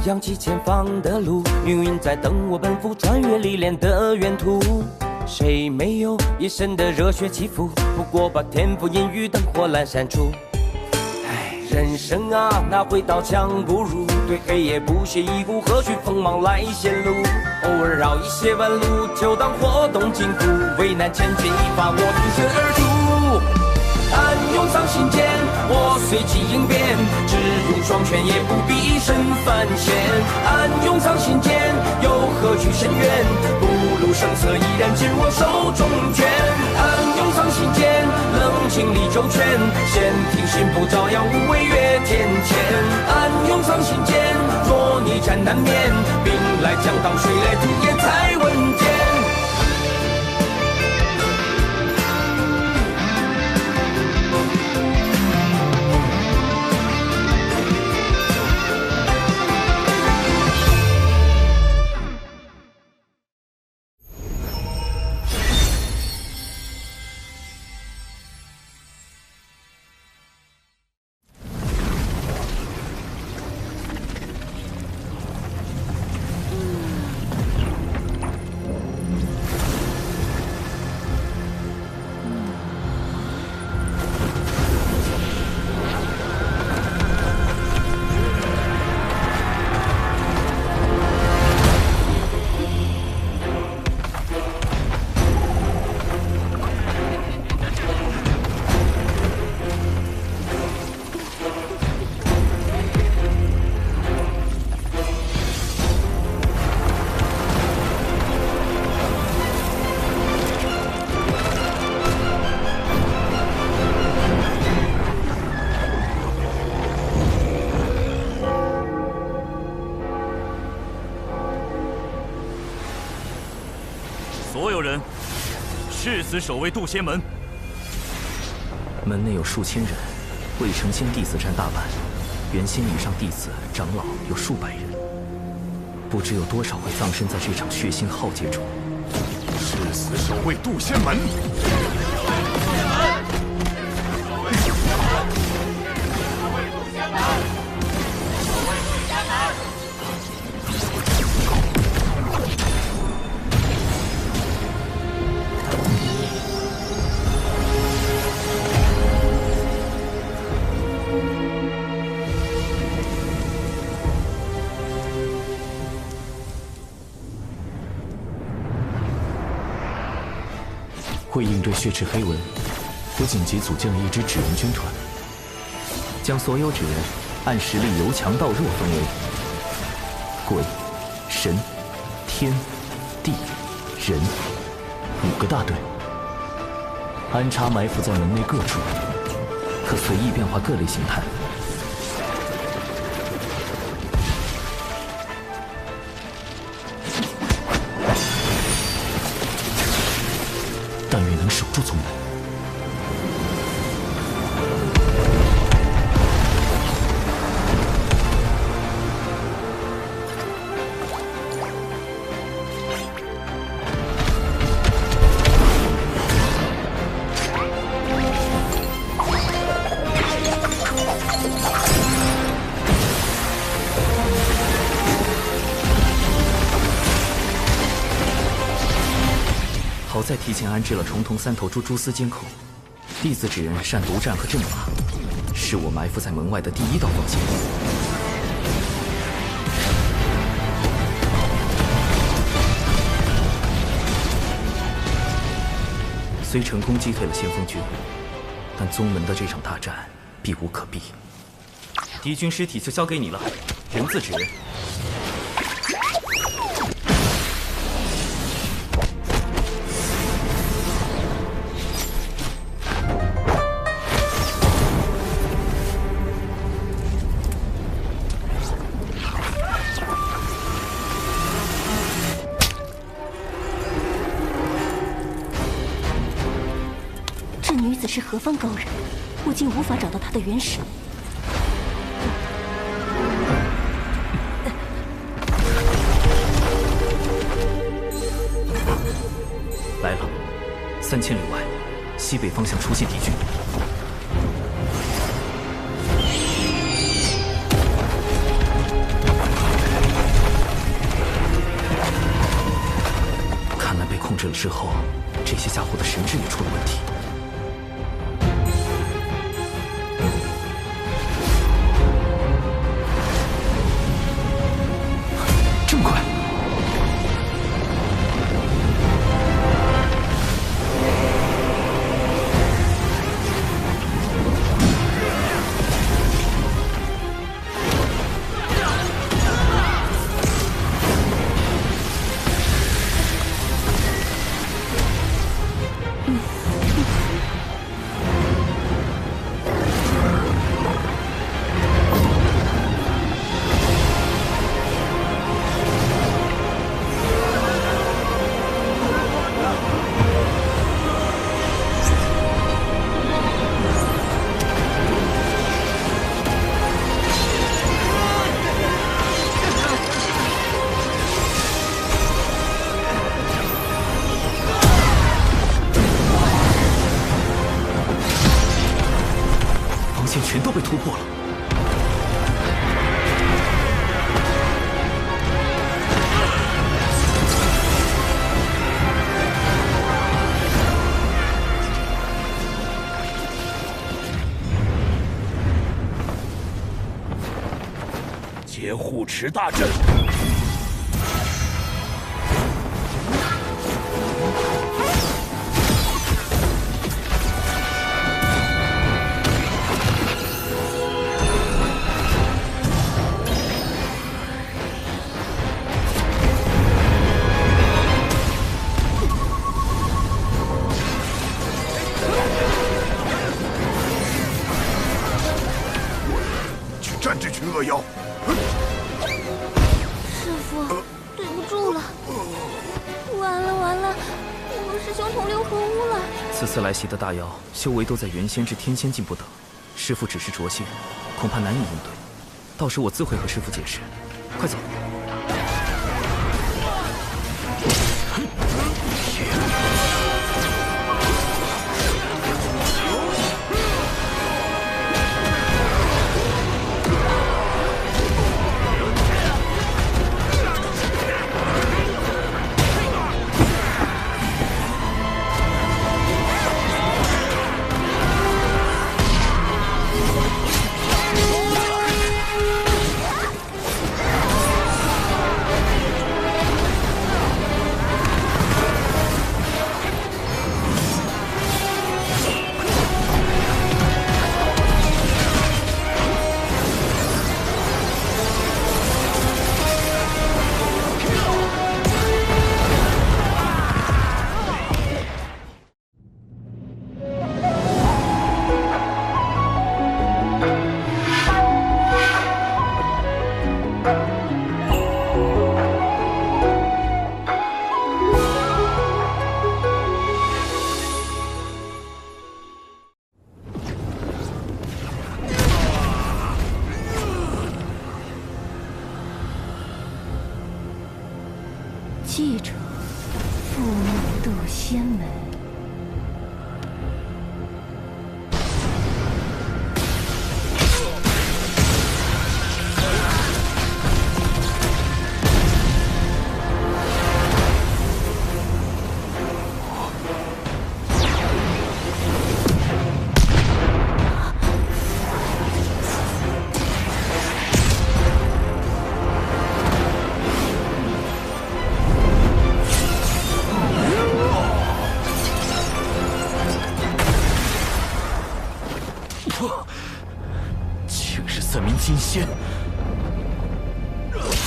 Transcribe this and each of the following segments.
扬起前方的路，命运在等我奔赴，穿越历练的远途。谁没有一身的热血起伏？不过把天赋阴雨灯火阑珊处。人生啊，哪会刀枪不入？对黑夜不屑一顾，何须锋芒来显露？偶尔绕一些弯路，就当活动筋骨。危难前进一发，我挺身而出。暗涌上心间，我随机应变，只用双拳也不必身犯险。暗涌上心间，又何惧深渊？不露声色，依然紧握手中拳。暗涌上心间，冷静理周全，先听心不照耀，无畏越天堑。暗涌上心间，若逆战难免，兵来将挡，水来土掩才稳健。所有人誓死守卫渡仙门。门内有数千人，未成仙弟子占大半，元仙以上弟子、长老有数百人，不知有多少会葬身在这场血腥浩劫中。誓死守卫渡仙门。 为应对血池黑纹，我紧急组建了一支纸人军团，将所有纸人按实力由强到弱分为鬼、神、天、地、人5个大队，安插埋伏在门内各处，可随意变化各类形态。但愿能守住宗门。 好在提前安置了重瞳3头蛛蛛丝监控，弟子纸人善独战和阵法，是我埋伏在门外的第一道防线。虽成功击退了先锋军，但宗门的这场大战避无可避。敌军尸体就交给你了，人字纸人。 是何方高人？我竟无法找到他的原始。来了，3000里外，西北方向出现敌军。控制了之后，这些家伙的神智也出了问题。这么快！全都被突破了。劫护池大阵。 战这群恶妖！师傅，对不住了。完了完了，我师兄同流合污了。此次来袭的大妖修为都在元仙至天仙境不等，师傅只是着仙，恐怕难以应对。到时我自会和师傅解释。快走！ 记着，父母渡仙门。竟是3名金仙！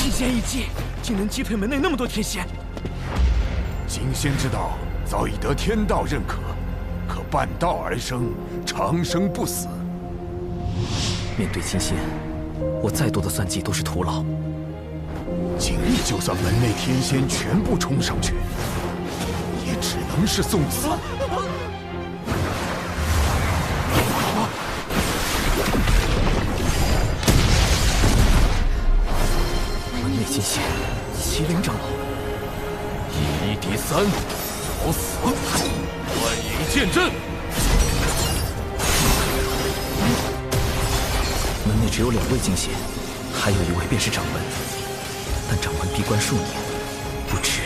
金仙一击，竟能击退门内那么多天仙。金仙之道早已得天道认可，可半道而生，长生不死。面对金仙，我再多的算计都是徒劳。今日就算门内天仙全部冲上去，也只能是送死。 金仙，麒麟长老，以1敌3，找死！幻影剑阵。门内只有2位金仙，还有1位便是掌门，但掌门闭关数年，不知。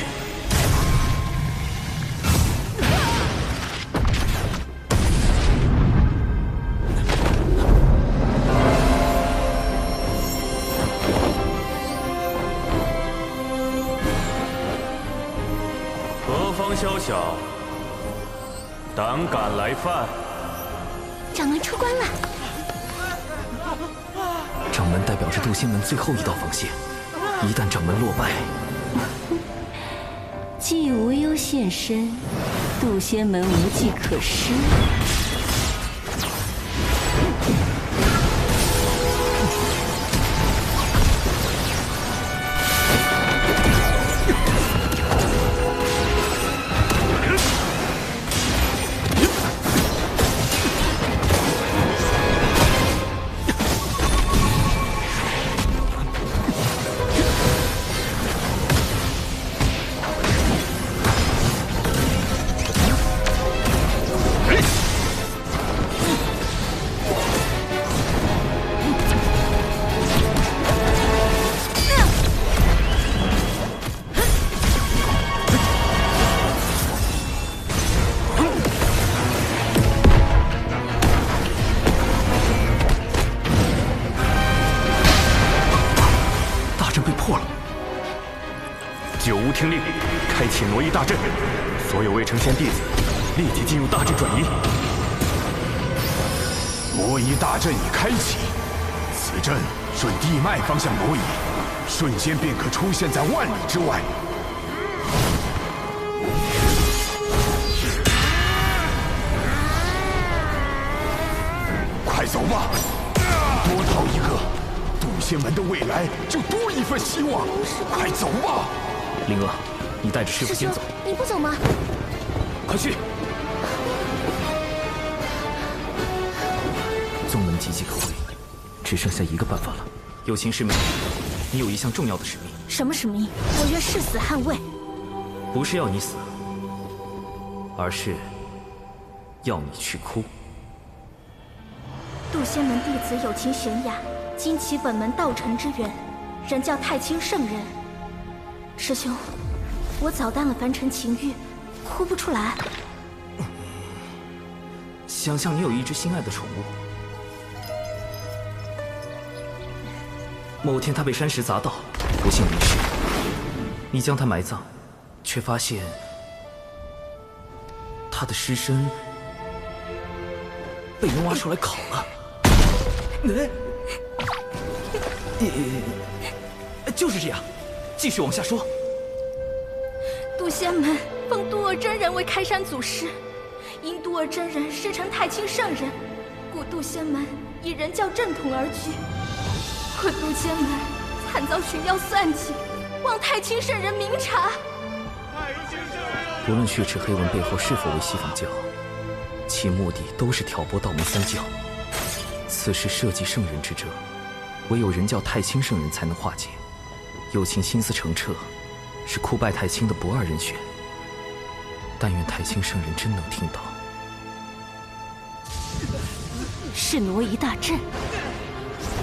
方宵小，胆敢来犯？掌门出关了。掌门代表着渡仙门最后一道防线，一旦掌门落败，既无忧现身，渡仙门无计可施。九无听令，开启挪移大阵，所有未成仙弟子立即进入大阵转移。挪移大阵已开启，此阵顺地脉方向挪移，瞬间便可出现在万里之外。快走吧，多逃一个，渡仙门的未来就多一份希望。快走吧！灵儿，你带着师傅先走。你不走吗？快去！宗门岌岌可危，只剩下一个办法了。有情师妹，你有一项重要的使命。什么使命？我愿誓死捍卫。不是要你死，而是要你去哭。渡仙门弟子有情娴雅，今起本门道成之缘，人叫太清圣人。师兄，我早淡了凡尘情欲，哭不出来。想象你有一只心爱的宠物，某天它被山石砸到，不幸离世，你将它埋葬，却发现它的尸身被人挖出来烤了。就是这样，继续往下说。渡仙门奉渡厄真人为开山祖师，因渡厄真人师承太清圣人，故渡仙门以人教正统而居。我渡仙门惨遭寻妖算计，望太清圣人明察。不论血池黑纹背后是否为西方教，其目的都是挑拨道门三教。此事涉及圣人之争，唯有人教太清圣人才能化解。有情心思澄澈，是哭拜太清的不二人选。但愿太清圣人真能听到。是挪移大阵，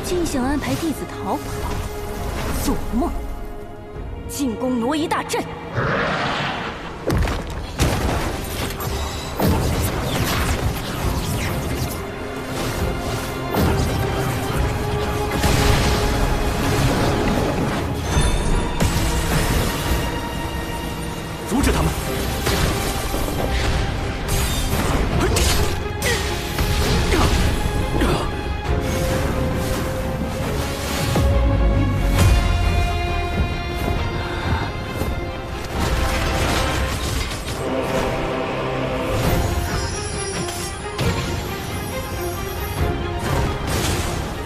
竟想安排弟子逃跑，做梦！进攻挪移大阵！阻止他们！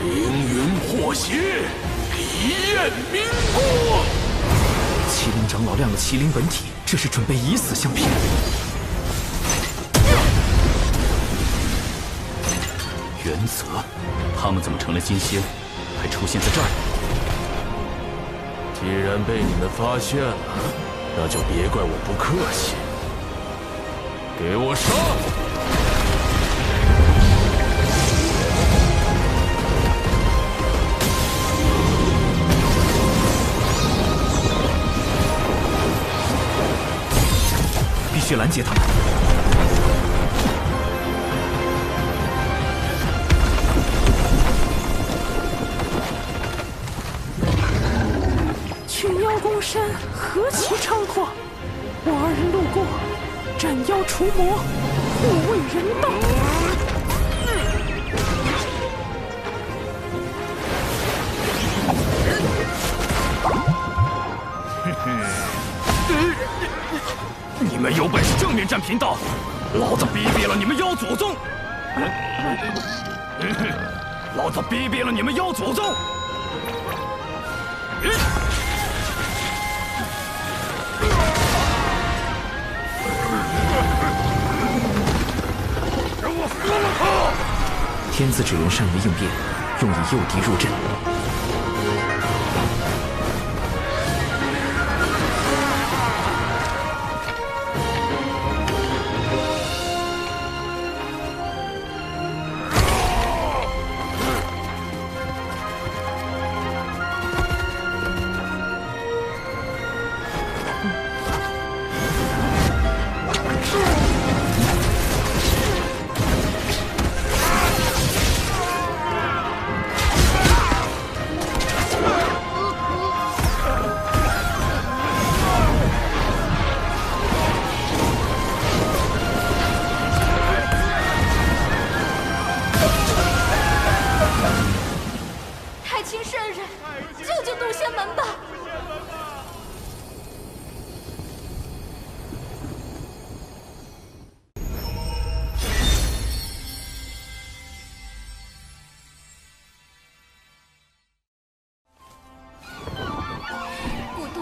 凌云破邪，一焰明波。麒麟长老亮了麒麟本体，这是准备以死相拼。原则，他们怎么成了金仙，还出现在这儿？既然被你们发现了，那就别怪我不客气。给我上！必须拦截他们！群妖攻巫山何其昌阔，我二人路过，斩妖除魔，不为人道。你们有本事正面战贫道，老子逼毙了你们妖祖宗！老子逼毙了你们妖祖宗！天子纸人善于应变，用以诱敌入阵。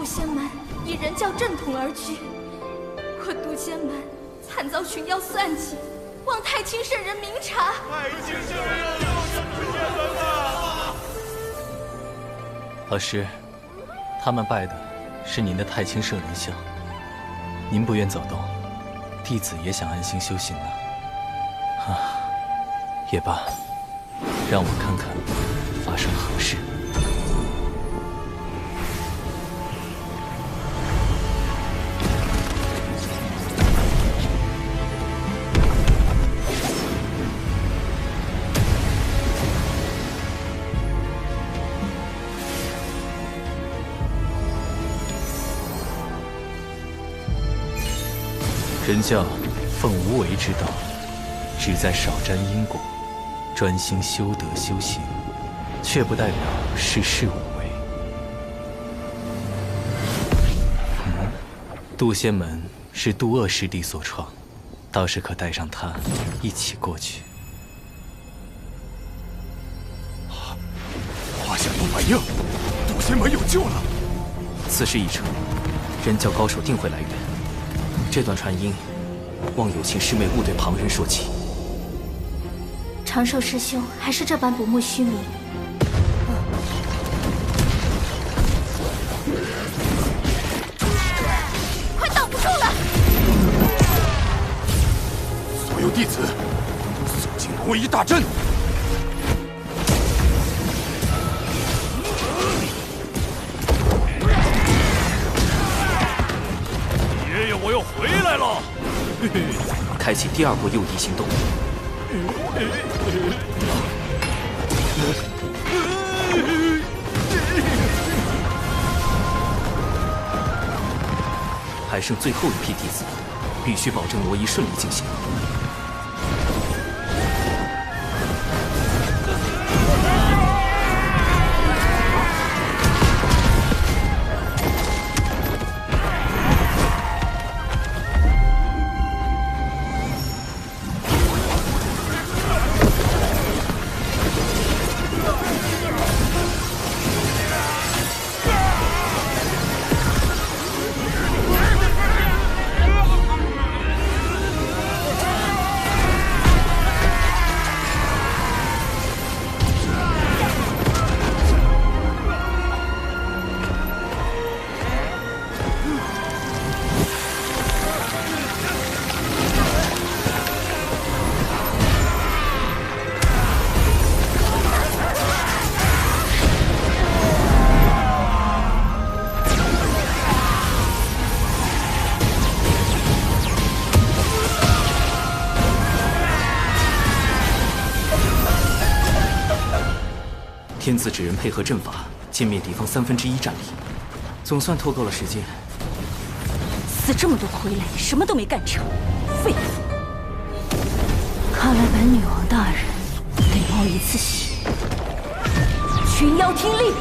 仙门以人教正统而居，我渡仙门惨遭群妖算计，望太清圣人明察。太清圣人要出现了！老师，他们拜的是您的太清圣人像，您不愿走动，弟子也想安心修行啊。也罢，让我看看发生何事。人教奉无为之道，旨在少沾因果，专心修德修行，却不代表事事无为。渡仙门是渡恶师弟所创，倒是可带上他一起过去。华夏有反应，渡仙门有救了。此事已成，人教高手定会来援。这段传音，望有情师妹勿对旁人说起。长寿师兄还是这般不慕虚名。快挡不住了！所有弟子，肃静会议大阵。爷爷，我又回来了！开启第二波诱敌行动。还剩最后一批弟子，必须保证挪移顺利进行。天子纸人配合阵法，歼灭敌方1/3战力。总算拖够了时间。死这么多傀儡，什么都没干成，废物！看来本女王大人得冒一次险。群妖听令，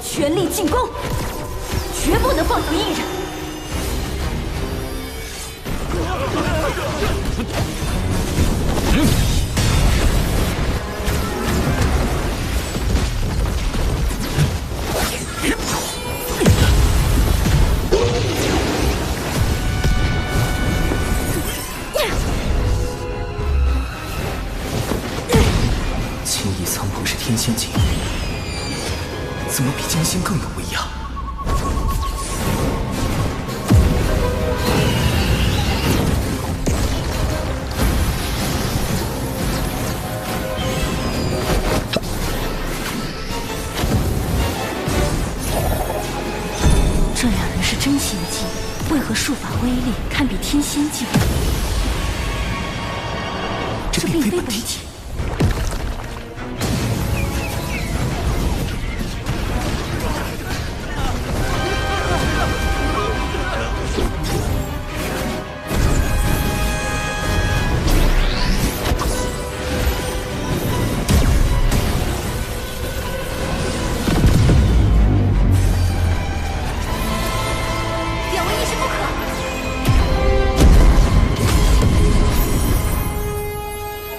全力进攻，绝不能放走一人。青翼苍鹏是天仙境，怎么比金星更有威压？这两人是真仙境，为何术法威力堪比天仙境？这并非本体。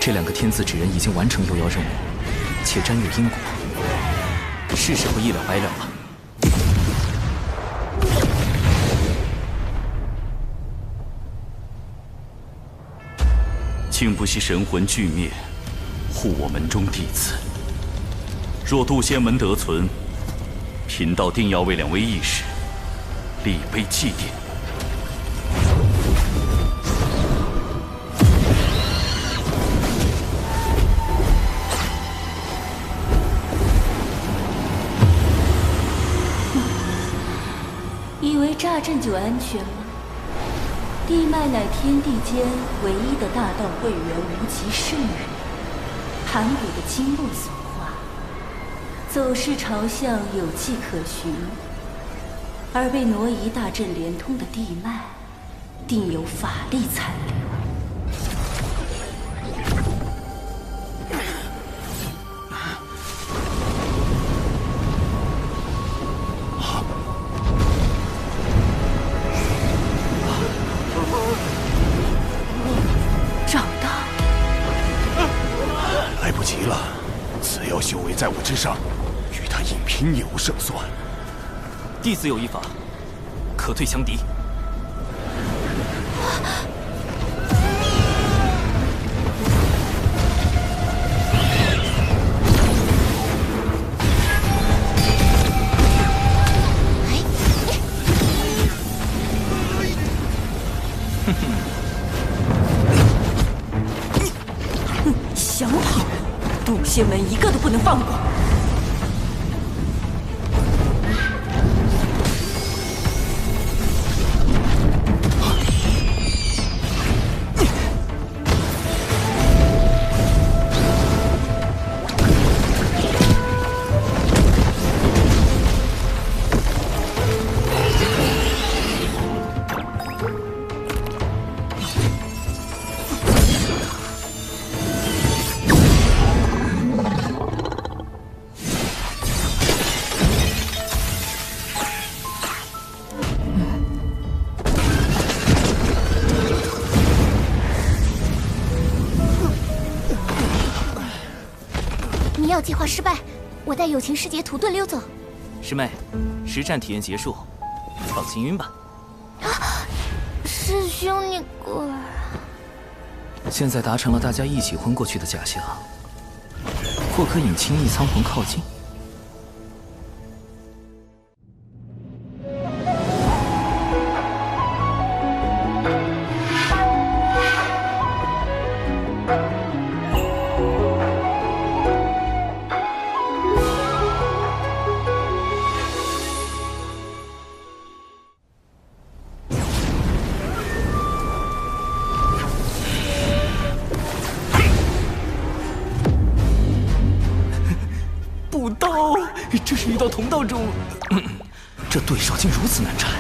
这两个天字纸人已经完成幽妖任务，且沾有因果，是时候一了百了了。竟不惜神魂俱灭，护我门中弟子。若渡仙门得存，贫道定要为两位义士立碑祭奠。以为乍阵就安全吗？地脉乃天地间唯一的大道会员无极圣人，盘古的经络所化，走势朝向有迹可循，而被挪移大阵连通的地脉，定有法力残留。修为在我之上，与他硬拼也无胜算。弟子有一法，可退降敌。想跑！渡仙门一个都不能放过！迷药计划失败，我带友情师姐土遁溜走。师妹，实战体验结束，放行云吧。师兄你果然……现在达成了大家一起昏过去的假象，或可引青翼苍鹏靠近。补刀，这是一道同道中，这对手竟如此难缠。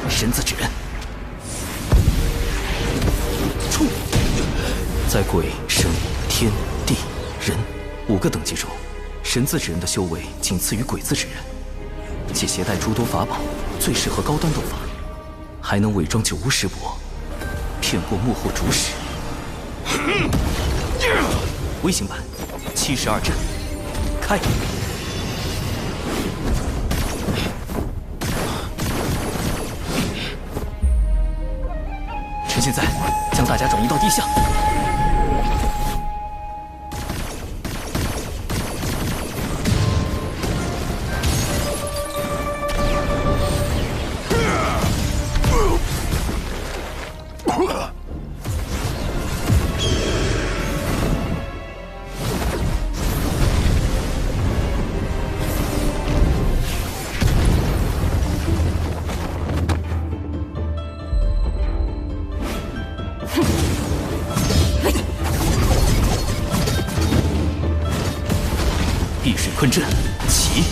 神字指人，冲！在鬼、神、天、地、人5个等级中，神字指人的修为仅次于鬼字指人，且携带诸多法宝，最适合高端斗法，还能伪装九巫石帛，骗过幕后主使。微型版72阵，开！趁现在，将大家转移到地下。碧水坤阵起！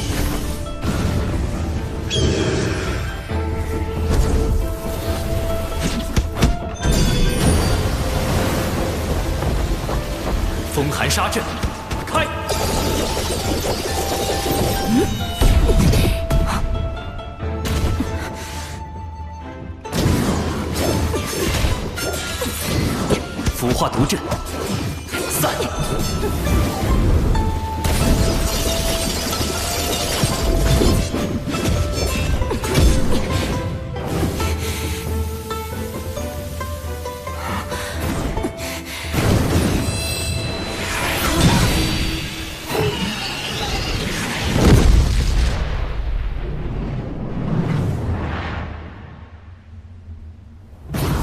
风寒杀阵开！腐化毒阵散！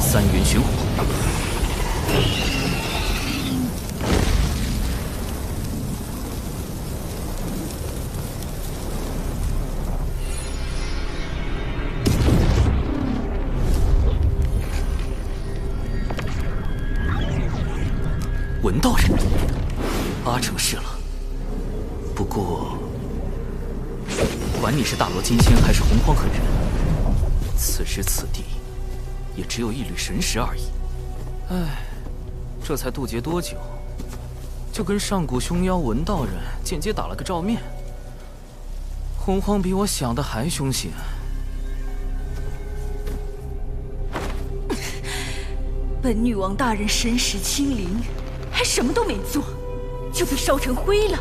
三元玄火，文道人，8成是了。不过，管你是大罗金仙还是洪荒狠人，此时此地。也只有一缕神识而已。唉，这才渡劫多久，就跟上古凶妖文道人间接打了个照面。洪荒比我想的还凶险。本女王大人神识清零，还什么都没做，就被烧成灰了。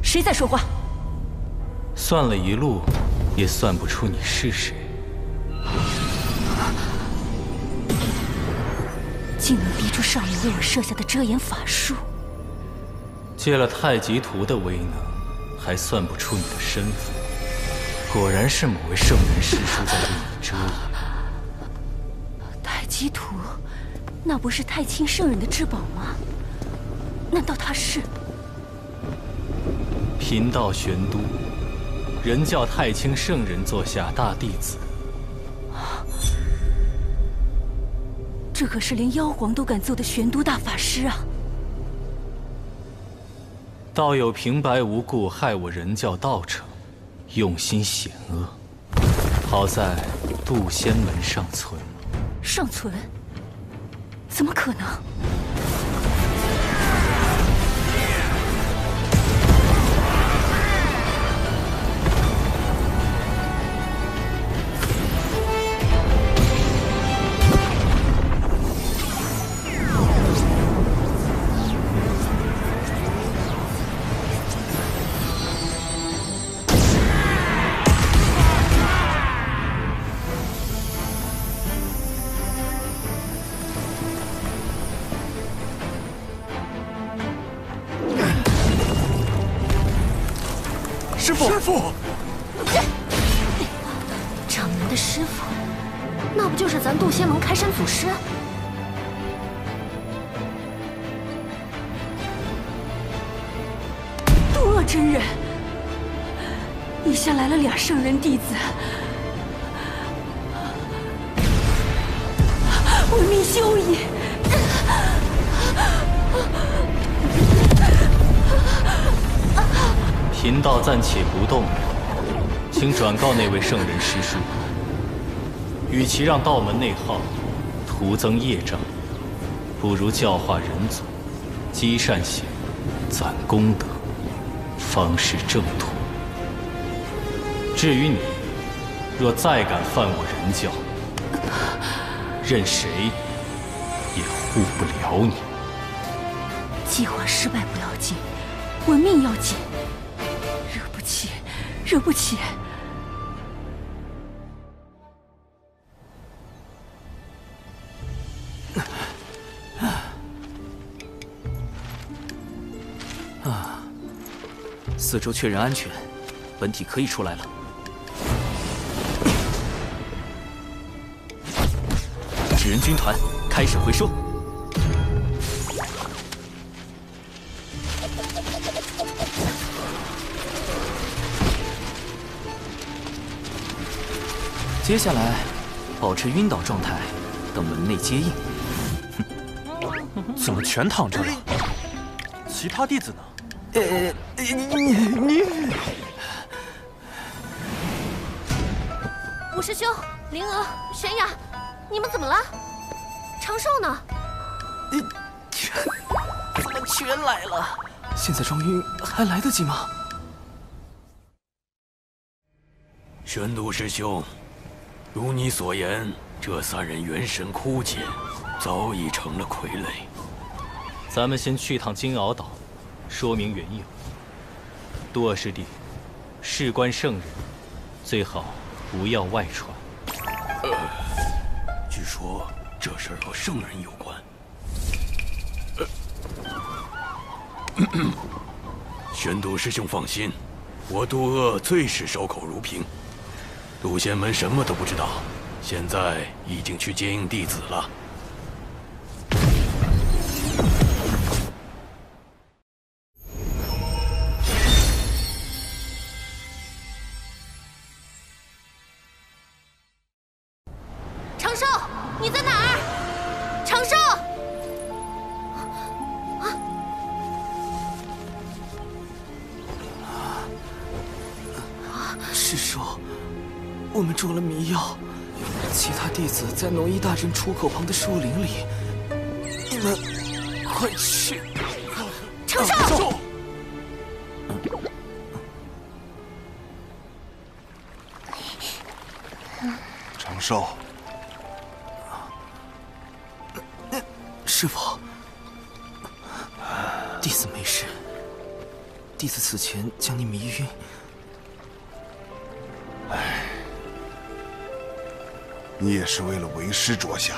谁在说话？算了一路，也算不出你是谁。竟能逼出少爷为我设下的遮掩法术，借了太极图的威能，还算不出你的身份。果然是某位圣人师叔在为你遮掩。太极图，那不是太清圣人的至宝吗？难道他是？贫道玄都，人教太清圣人座下大弟子。这可是连妖皇都敢做的玄都大法师啊！道友平白无故害我人教道成，用心险恶。好在渡仙门尚存。尚存？怎么可能？师傅，掌门的师傅，那不就是咱渡仙门开山祖师？渡恶真人，一下来了俩圣人弟子，闻名修矣。贫道暂且不动，请转告那位圣人师叔，与其让道门内耗，徒增业障，不如教化人族，积善行，攒功德，方是正途。至于你，若再敢犯我人教，任谁也护不了你。计划失败不要紧，我命要紧。惹不起，惹不起。四周确认安全，本体可以出来了。纸人军团开始回收。接下来，保持晕倒状态，等门内接应。怎么全躺着了？其他弟子呢？你五师兄、灵娥、玄雅，你们怎么了？长寿呢？怎么全来了？现在装晕还来得及吗？玄都师兄，如你所言，这三人元神枯竭，早已成了傀儡。咱们先去趟金鳌岛，说明缘由。杜二师弟，事关圣人，最好不要外传。据说这事儿和圣人有关。玄都师兄放心，我杜鄂最是守口如瓶。杜仙门什么都不知道，现在已经去接应弟子了。长寿，你在哪儿？长寿！师叔，我们中了迷药，其他弟子在农医大阵出口旁的树林里，你们快去！长寿！长寿，师父，弟子没事。弟子此前将你迷晕。你也是为了为师着想，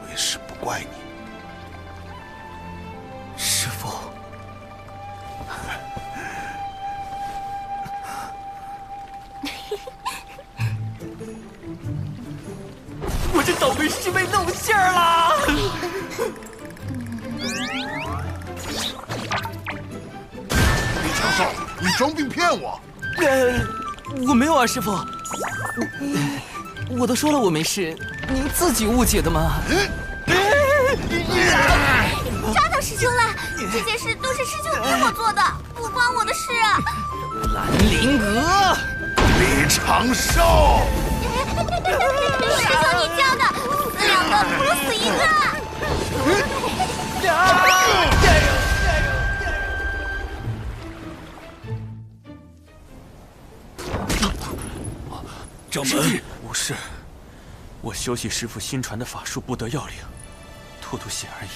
为师不怪你。师父，我这倒霉师妹露馅儿了！李长寿，你装病骗我！我没有啊，师父。我都说了我没事，您自己误解的嘛。抓到师兄了！这件事都是师兄逼我做的，不关我的事。兰陵娥，李长寿，师兄你教的，死两个不如死一个。掌门，无事，我修习师父新传的法术，不得要领，吐血而已。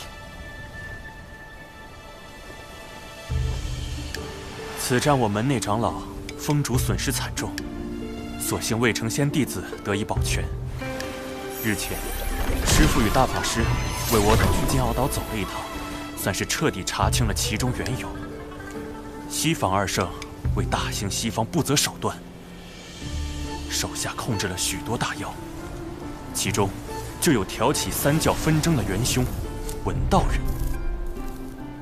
此战我门内长老风主损失惨重，所幸未成仙弟子得以保全。日前，师父与大法师为我等去金鳌岛走了一趟，算是彻底查清了其中缘由。西方二圣为大兴西方不择手段。手下控制了许多大妖，其中就有挑起三教纷争的元凶文道人。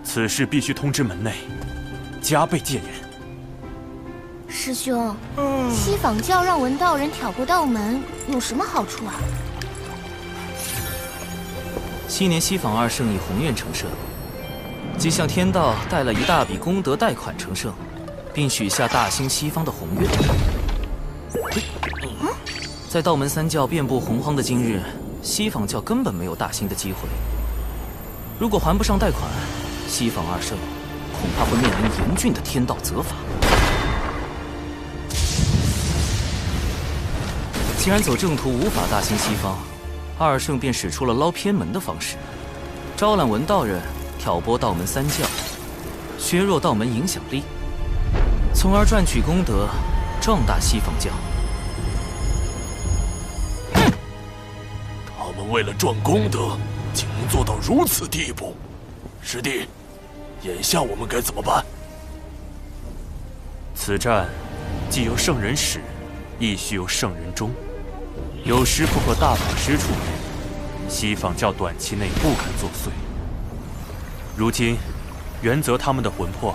此事必须通知门内，加倍戒严。师兄，西坊教让文道人挑拨道门，有什么好处啊？昔年西坊二圣以宏愿成圣，即向天道贷了一大笔功德贷款成圣，并许下大兴西方的宏愿。在道门三教遍布洪荒的今日，西方教根本没有大兴的机会。如果还不上贷款，西方二圣恐怕会面临严峻的天道责罚。既然走正途无法大兴西方，二圣便使出了捞偏门的方式，招揽文道人，挑拨道门三教，削弱道门影响力，从而赚取功德，壮大西方教。他们为了赚功德，竟能做到如此地步。师弟，眼下我们该怎么办？此战既有圣人始，亦须有圣人终。有师傅和大法师出面，西方教短期内不敢作祟。如今，元泽他们的魂魄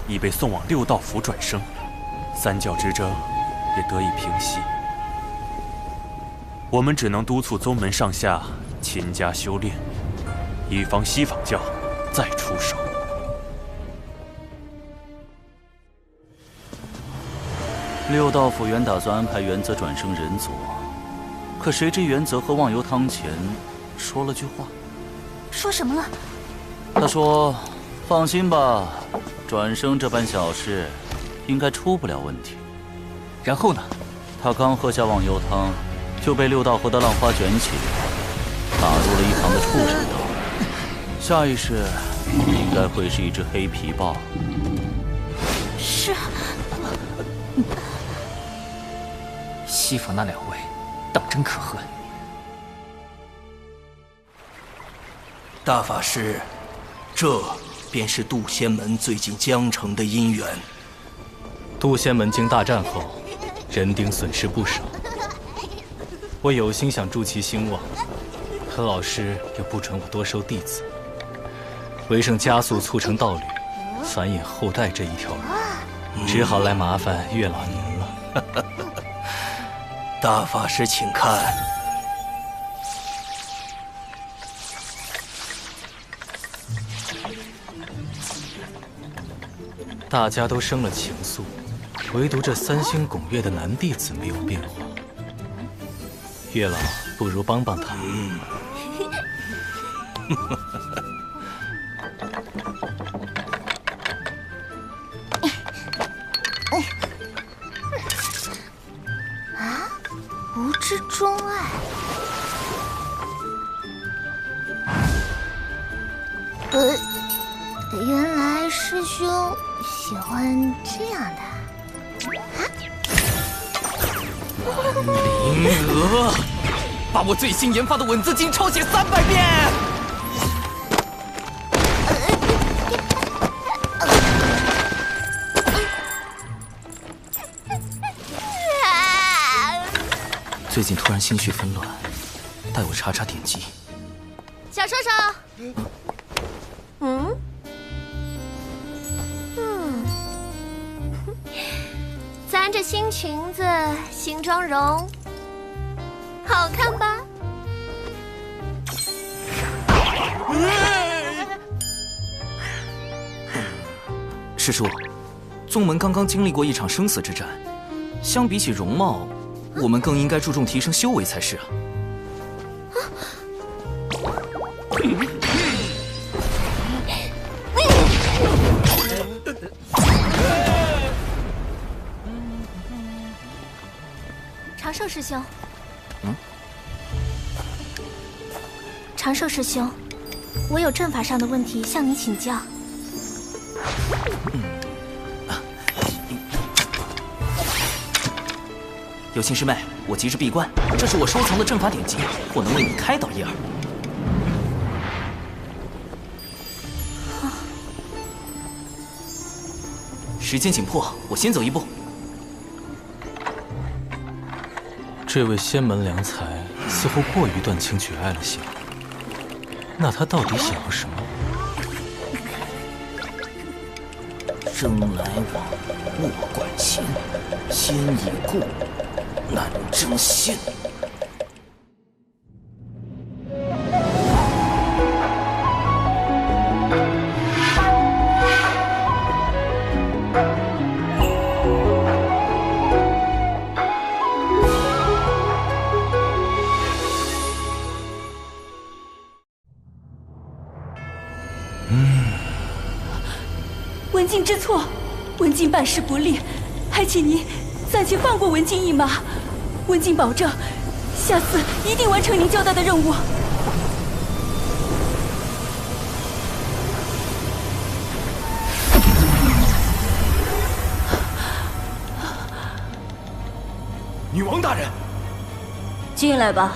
已被送往六道府转生，三教之争也得以平息。我们只能督促宗门上下勤加修炼，以防西方教再出手。六道府原打算安排元泽转生人族，可谁知元泽和忘忧汤前说了句话。说什么了？他说：“放心吧，转生这般小事，应该出不了问题。”然后呢？他刚喝下忘忧汤，就被六道河的浪花卷起，打入了一旁的畜生道。下一世应该会是一只黑皮豹。是。西方那两位，当真可恨。大法师，这便是渡仙门最近江城的因缘。渡仙门经大战后，人丁损失不少。我有心想助其兴旺，可老师又不准我多收弟子，为省加速促成道侣、繁衍后代这一条路，只好来麻烦月老您了。大法师，请看。大家都生了情愫，唯独这三星拱月的男弟子没有变化。月老，不如帮帮他。无知钟爱，原来师兄喜欢这样的。灵娥，把我最新研发的吻字经抄写300遍。最近突然心绪纷乱，带我查查典籍。小兽兽，咱这新裙子、新妆容，好看吧？师叔，宗门刚刚经历过一场生死之战，相比起容貌，我们更应该注重提升修为才是啊！长寿师兄，长寿师兄，我有阵法上的问题向你请教。有心师妹，我急着闭关，这是我收藏的阵法典籍，或能为你开导一二。时间紧迫，我先走一步。这位仙门良才似乎过于断情绝爱了些，那他到底想要什么？生来往，莫管情，先已故，难争先。静知错，文静办事不力，还请您暂且放过文静一马。文静保证，下次一定完成您交代的任务。女王大人，进来吧。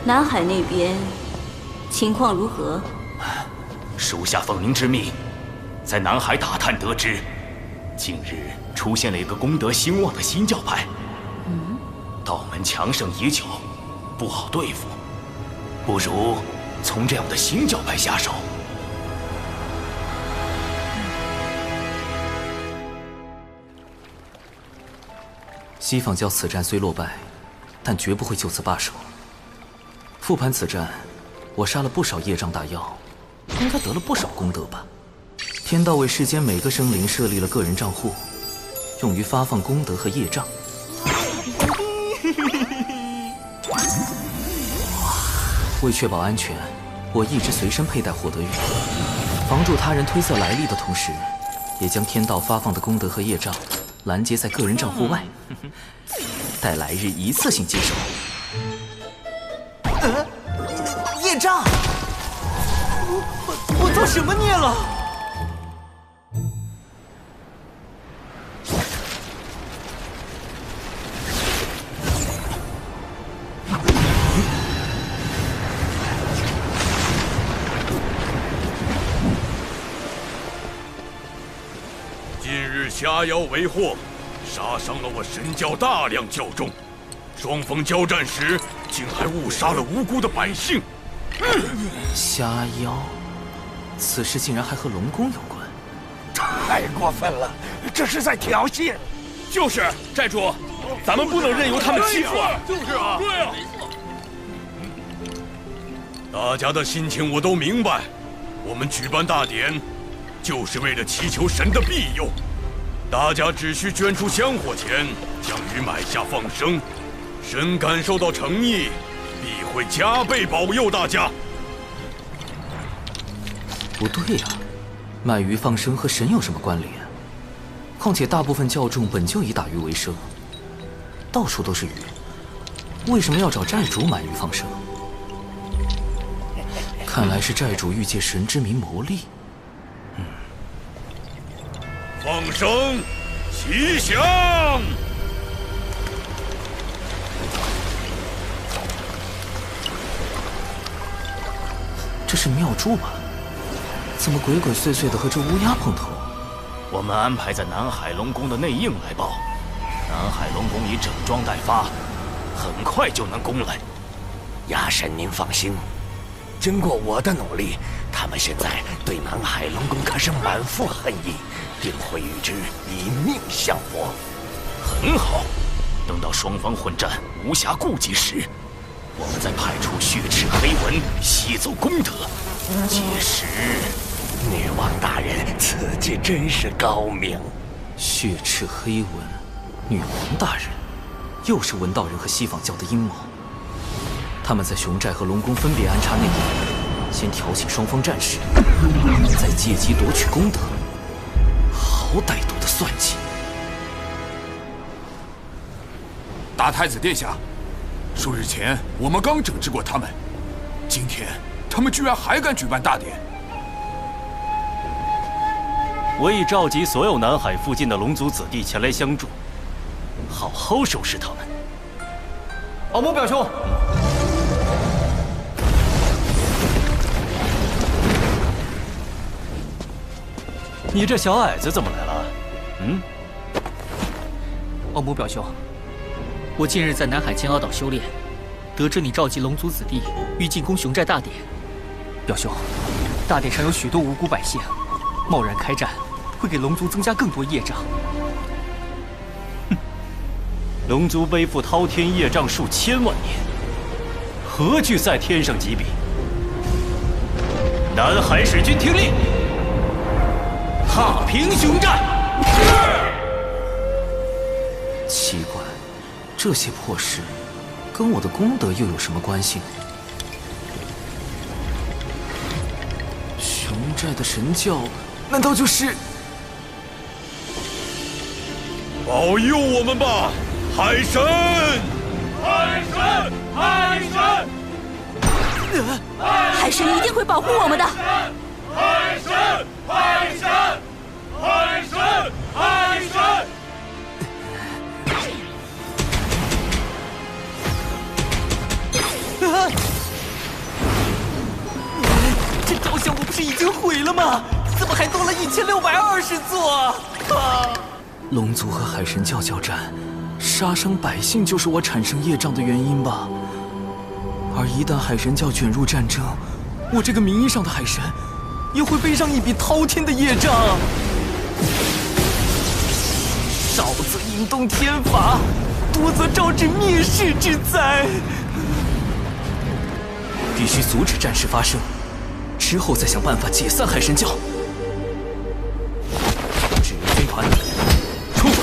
南海那边情况如何？属下奉您之命，在南海打探得知，近日出现了一个功德兴旺的新教派。道门强盛已久，不好对付，不如从这样的新教派下手。西方教此战虽落败，但绝不会就此罢手。复盘此战，我杀了不少业障大妖，应该得了不少功德吧？天道为世间每个生灵设立了个人账户，用于发放功德和业障。为确保安全，我一直随身佩戴获得玉，防助他人推测来历的同时，也将天道发放的功德和业障拦截在个人账户外，待来日一次性接收。业障！我做什么孽了？近日虾妖为祸，杀伤了我神教大量教众，双方交战时竟还误杀了无辜的百姓。虾妖，此事竟然还和龙宫有关，太过分了，这是在挑衅。就是寨主，咱们不能任由他们欺负啊！就是啊，对啊。大家的心情我都明白，我们举办大典，就是为了祈求神的庇佑。大家只需捐出香火钱，将鱼买下放生，神感受到诚意，必会加倍保佑大家。不对呀，卖鱼放生和神有什么关联？况且大部分教众本就以打鱼为生，到处都是鱼，为什么要找寨主买鱼放生？看来是寨主欲借神之名谋利。放生，吉祥！这是妙珠吧？怎么鬼鬼祟祟的和这乌鸦碰头？我们安排在南海龙宫的内应来报，南海龙宫已整装待发，很快就能攻来。鸦神，您放心，经过我的努力，他们现在对南海龙宫可是满腹恨意，定会与之以命相搏。很好，等到双方混战无暇顾及时，我们再派出血赤黑纹吸走功德。届时，女王大人此计真是高明。血赤黑纹，女王大人，又是文道人和西方教的阴谋。他们在熊寨和龙宫分别安插内应，先挑起双方战事，再借机夺取功德，好歹毒的算计！大太子殿下，数日前我们刚整治过他们，今天他们居然还敢举办大典。我已召集所有南海附近的龙族子弟前来相助，好好收拾他们。敖某表兄，你这小矮子怎么来了？敖某表兄，我近日在南海千鳌岛修炼，得知你召集龙族子弟欲进攻熊寨大典。表兄，大典上有许多无辜百姓，贸然开战会给龙族增加更多业障。龙族背负滔天业障数千万年，何惧在天上几笔？南海使君听令，踏平熊寨！奇怪，这些破事跟我的功德又有什么关系？寨的神教，难道就是保佑我们吧，海神！海神！海神！海神一定会保护我们的。海神！海神！海神！海神！这雕像我不是已经毁了吗？怎么还多了1620座啊！龙族和海神教交战，杀伤百姓就是我产生业障的原因吧？而一旦海神教卷入战争，我这个名义上的海神也会背上一笔滔天的业障。少则引动天罚，多则招致灭世之灾。必须阻止战事发生，之后再想办法解散海神教。指挥军团出发！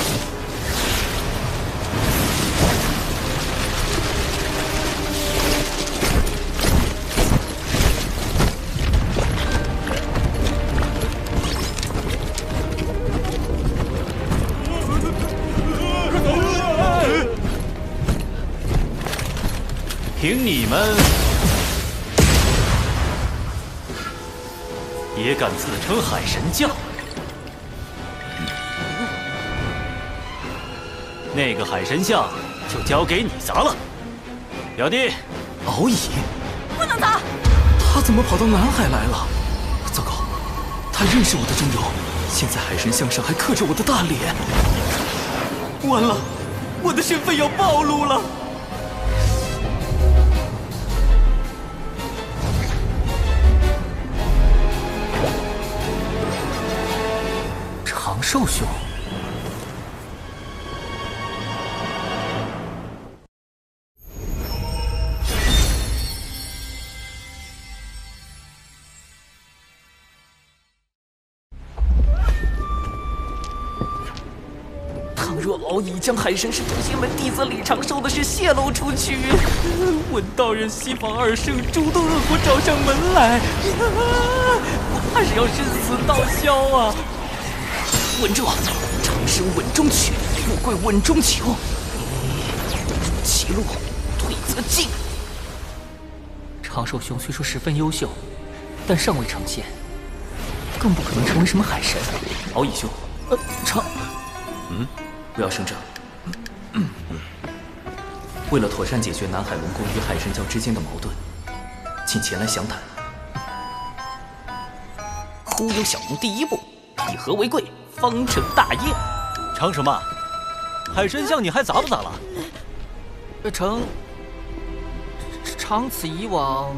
凭你们也敢自称海神教？那个海神像就交给你砸了，表弟。敖乙，不能砸！他怎么跑到南海来了？糟糕，他认识我的真容，现在海神像上还刻着我的大脸。完了，我的身份要暴露了。长寿兄，倘若敖乙将海神是诛仙门弟子李长寿的事泄露出去，闻道人西方二圣诸多恶果找上门来，我怕是要身死道消啊！稳住，长生稳中取，富贵稳中求。其路退则进。长寿兄虽说十分优秀，但尚未成仙，更不可能成为什么海神。敖乙兄，不要声张。为了妥善解决南海龙宫与海神教之间的矛盾，请前来详谈。忽悠小龙第一步，以和为贵，方成大业。成什么？海神像你还砸不砸了？长此以往，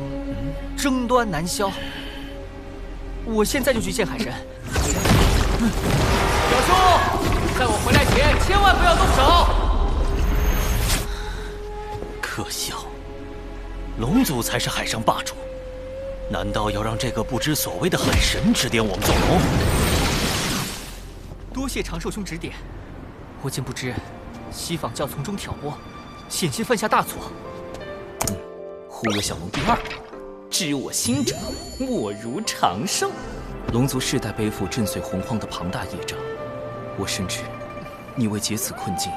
争端难消。我现在就去见海神。表兄，在我回来前千万不要动手。可笑，龙族才是海上霸主，难道要让这个不知所谓的海神指点我们做龙？多谢长寿兄指点，我竟不知西方教从中挑拨，险些犯下大错。忽悠小龙第二步，知我心者，莫如长寿。龙族世代背负震碎洪荒的庞大业障，我深知你为解此困境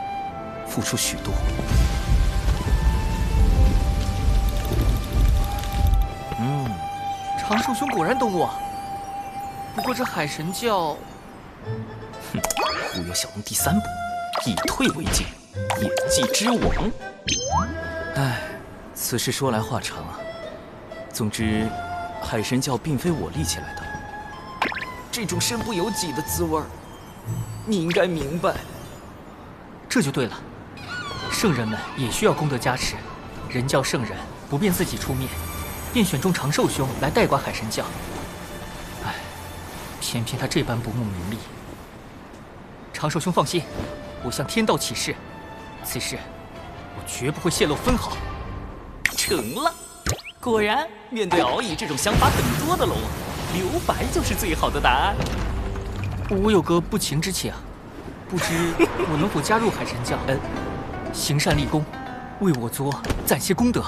付出许多。长寿兄果然懂我。不过这海神教，忽悠小龙第三步，以退为进，演技之王。唉，此事说来话长啊。总之，海神教并非我立起来的，这种身不由己的滋味儿，你应该明白。这就对了，圣人们也需要功德加持，人教圣人不便自己出面，便选中长寿兄来代管海神教。唉，偏偏他这般不慕名利。长寿兄放心，我向天道起誓，此事我绝不会泄露分毫。成了，果然，面对敖乙这种想法很多的龙，留白就是最好的答案。我有个不情之请，不知我能否加入海神教？行善立功，为我族攒些功德。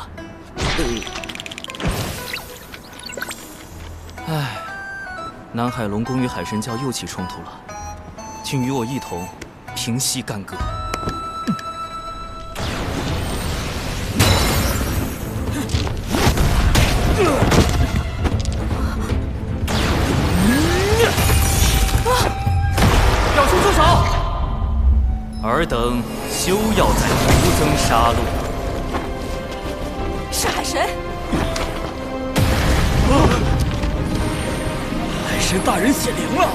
南海龙宫与海神教又起冲突了，请与我一同平息干戈。表兄住手！尔等休要再徒增杀戮。是海神。海神大人显灵了！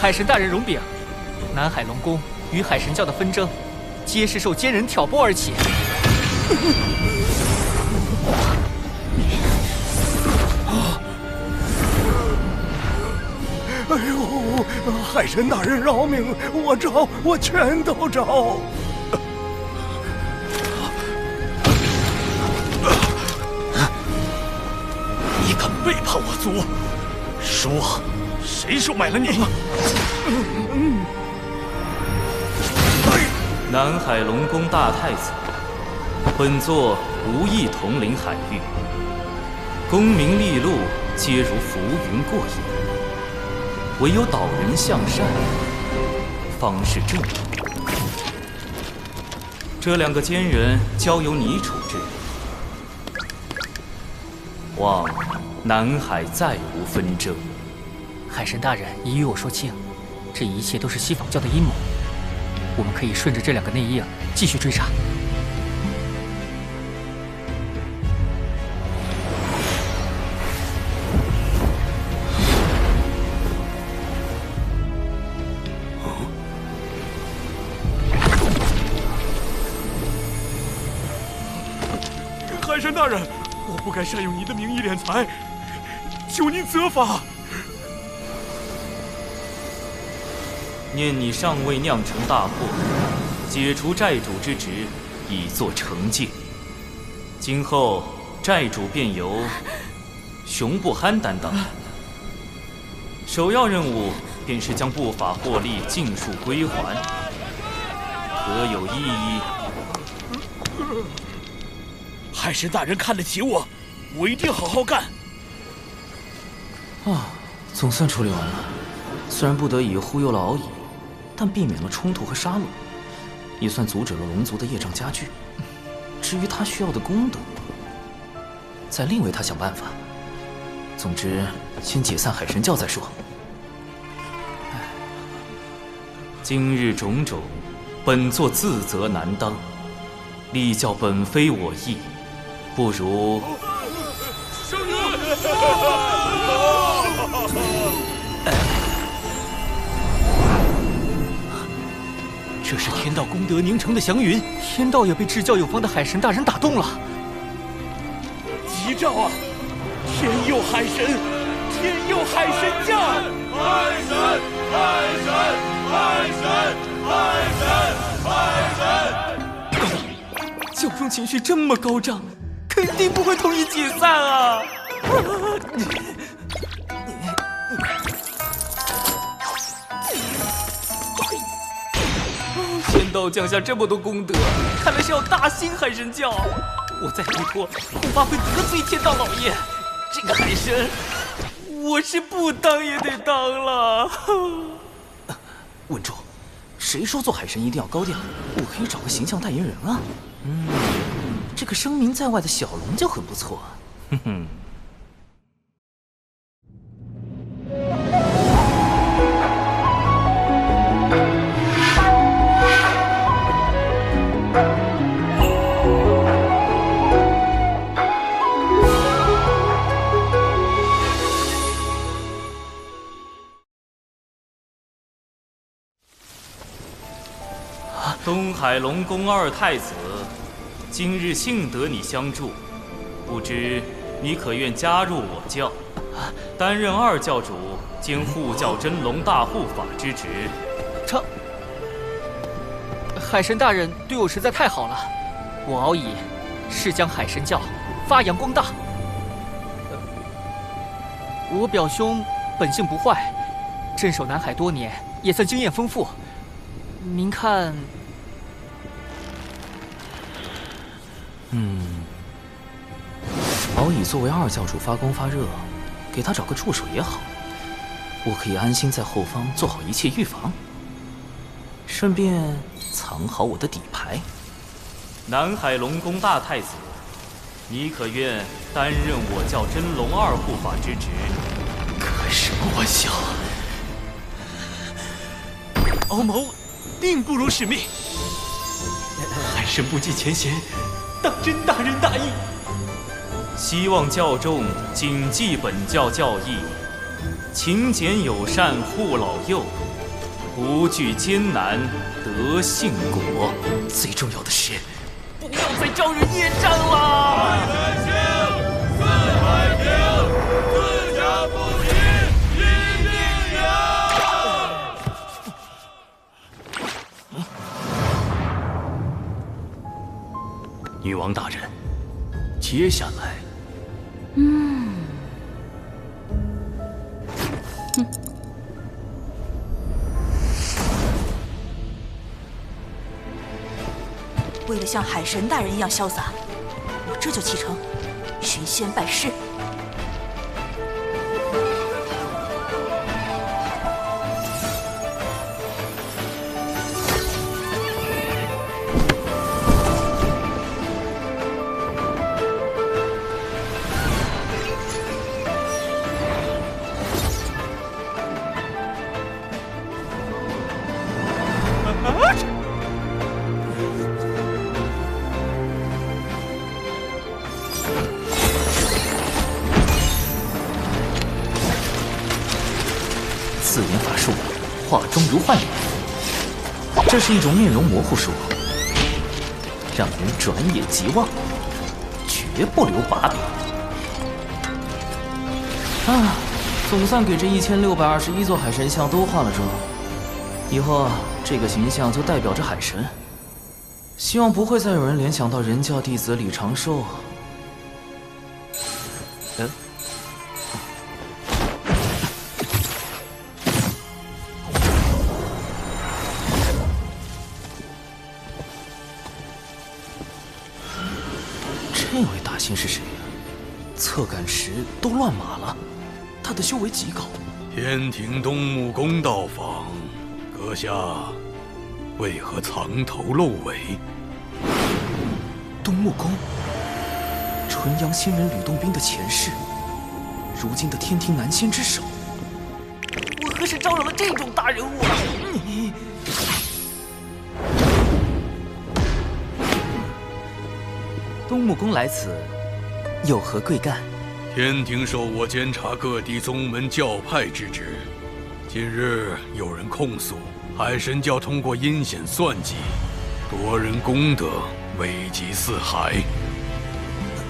海神大人容禀，南海龙宫与海神教的纷争，皆是受奸人挑拨而起。哎呦，海神大人饶命！我招，我全都招。你敢背叛我族？说，谁收买了你？南海龙宫大太子，本座无意统领海域，功名利禄皆如浮云过眼，唯有导人向善，方是正道。这两个奸人交由你处置，望南海再无纷争。海神大人已与我说清，这一切都是西方教的阴谋。我们可以顺着这两个内应继续追查。海神大人，我不该善用您的名义敛财，求您责罚。念你尚未酿成大祸，解除债主之职，以作惩戒。今后债主便由熊不憨担当，首要任务便是将不法获利尽数归还，可有异议？海神大人看得起我，我一定好好干。总算处理完了。虽然不得已忽悠了敖乙，但避免了冲突和杀戮，也算阻止了龙族的业障加剧。至于他需要的功德，再另为他想办法。总之，先解散海神教再说。今日种种，本座自责难当，力教本非我意，不如圣女。这是天道功德凝成的祥云，天道也被至教有方的海神大人打动了。吉兆啊！天佑海神，天佑海神教！海神，海神，海神，海神，海神！教众情绪这么高涨，肯定不会同意解散啊！天道降下这么多功德，看来是要大兴海神教。我再推脱，恐怕会得罪天道老爷。这个海神，我是不当也得当了。稳住！谁说做海神一定要高调？我可以找个形象代言人啊。这个声名在外的小龙就很不错。哼哼。东海龙宫二太子，今日幸得你相助，不知你可愿加入我教，担任二教主兼护教真龙大护法之职？海神大人对我实在太好了，我敖乙是将海神教发扬光大。我表兄本性不坏，镇守南海多年，也算经验丰富。您看，敖乙作为二教主发光发热，给他找个助手也好，我可以安心在后方做好一切预防，顺便藏好我的底牌。南海龙宫大太子，你可愿担任我教真龙二护法之职？开什么玩笑！敖某定不辱使命。海神不计前嫌，当真大仁大义。希望教众谨记本教教义，勤俭友善护老幼，不惧艰难得幸果。最重要的是，不要再招惹业障了。四海平，自家不平，一定有。女王大人，接下来，为了像海神大人一样潇洒，我这就启程，寻仙拜师。自研法术，画中如幻影。这是一种面容模糊术，让人转眼即忘，绝不留把柄。啊，总算给这1621座海神像都化了妆。以后啊，这个形象就代表着海神。希望不会再有人联想到人教弟子李长寿。这位大仙是谁呀？侧杆时都乱码了，他的修为极高。天庭东木宫到访，阁下为何藏头露尾？东木宫，纯阳仙人吕洞宾的前世，如今的天庭南仙之首。我何时招惹了这种大人物啊？你东木宫来此，有何贵干？天庭授我监察各地宗门教派之职。近日有人控诉海神教通过阴险算计，夺人功德，危及四海。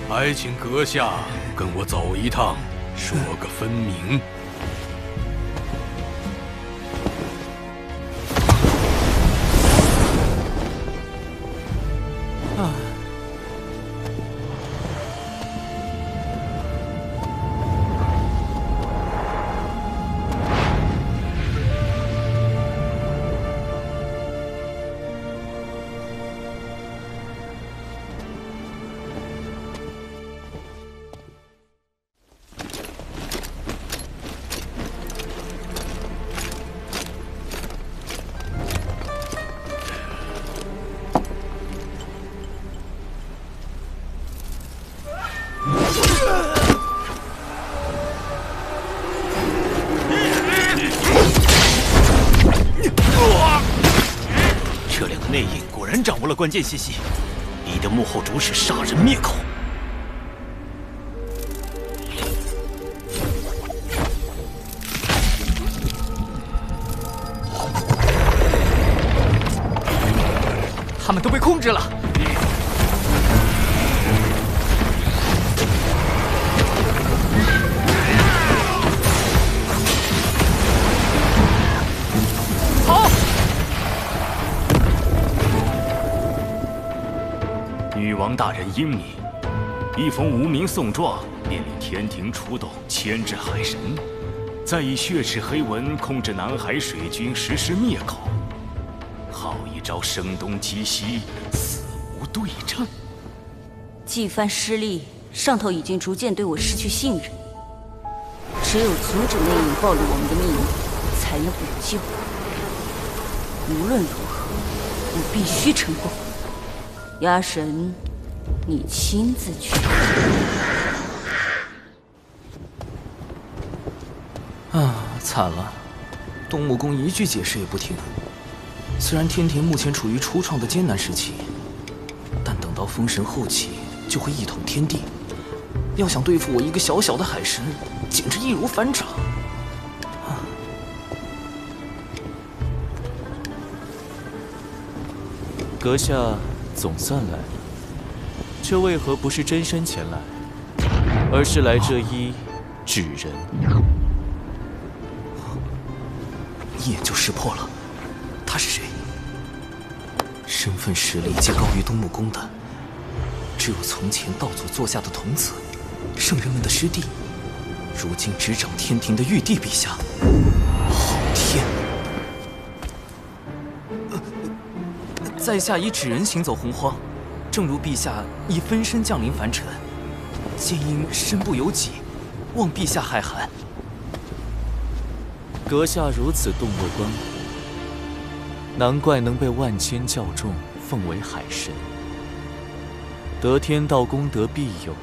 还请阁下跟我走一趟，说个分明。这两个内应果然掌握了关键信息，你的幕后主使杀人灭口。他们都被控制了。好。女王大人英明，一封无名送状，便令天庭出动牵制海神，再以血池黑纹控制南海水军，实施灭口。好一招声东击西，死无对证。纪番失利，上头已经逐渐对我失去信任。只有阻止内应暴露我们的秘密，才能补救。无论如何，我必须成功。鸭神，你亲自去。啊，惨了！东木公一句解释也不听。虽然天庭目前处于初创的艰难时期，但等到封神后期，就会一统天地。要想对付我一个小小的海神，简直易如反掌。阁下总算来了，却为何不是真身前来，而是来这一纸人？一眼就识破了，他是谁？身份实力皆高于东木公的，只有从前道祖座下的童子，圣人们的师弟，如今执掌天庭的玉帝陛下。好天！在下以纸人行走洪荒，正如陛下以分身降临凡尘，皆因身不由己，望陛下海涵。阁下如此洞若观火，难怪能被万千教众奉为海神。得天道功德庇佑，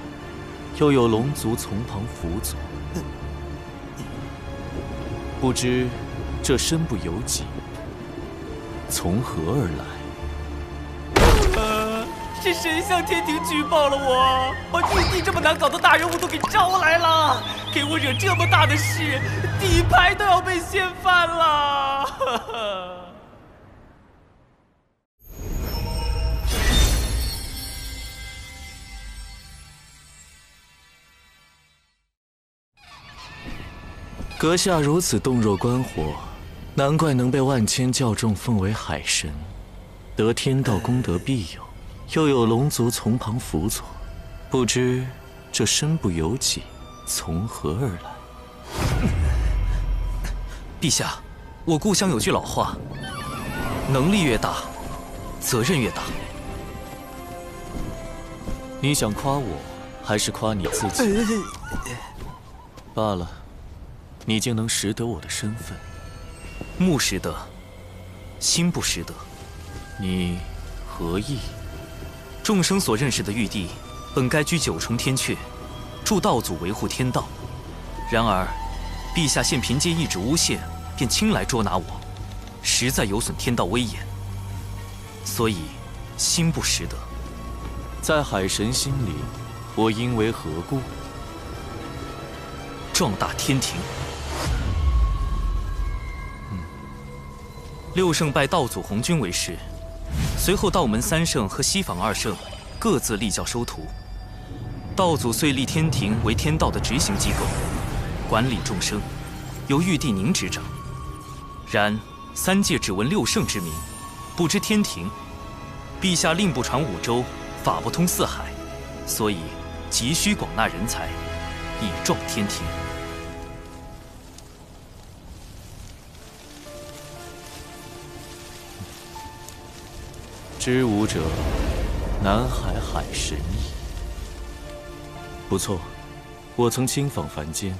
又有龙族从旁辅佐，不知这身不由己，从何而来？是谁向天庭举报了我？把玉帝这么难搞的大人物都给招来了，给我惹这么大的事，底牌都要被掀翻了。阁下如此洞若观火，难怪能被万千教众奉为海神，得天道功德庇佑，又有龙族从旁辅佐，不知这身不由己，从何而来？陛下，我故乡有句老话：能力越大，责任越大。你想夸我，还是夸你自己？罢了，你竟能识得我的身份。目识得，心不识得。你何意？众生所认识的玉帝，本该居九重天阙，助道祖维护天道。然而，陛下现凭借一纸诬陷，便轻来捉拿我，实在有损天道威严。所以，心不识得。在海神心里，我应为何故？壮大天庭。六圣拜道祖红军为师，随后道门三圣和西坊二圣各自立教收徒。道祖遂立天庭为天道的执行机构，管理众生，由玉帝您执掌。然三界只闻六圣之名，不知天庭。陛下令不传五洲，法不通四海，所以急需广纳人才，以壮天庭。知吾者，南海海神矣。不错，我曾亲访凡间，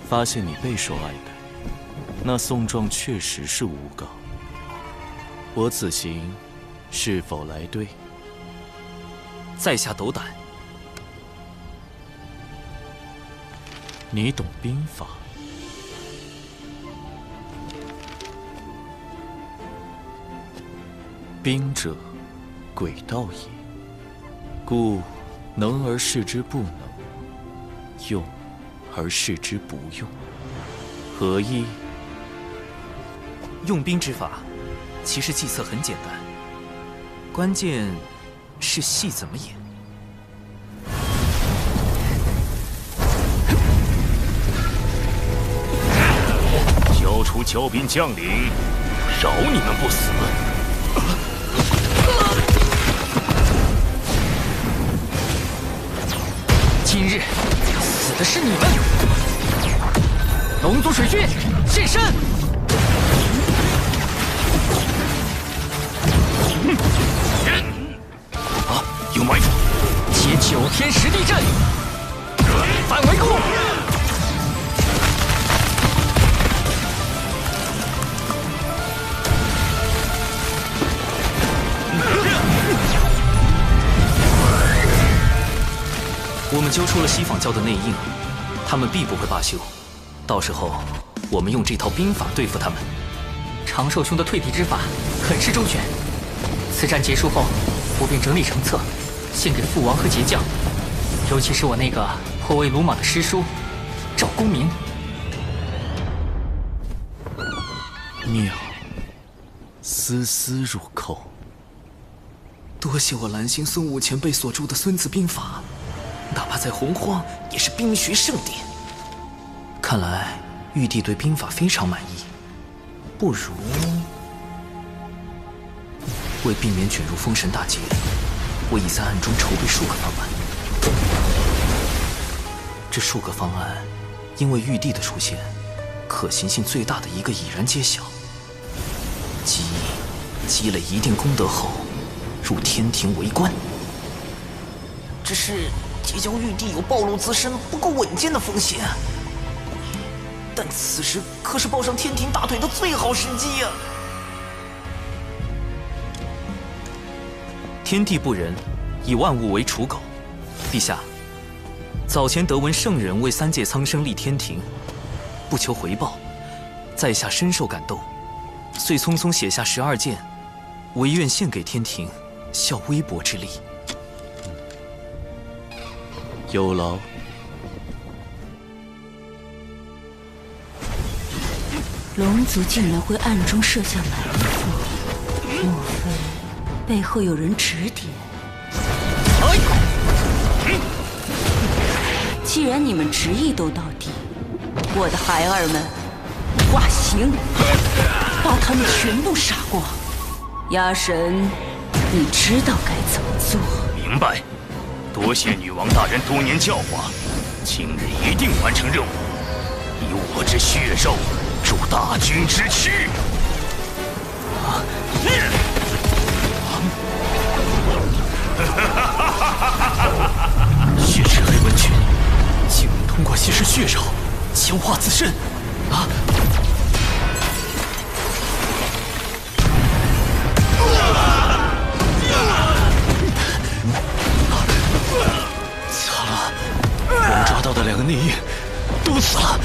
发现你备受爱戴。那送状确实是诬告。我此行是否来对？在下斗胆。你懂兵法？兵者，诡道也。故能而示之不能，用而示之不用，何意？用兵之法，其实计策很简单，关键是戏怎么演。出骄兵将领，饶你们不死。今日死的是你们！龙族水军现身！啊，有埋伏！接9天10地阵，反围攻！我们揪出了西坊教的内应，他们必不会罢休。到时候，我们用这套兵法对付他们。长寿兄的退敌之法很是周全。此战结束后，我便整理成册，献给父王和节将，尤其是我那个颇为鲁莽的师叔赵公明。妙，丝丝入扣。多谢我蓝星孙武前辈所著的《孙子兵法》。哪怕在洪荒，也是兵学圣典。看来玉帝对兵法非常满意，不如为避免卷入封神大劫，我已在暗中筹备数个方案。这数个方案，因为玉帝的出现，可行性最大的一个已然揭晓。积累一定功德后，入天庭为官。只是结交玉帝有暴露自身不够稳健的风险，但此时可是抱上天庭大腿的最好时机呀！天地不仁，以万物为刍狗。陛下，早前得闻圣人为3界苍生立天庭，不求回报，在下深受感动，遂匆匆写下12件，唯愿献给天庭，效微薄之力。有劳。龙族竟然会暗中设下埋伏，莫非背后有人指点？既然你们执意都到底，我的孩儿们，化形，把他们全部杀光。鸭神，你知道该怎么做？明白。多谢女王大人多年教化，今日一定完成任务，以我之血肉助大军之躯。血池黑纹拳，竟能通过吸食血肉，强化自身。啊！惨了，我们抓到的2个内应都死了。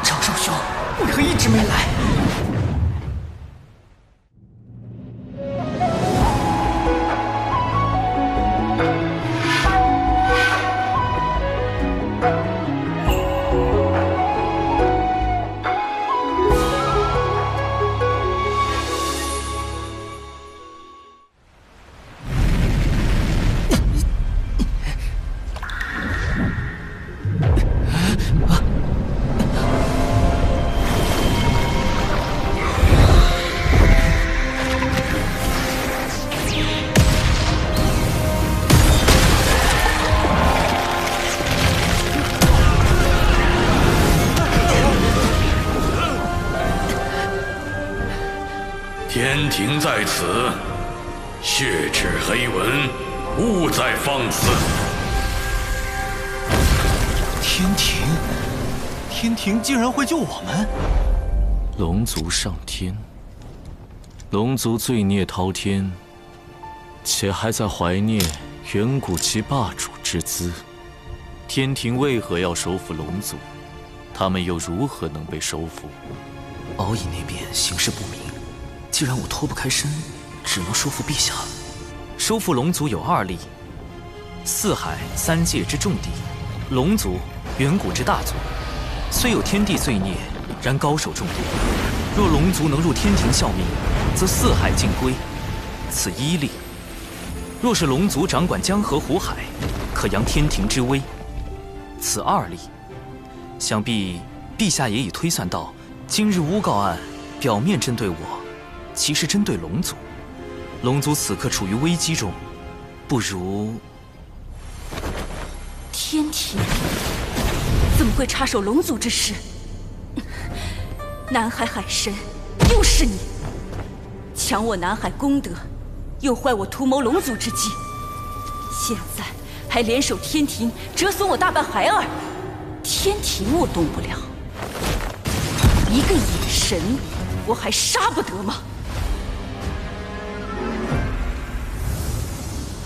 长寿兄为何一直没来？天庭在此，血赤黑纹，勿再放肆！天庭竟然会救我们？龙族上天，龙族罪孽滔天，且还在怀念远古其霸主之姿。天庭为何要收复龙族？他们又如何能被收复？敖乙那边形势不明，既然我脱不开身，只能说服陛下了。收复龙族有2例：四海3界之重地，龙族远古之大族。虽有天地罪孽，然高手众多。若龙族能入天庭效命，则四海尽归，此1例。若是龙族掌管江河湖海，可扬天庭之威，此2例。想必陛下也已推算到，今日诬告案表面针对我，其实针对龙族。龙族此刻处于危机中，不如……天庭怎么会插手龙族之事？南海海神，又是你！抢我南海功德，又坏我图谋龙族之计，现在还联手天庭折损我大半孩儿。天庭我动不了，一个野神，我还杀不得吗？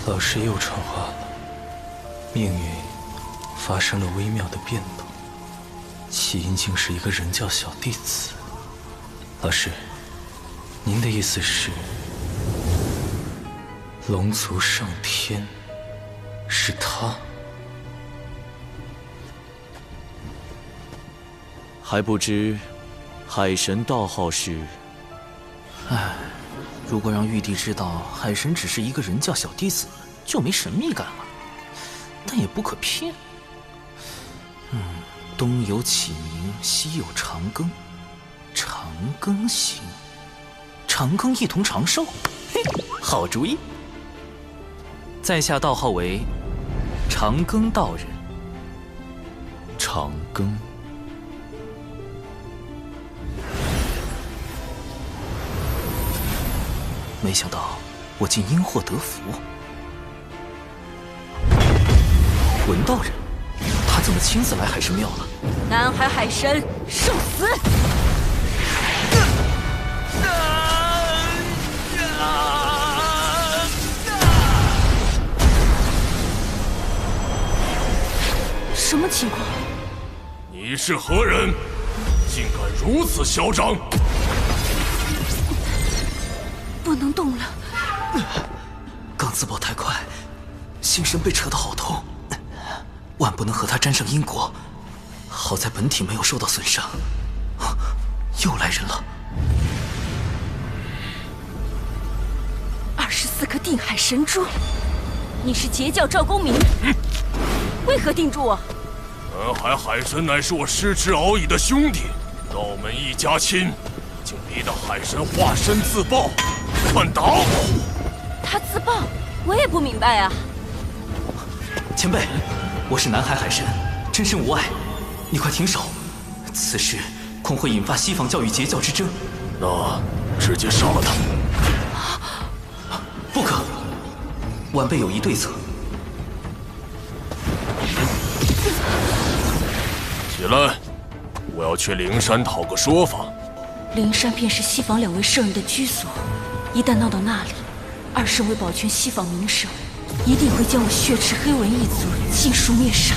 老师又传话了，命运发生了微妙的变动，起因竟是一个人教小弟子。老师，您的意思是，龙族上天是他？还不知海神道号是？唉，如果让玉帝知道海神只是一个人教小弟子，就没神秘感了。但也不可骗。东有启明，西有长庚，长庚行，长庚一同长寿。嘿，好主意。在下道号为长庚道人。长庚。没想到我竟因祸得福。文道人，他怎么亲自来海神庙了？南海海神，受死！什么情况？你是何人？竟敢如此嚣张！不能动了。刚自爆太快，心神被扯得好痛，万不能和他沾上因果。好在本体没有受到损伤。又来人了。24颗定海神珠，你是截教赵公明，为何定住我？南海海神乃是我失之敖乙的兄弟，道门一家亲，竟逼得海神化身自爆，快打我！他自爆，我也不明白啊。前辈，我是南海海神，真身无碍，你快停手！此事恐会引发西方教与截教之争。那直接杀了他。不可，晚辈有一对策。起来，我要去灵山讨个说法。灵山便是西方2位圣人的居所，一旦闹到那里，2圣为保全西方名声，一定会将我血赤黑纹一族尽数灭杀。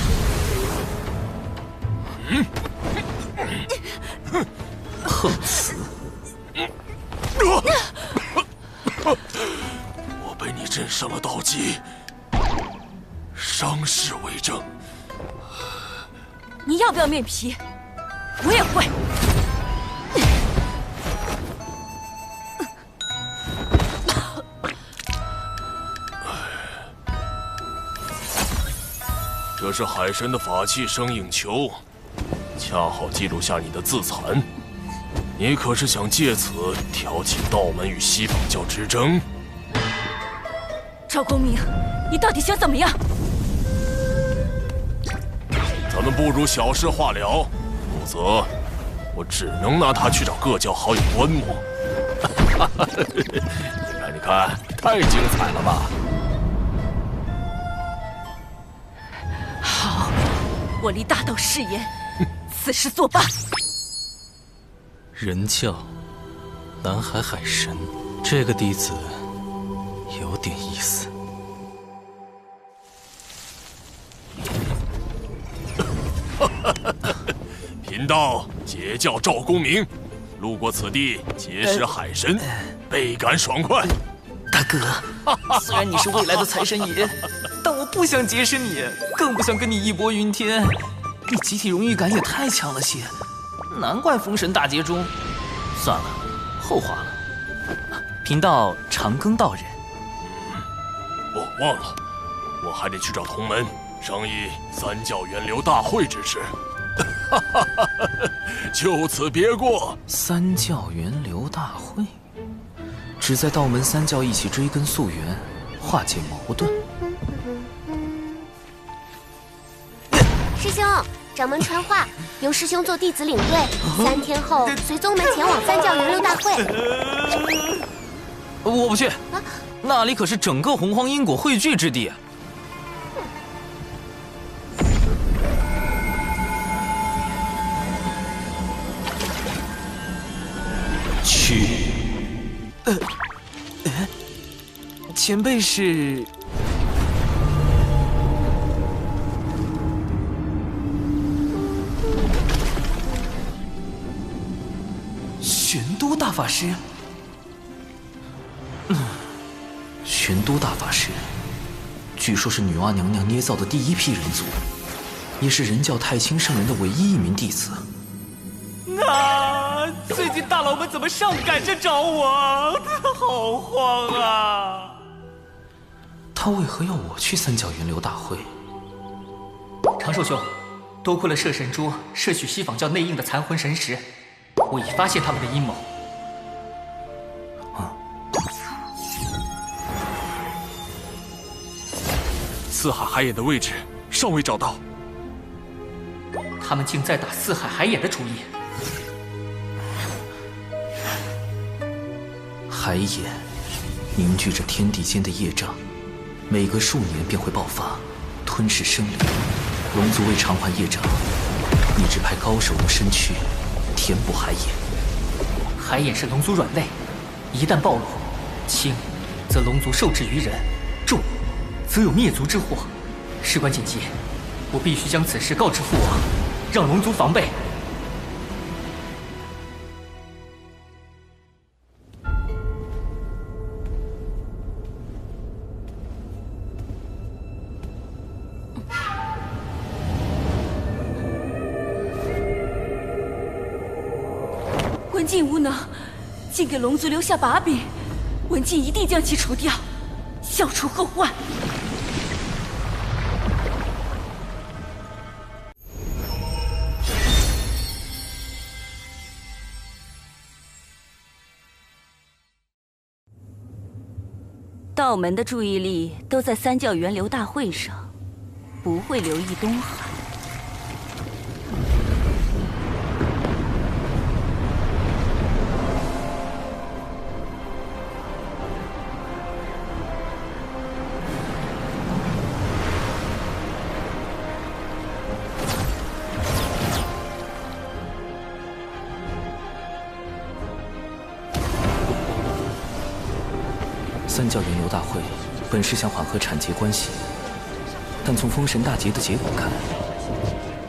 碰瓷！我被你震伤了道基，伤势为证。你要不要面皮？我也会。这是海神的法器生影球，恰好记录下你的自残。你可是想借此挑起道门与西方教之争？赵公明，你到底想怎么样？咱们不如小事化了，否则我只能拿它去找各教好友观摩。你看，太精彩了吧！好，我立大道誓言，此事作罢。人教，南海海神，这个弟子有点意思。贫道截教赵公明，路过此地结识海神，倍感爽快。大哥，哥，虽然你是未来的财神爷，但我不想结识你，更不想跟你义薄云天。你集体荣誉感也太强了些，难怪封神大劫中……算了，后话了。贫道长庚道人。忘了，我还得去找同门商议三教源流大会之事。就此别过。三教源流大会，旨在道门三教一起追根溯源，化解矛盾。师兄，掌门传话，由师兄做弟子领队，3天后随宗门前往三教源流大会。我不去，那里可是整个洪荒因果汇聚之地。去。前辈是？玄都大法师。玄都大法师，据说是女娲娘娘捏造的第一批人族，也是人教太清圣人的唯一一名弟子。那最近大佬们怎么上赶着找我？好慌啊！他为何要我去三教源流大会？长寿兄，多亏了摄神珠摄取西方教内应的残魂神石，我已发现他们的阴谋。四海海眼的位置尚未找到，他们竟在打四海海眼的主意。海眼凝聚着天地间的业障，每隔数年便会爆发，吞噬生灵。龙族为偿还业障，一直派高手用身躯填补海眼。海眼是龙族软肋，一旦暴露，轻则龙族受制于人，重则有灭族之祸。事关紧急，我必须将此事告知父王，让龙族防备。文静无能，竟给龙族留下把柄，文静一定将其除掉，消除后患。道门的注意力都在三教源流大会上，不会留意东海。三教源流大会本是想缓和产劫关系，但从封神大劫的结果看，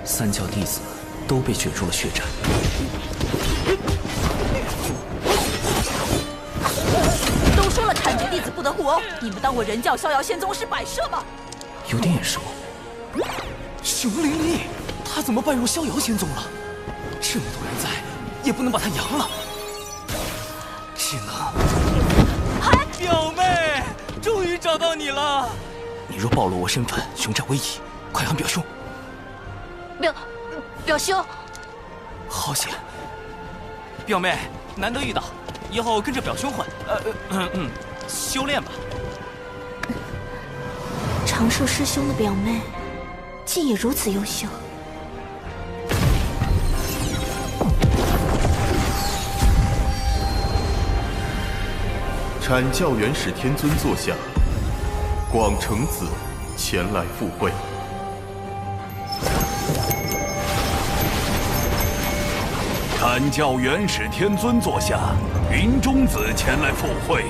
三教弟子都被卷入了血战。都说了产劫弟子不得互殴，你们当我人教逍遥仙宗是摆设吗？有点眼熟。熊灵力，他怎么拜入逍遥仙宗了？这么多人在，也不能把他扬了。只能……表妹，终于找到你了！你若暴露我身份，熊占威仪，快喊表兄。表兄，好险！表妹，难得遇到，以后跟着表兄混，修炼吧。长寿师兄的表妹，竟也如此优秀。阐教元始天尊座下，广成子前来赴会。阐教元始天尊座下，云中子前来赴会。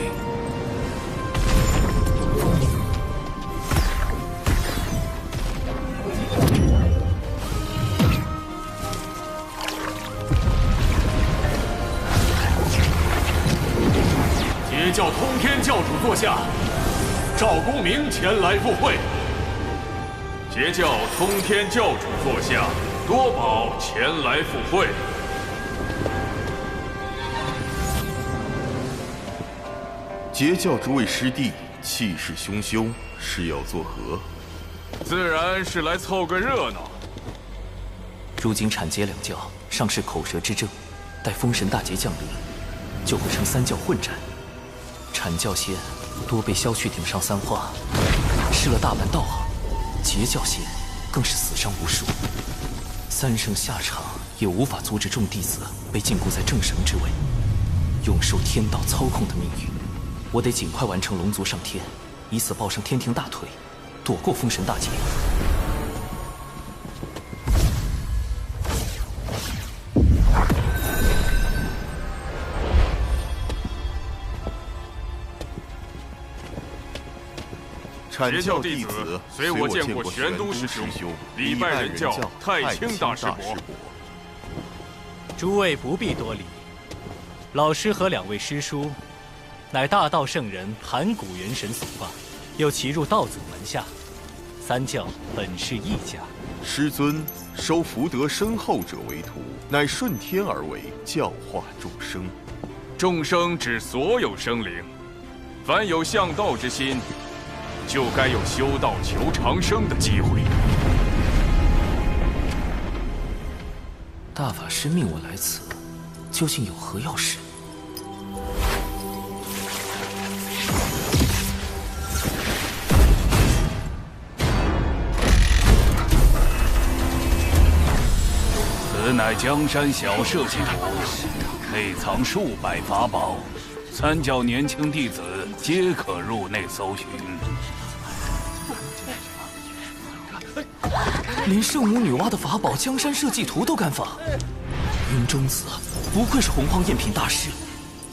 截教通天教主坐下，赵公明前来赴会。截教通天教主坐下，多宝前来赴会。截教诸位师弟气势汹汹，是要作何？自然是来凑个热闹。如今阐截两教尚是口舌之争，待封神大劫降临，就会成三教混战。阐教仙多被削去顶上三花，失了大半道行；截教仙更是死伤无数。三圣下场也无法阻止众弟子被禁锢在正神之位，永受天道操控的命运。我得尽快完成龙族上天，以此抱上天庭大腿，躲过封神大劫。阐教弟子随我见过玄都师兄，礼拜人教太清大师伯。诸位不必多礼，老师和两位师叔，乃大道圣人盘古元神所化，又骑入道祖门下，三教本是一家。师尊收福德深厚者为徒，乃顺天而为，教化众生。众生指所有生灵，凡有向道之心，就该有修道求长生的机会。大法师命我来此，究竟有何要事？此乃江山小设计图，内藏数百法宝，三教年轻弟子皆可入内搜寻。连圣母女娲的法宝江山社稷图都敢仿，云中子不愧是洪荒赝品大师。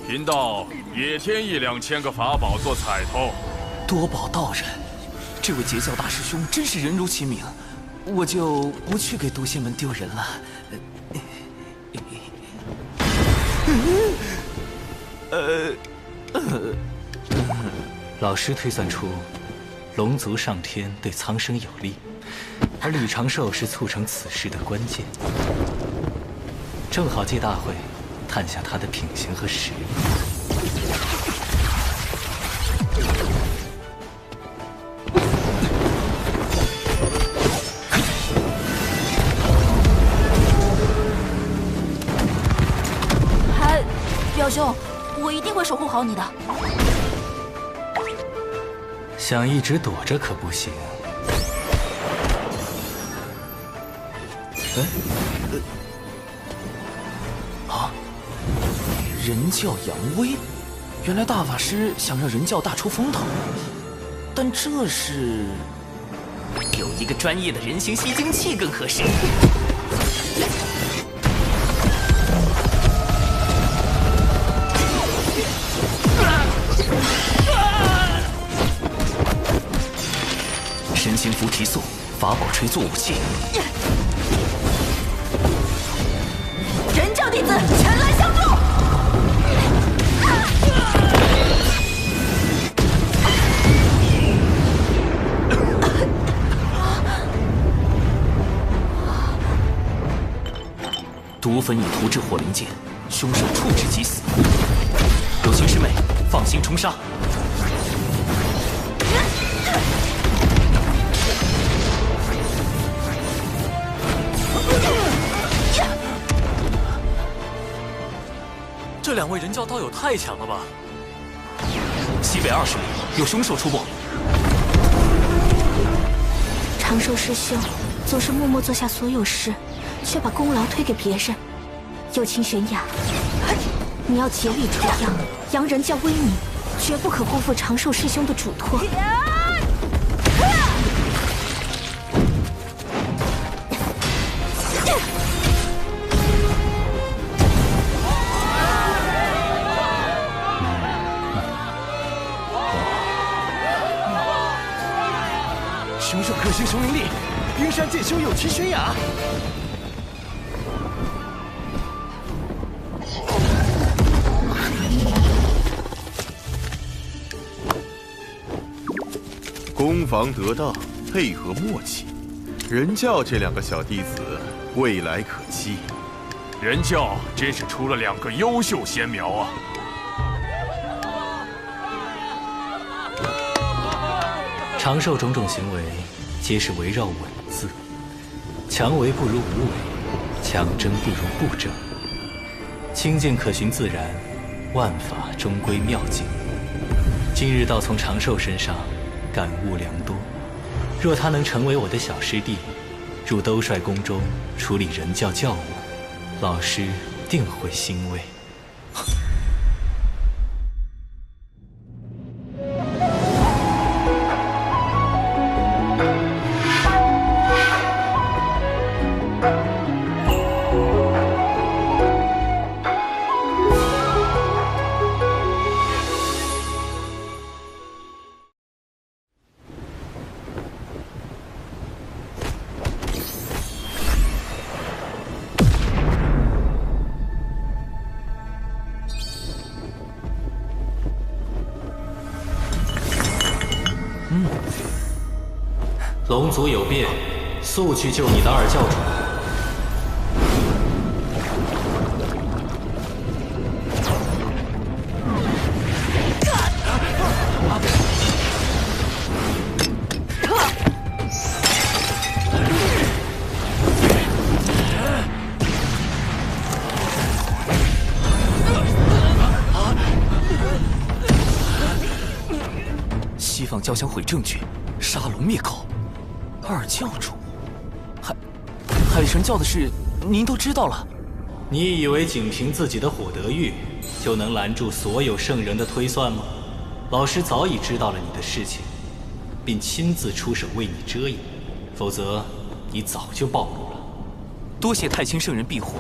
贫道也添1、2千个法宝做彩头。多宝道人，这位截教大师兄真是人如其名，我就不去给毒仙门丢人了。老师推算出，龙族上天对苍生有利，而李长寿是促成此事的关键。正好借大会，探下他的品行和实力。表兄，我一定会守护好你的。想一直躲着可不行。人教扬威，原来大法师想让人教大出风头，但这是有一个专业的人形吸精器更合适。神行符提速，法宝锤做武器。人教弟子前来相助。毒粉已涂至火灵剑，凶手处置即死。有情师妹，放心冲杀。这2位人教道友太强了吧！西北20里有凶手出没。长寿师兄总是默默做下所有事，却把功劳推给别人。友情悬崖，你要竭力出扬，扬人教威名，绝不可辜负长寿师兄的嘱托。凶手可信雄灵力，冰山剑修有其悬崖。攻防得当，配合默契，人教这2个小弟子未来可期。人教真是出了2个优秀仙苗啊！长寿种种行为，皆是围绕稳字。强为不如无为，强争不如不争。清净可循自然，万法终归妙境。今日倒从长寿身上感悟良多。若他能成为我的小师弟，入兜率宫中处理人教教务，老师定会欣慰。龙族有变，速去救你的二教主。西方交相毁证据，杀龙灭口。二教主，海神教的事，您都知道了。你以为仅凭自己的火德玉，就能拦住所有圣人的推算吗？老师早已知道了你的事情，并亲自出手为你遮掩，否则你早就暴露了。多谢太清圣人庇护。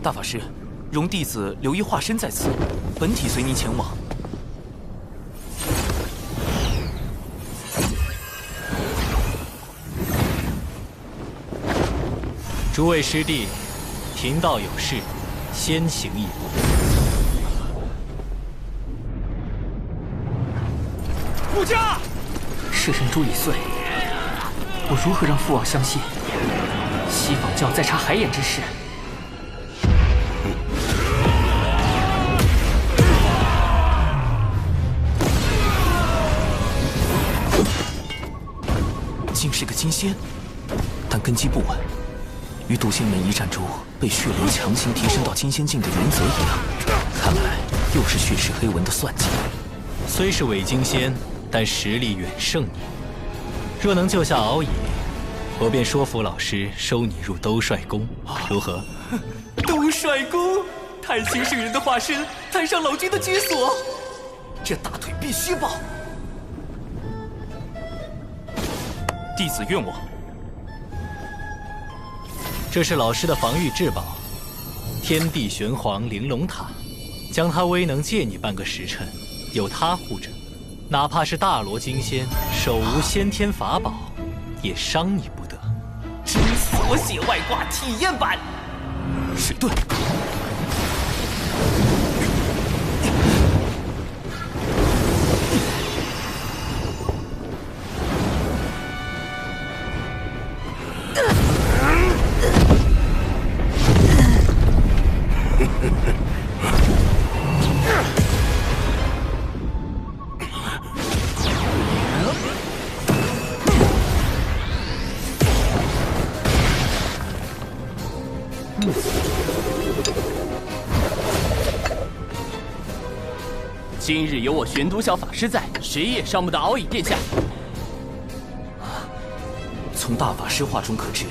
大法师，容弟子留意化身在此，本体随您前往。诸位师弟，贫道有事，先行一步。顾家，摄神珠已碎，我如何让父王相信西方教在查海眼之事？竟是个金仙，但根基不稳。与杜仙门一战中被血灵强行提升到金仙境的原则一样，看来又是血石黑纹的算计。虽是伪金仙，但实力远胜你。若能救下敖乙，我便说服老师收你入兜率宫，如何？兜率宫，太清圣人的化身摊上老君的居所，这大腿必须抱。弟子愿往。这是老师的防御至宝，天地玄黄玲珑塔，将它威能借你半个时辰，有它护着，哪怕是大罗金仙手无先天法宝，也伤你不得。真锁血外挂体验版，水遁。今日有我玄都小法师在，谁也伤不得敖乙殿下。从大法师话中可知，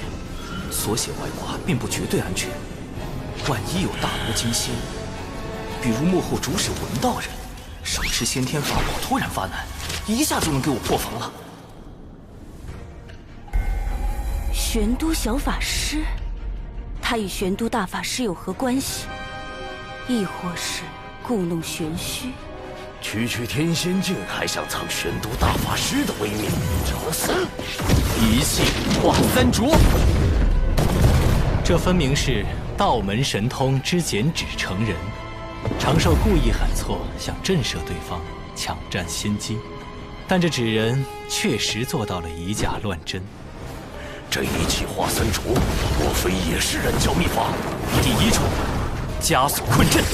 锁血外挂并不绝对安全。万一有大罗金仙，比如幕后主使文道人，手持先天法宝突然发难，一下就能给我破防了。玄都小法师，他与玄都大法师有何关系？亦或是故弄玄虚？区区天仙境还想藏玄都大法师的威名？找死！一气化三浊。这分明是道门神通之剪纸成人。长寿故意喊错，想震慑对方，抢占先机，但这纸人确实做到了以假乱真。这一气化三除，莫非也是人教秘法？第一重，加速困阵。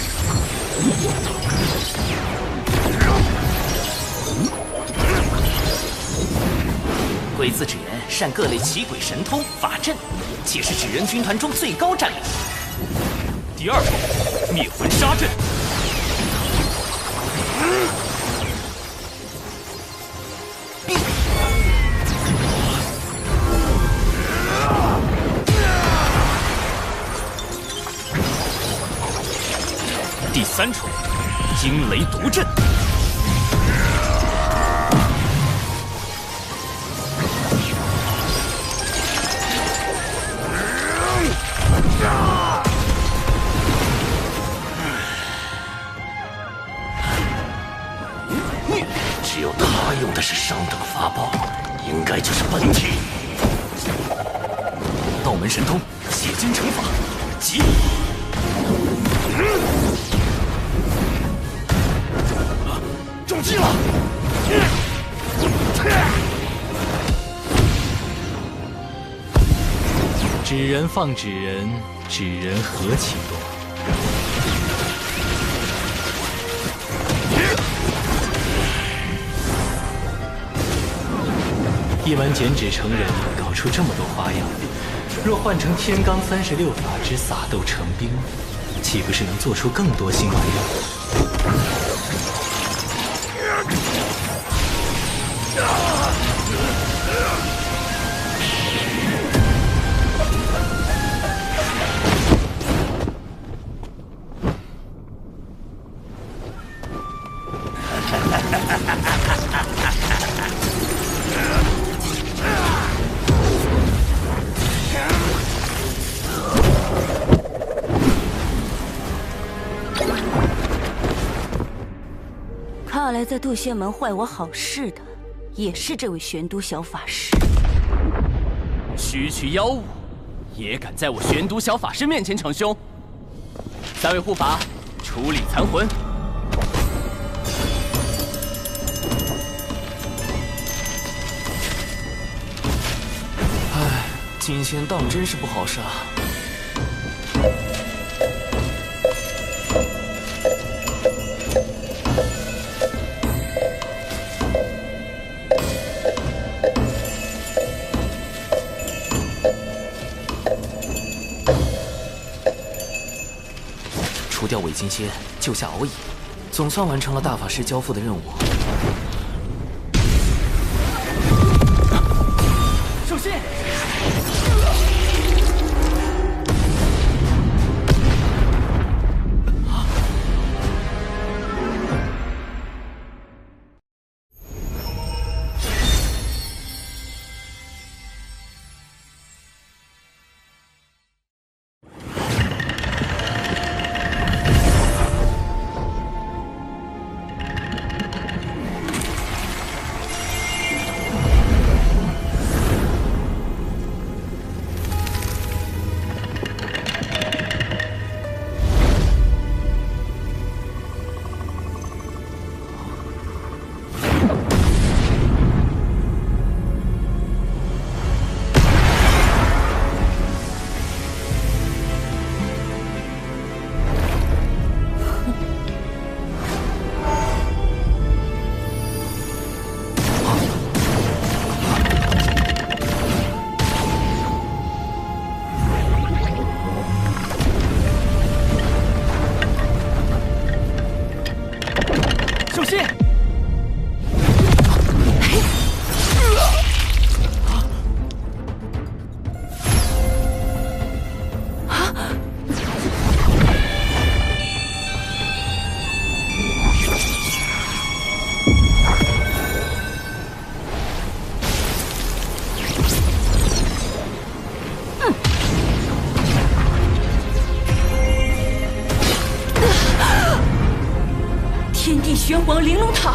鬼子纸人善各类奇鬼神通法阵，且是纸人军团中最高战力。第二重，灭魂杀阵。第三重，惊雷毒阵。只有他用的是上等法宝，应该就是本体。道门神通，血金惩法，急！中计了！纸人放纸人，纸人何其多。一门剪纸成人，搞出这么多花样，若换成天罡36法之撒豆成兵，岂不是能做出更多新玩意儿？看来在渡仙门坏我好事的，也是这位玄都小法师。区区妖物，也敢在我玄都小法师面前逞凶！三位护法，处理残魂。唉，金仙当真是不好杀。除掉伪金仙，救下敖乙，总算完成了大法师交付的任务。首先，天地玄黄玲珑塔。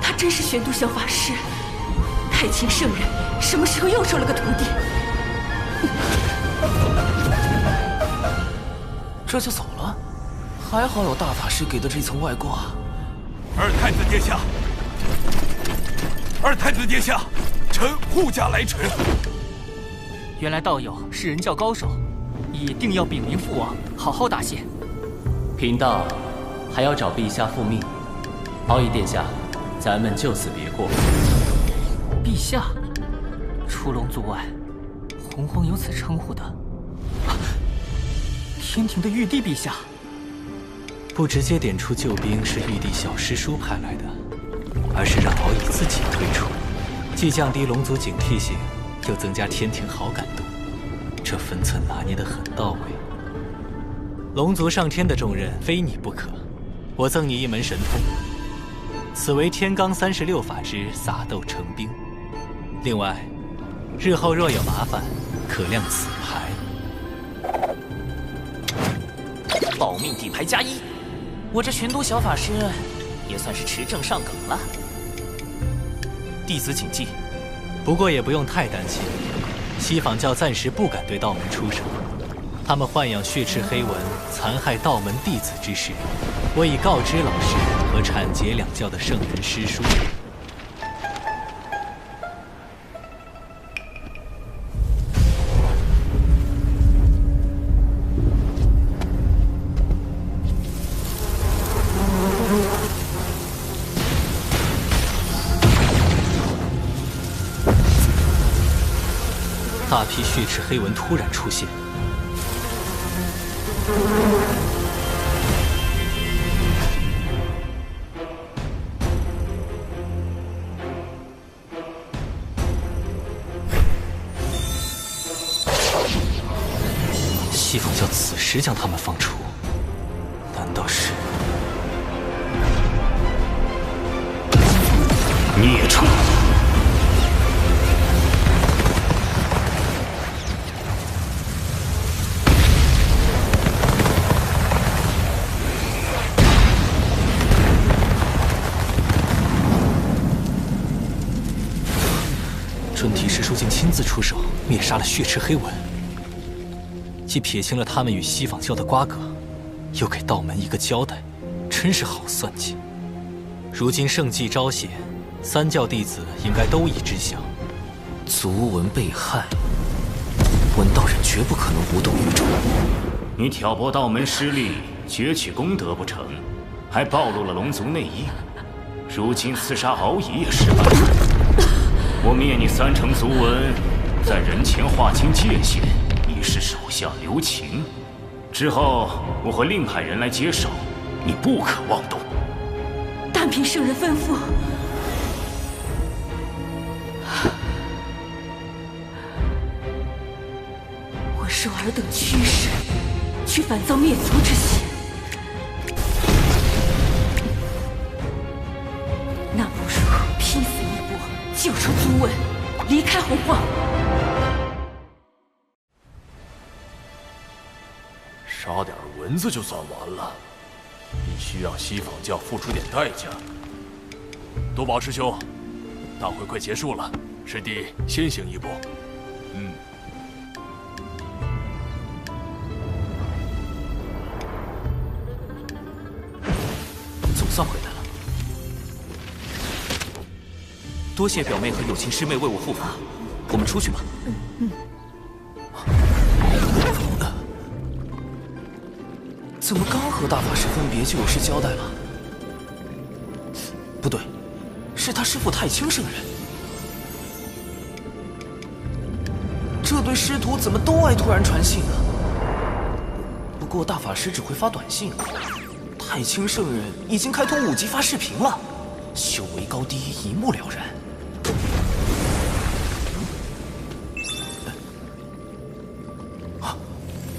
他真是玄都小法师，太清圣人什么时候又收了个徒弟？这就走了？还好有大法师给的这层外挂。二太子殿下，二太子殿下，臣护驾来迟。原来道友是人教高手，一定要禀明父王，好好答谢。贫道还要找陛下复命。敖乙殿下，咱们就此别过。陛下，除龙族外，洪荒有此称呼的。天庭的玉帝陛下。不直接点出救兵是玉帝小师叔派来的，而是让敖乙自己退出，既降低龙族警惕性，又增加天庭好感度，这分寸拿捏得很到位。龙族上天的重任非你不可，我赠你一门神通，此为天罡36法之撒豆成兵。另外，日后若有麻烦，可亮此牌。保命底牌加1，我这玄都小法师也算是持证上岗了。弟子谨记。不过也不用太担心，西坊教暂时不敢对道门出手。他们豢养血赤黑纹，残害道门弟子之事，我已告知老师和阐节两教的圣人师叔。大批血赤黑纹突然出现，西坊教此时将他们放出，难道是孽畜？准提师叔竟亲自出手灭杀了血赤黑纹，既撇清了他们与西坊教的瓜葛，又给道门一个交代，真是好算计。如今圣迹昭显，三教弟子应该都已知晓。族文被害，文道人绝不可能无动于衷。你挑拨道门失利，攫取功德不成，还暴露了龙族内应。如今刺杀敖乙也失败。我灭你3成族文，在人前划清界限，以示手下留情。之后我会另派人来接手，你不可妄动。但凭圣人吩咐。我受尔等驱使，去反造灭族之嫌。那不如拼死一搏，救出族文，离开洪荒。杀点蚊子就算完了，必须让西坊教付出点代价。多宝师兄，大会快结束了，师弟先行一步。总算回来了，多谢表妹和友情师妹为我护法，我们出去吧。怎么刚和大法师分别就有事交代了？不对，是他师父太清圣人。这对师徒怎么都爱突然传信啊？不过大法师只会发短信，太清圣人已经开通5级发视频了，修为高低一目了然。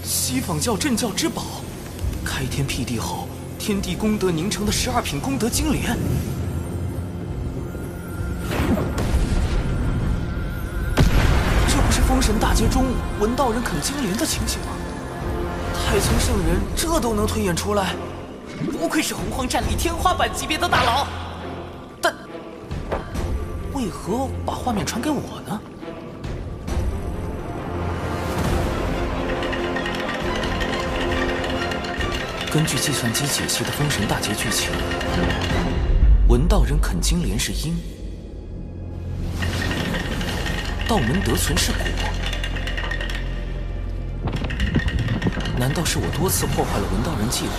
西坊教镇教之宝。开天辟地后，天地功德凝成的12品功德金莲，这不是封神大劫中文道人啃金莲的情形吗？太清圣人这都能推演出来，不愧是洪荒战力天花板级别的大佬。但为何把画面传给我呢？根据计算机解析的《封神大劫》剧情，文道人啃金莲是因，道门得存是果。难道是我多次破坏了文道人计划？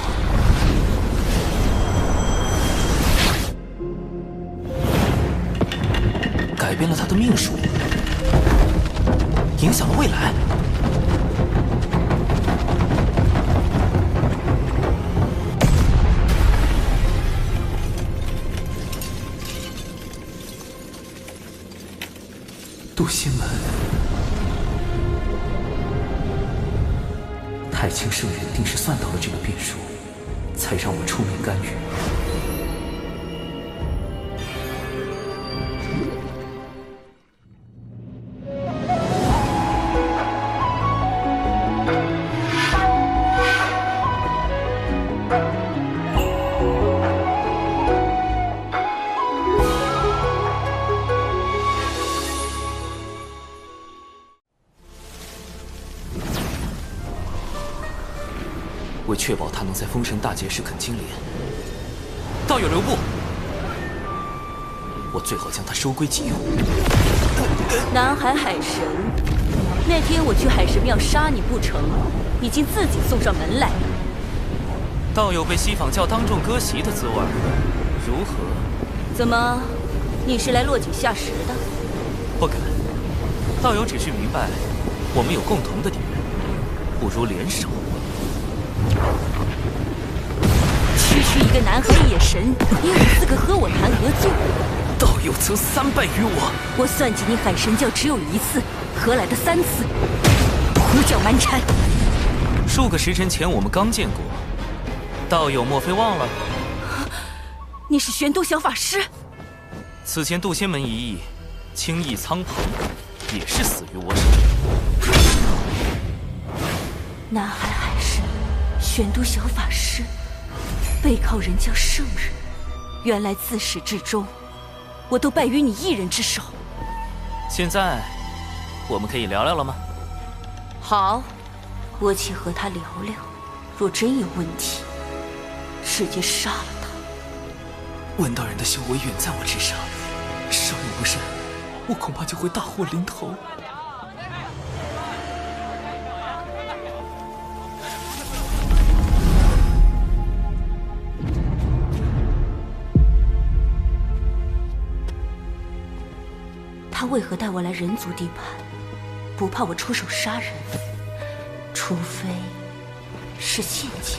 改变了他的命数，影响了未来。渡仙门，太清圣人定是算到了这个变数，才让我出面干预。为确保他能在封神大劫时啃金莲，道友留步，我最好将他收归己有。南海海神，那天我去海神庙杀你不成，已经自己送上门来了。道友被西坊教当众割席的滋味，如何？怎么，你是来落井下石的？不敢，道友只是明白，我们有共同的敌人，不如联手。区区一个南海野神，也有资格和我谈合作？道友曾3败于我，我算计你海神教只有1次，何来的3次？胡搅蛮缠！数个时辰前我们刚见过，道友莫非忘了？你是玄都小法师？此前渡仙门一役，轻易苍蓬，也是死于我手。南海海神，玄都小法师，背靠人教圣人，原来自始至终，我都败于你一人之手。现在，我们可以聊聊了吗？好，我且和他聊聊。若真有问题，直接杀了他。文道人的修为远在我之上，稍有不慎，我恐怕就会大祸临头。他为何带我来人族地盘？不怕我出手杀人？除非是陷阱。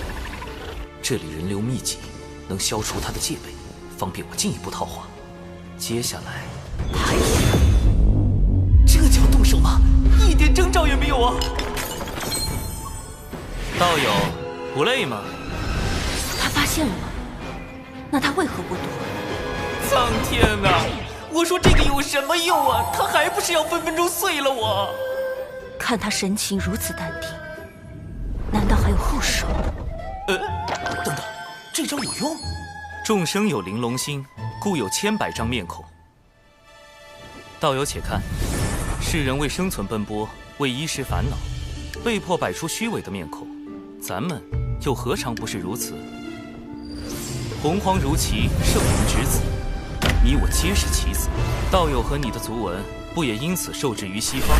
这里人流密集，能消除他的戒备，方便我进一步套话。接下来，这就要动手吗？一点征兆也没有啊！道友，不累吗？他发现了吗？那他为何不躲？苍天啊！我说这个有什么用啊？他还不是要分分钟碎了我！看他神情如此淡定，难道还有后手？等等，这招有用？众生有玲珑心，故有千百张面孔。道友且看，世人为生存奔波，为衣食烦恼，被迫摆出虚伪的面孔，咱们又何尝不是如此？洪荒如棋，圣人之子。你我皆是棋子，道友和你的族文不也因此受制于西方？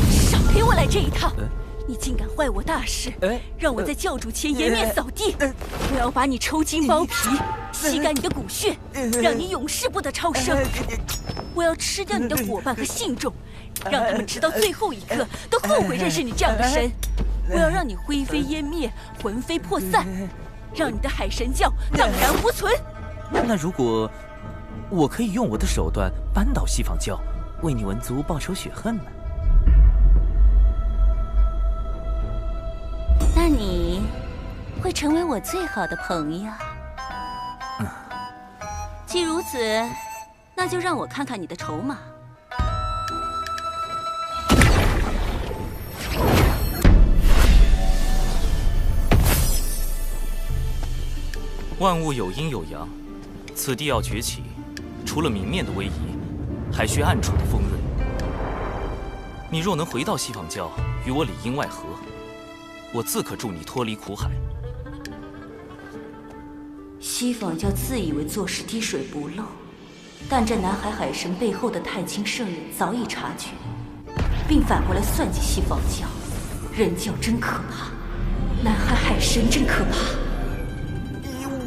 少陪我来这一套！你竟敢坏我大事，让我在教主前颜面扫地！我要把你抽筋剥皮，吸干你的骨血，让你永世不得超生！我要吃掉你的伙伴和信众，让他们直到最后一刻都后悔认识你这样的神！我要让你灰飞烟灭，魂飞魄散！让你的海神教荡然无存。那如果我可以用我的手段扳倒西坊教，为你文族报仇雪恨呢？那你会成为我最好的朋友。既如此，那就让我看看你的筹码。万物有阴有阳，此地要崛起，除了明面的威仪，还需暗处的锋锐。你若能回到西坊教，与我里应外合，我自可助你脱离苦海。西方教自以为做事滴水不漏，但这南海海神背后的太清圣人早已察觉，并反过来算计西方教。人教真可怕，南海海神真可怕。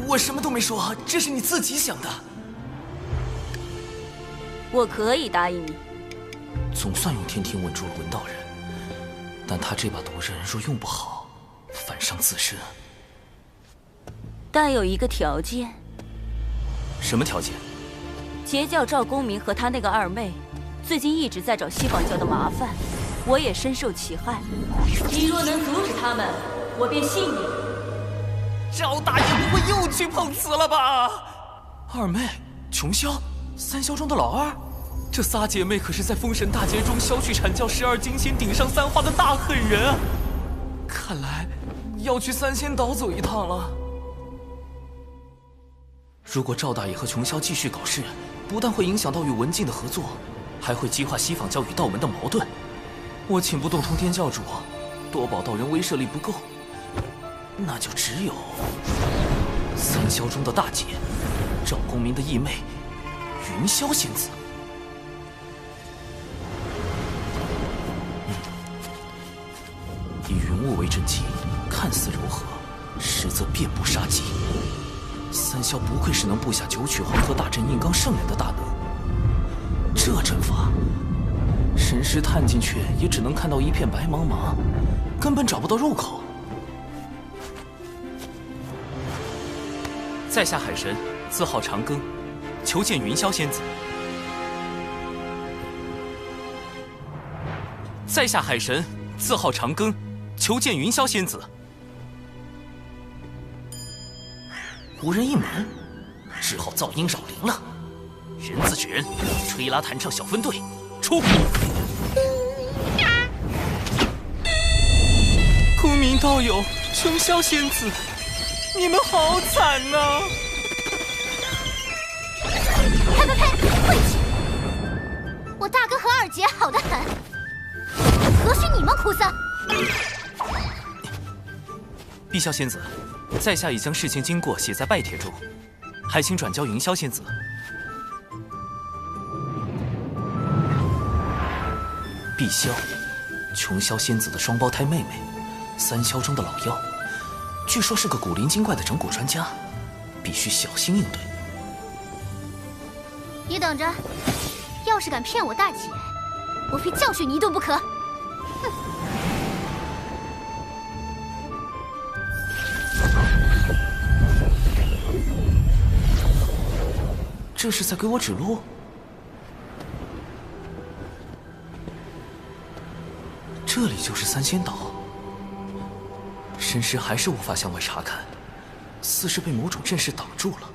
我什么都没说，这是你自己想的。我可以答应你。总算用天庭稳住了文道人，但他这把毒刃若用不好，反伤自身。但有一个条件。什么条件？截教赵公明和他那个二妹，最近一直在找西方教的麻烦，我也深受其害。你若能阻止他们，我便信你。赵大爷不会又去碰瓷了吧？二妹、琼霄、三霄中的老二，这仨姐妹可是在封神大劫中削去阐教12金仙顶上3花的大狠人啊！看来要去三仙岛走一趟了。如果赵大爷和琼霄继续搞事，不但会影响到与文静的合作，还会激化西方教与道门的矛盾。我请不动通天教主，多宝道人威慑力不够，那就只有三霄中的大姐，赵公明的义妹云霄仙子。以云雾为阵基，看似柔和，实则遍布杀机。三霄不愧是能布下九曲黄河大阵硬刚圣人的大能，这阵法，神识探进去也只能看到一片白茫茫，根本找不到入口。在下海神，字号长庚，求见云霄仙子。在下海神，字号长庚，求见云霄仙子。无人应门，只好噪音扰灵了。人自制人，吹拉弹唱小分队，出！公明道友、琼霄仙子，你们好惨呐！呸呸呸！晦气！我大哥和二姐好得很，何须你们哭丧？碧霄仙子，在下已将事情经过写在拜帖中，还请转交云霄仙子。碧霄，琼霄仙子的双胞胎妹妹，三霄中的老妖，据说是个古灵精怪的整蛊专家，必须小心应对。你等着，要是敢骗我大姐，我非教训你一顿不可！哼！这是在给我指路？这里就是三仙岛，神识还是无法向外查看，似是被某种阵势挡住了。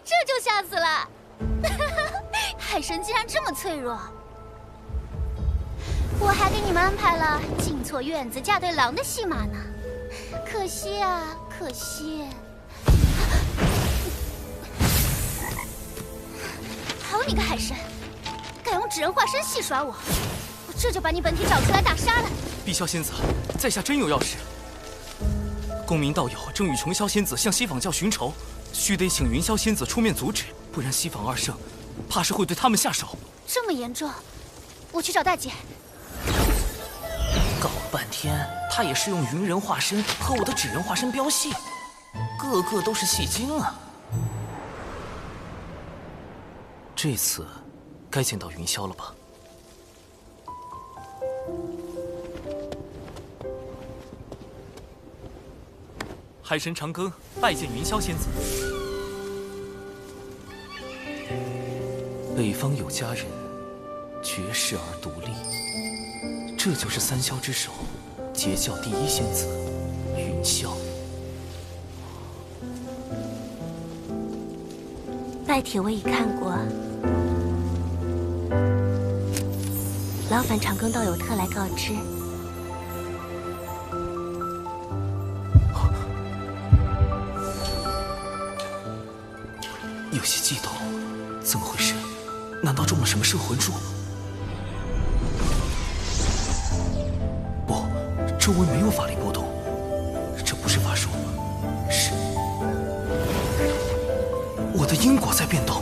这就吓死了！海神竟然这么脆弱，我还给你们安排了进错院子嫁对郎的戏码呢，可惜啊，可惜！好你个海神，敢用纸人化身戏耍我，我这就把你本体找出来大杀了！碧霄仙子，在下真有要事。公明道友正与琼霄仙子向西坊教寻仇，须得请云霄仙子出面阻止，不然西坊二圣怕是会对他们下手。这么严重，我去找大姐。搞半天，他也是用云人化身和我的纸人化身飙戏，个个都是戏精啊！这次该见到云霄了吧？海神长庚拜见云霄仙子。北方有佳人，绝世而独立，这就是三霄之首，截教第一仙子云霄。拜帖我已看过，劳烦长庚道友特来告知。有些激动，怎么回事？难道中了什么摄魂术？不，周围没有法力波动，这不是法术，是我的因果在变动。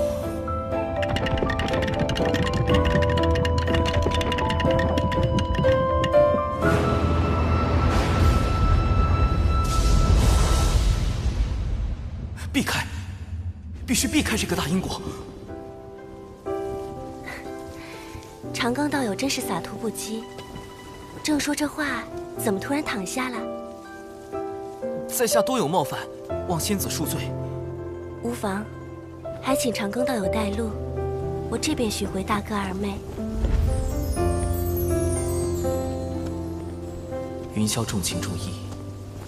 避开！必须避开这个大因果。长庚道友真是洒脱不羁，正说这话，怎么突然躺下了？在下多有冒犯，望仙子恕罪。无妨，还请长庚道友带路，我这便寻回大哥二妹。云霄重情重义，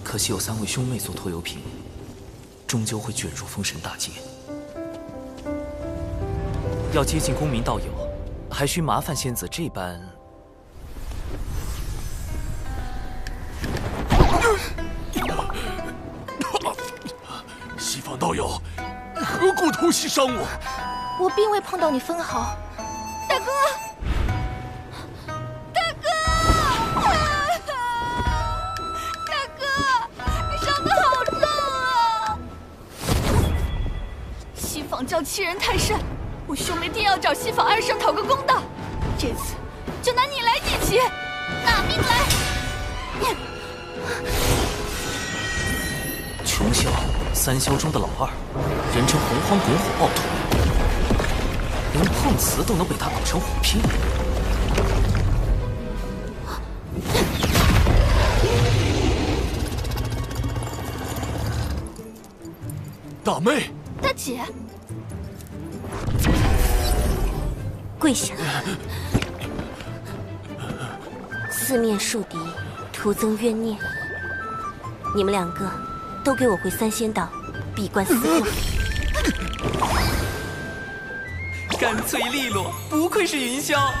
可惜有3位兄妹做拖油瓶，终究会卷入封神大劫。要接近公民道友，还需麻烦仙子这般。西方道友，何故偷袭伤我？我并未碰到你分毫。大哥，大哥，大哥，你伤得好重啊！西方教欺人太甚。我兄妹定要找西方二圣讨个公道，这次就拿你来祭旗，拿命来！穷霄，3霄中的老二，人称洪荒滚火暴徒，连碰瓷都能被他搞成火拼。大妹，大姐。跪下！四面树敌，徒增冤孽。你们2个都给我回3仙道，闭关思过。干脆利落，不愧是云霄。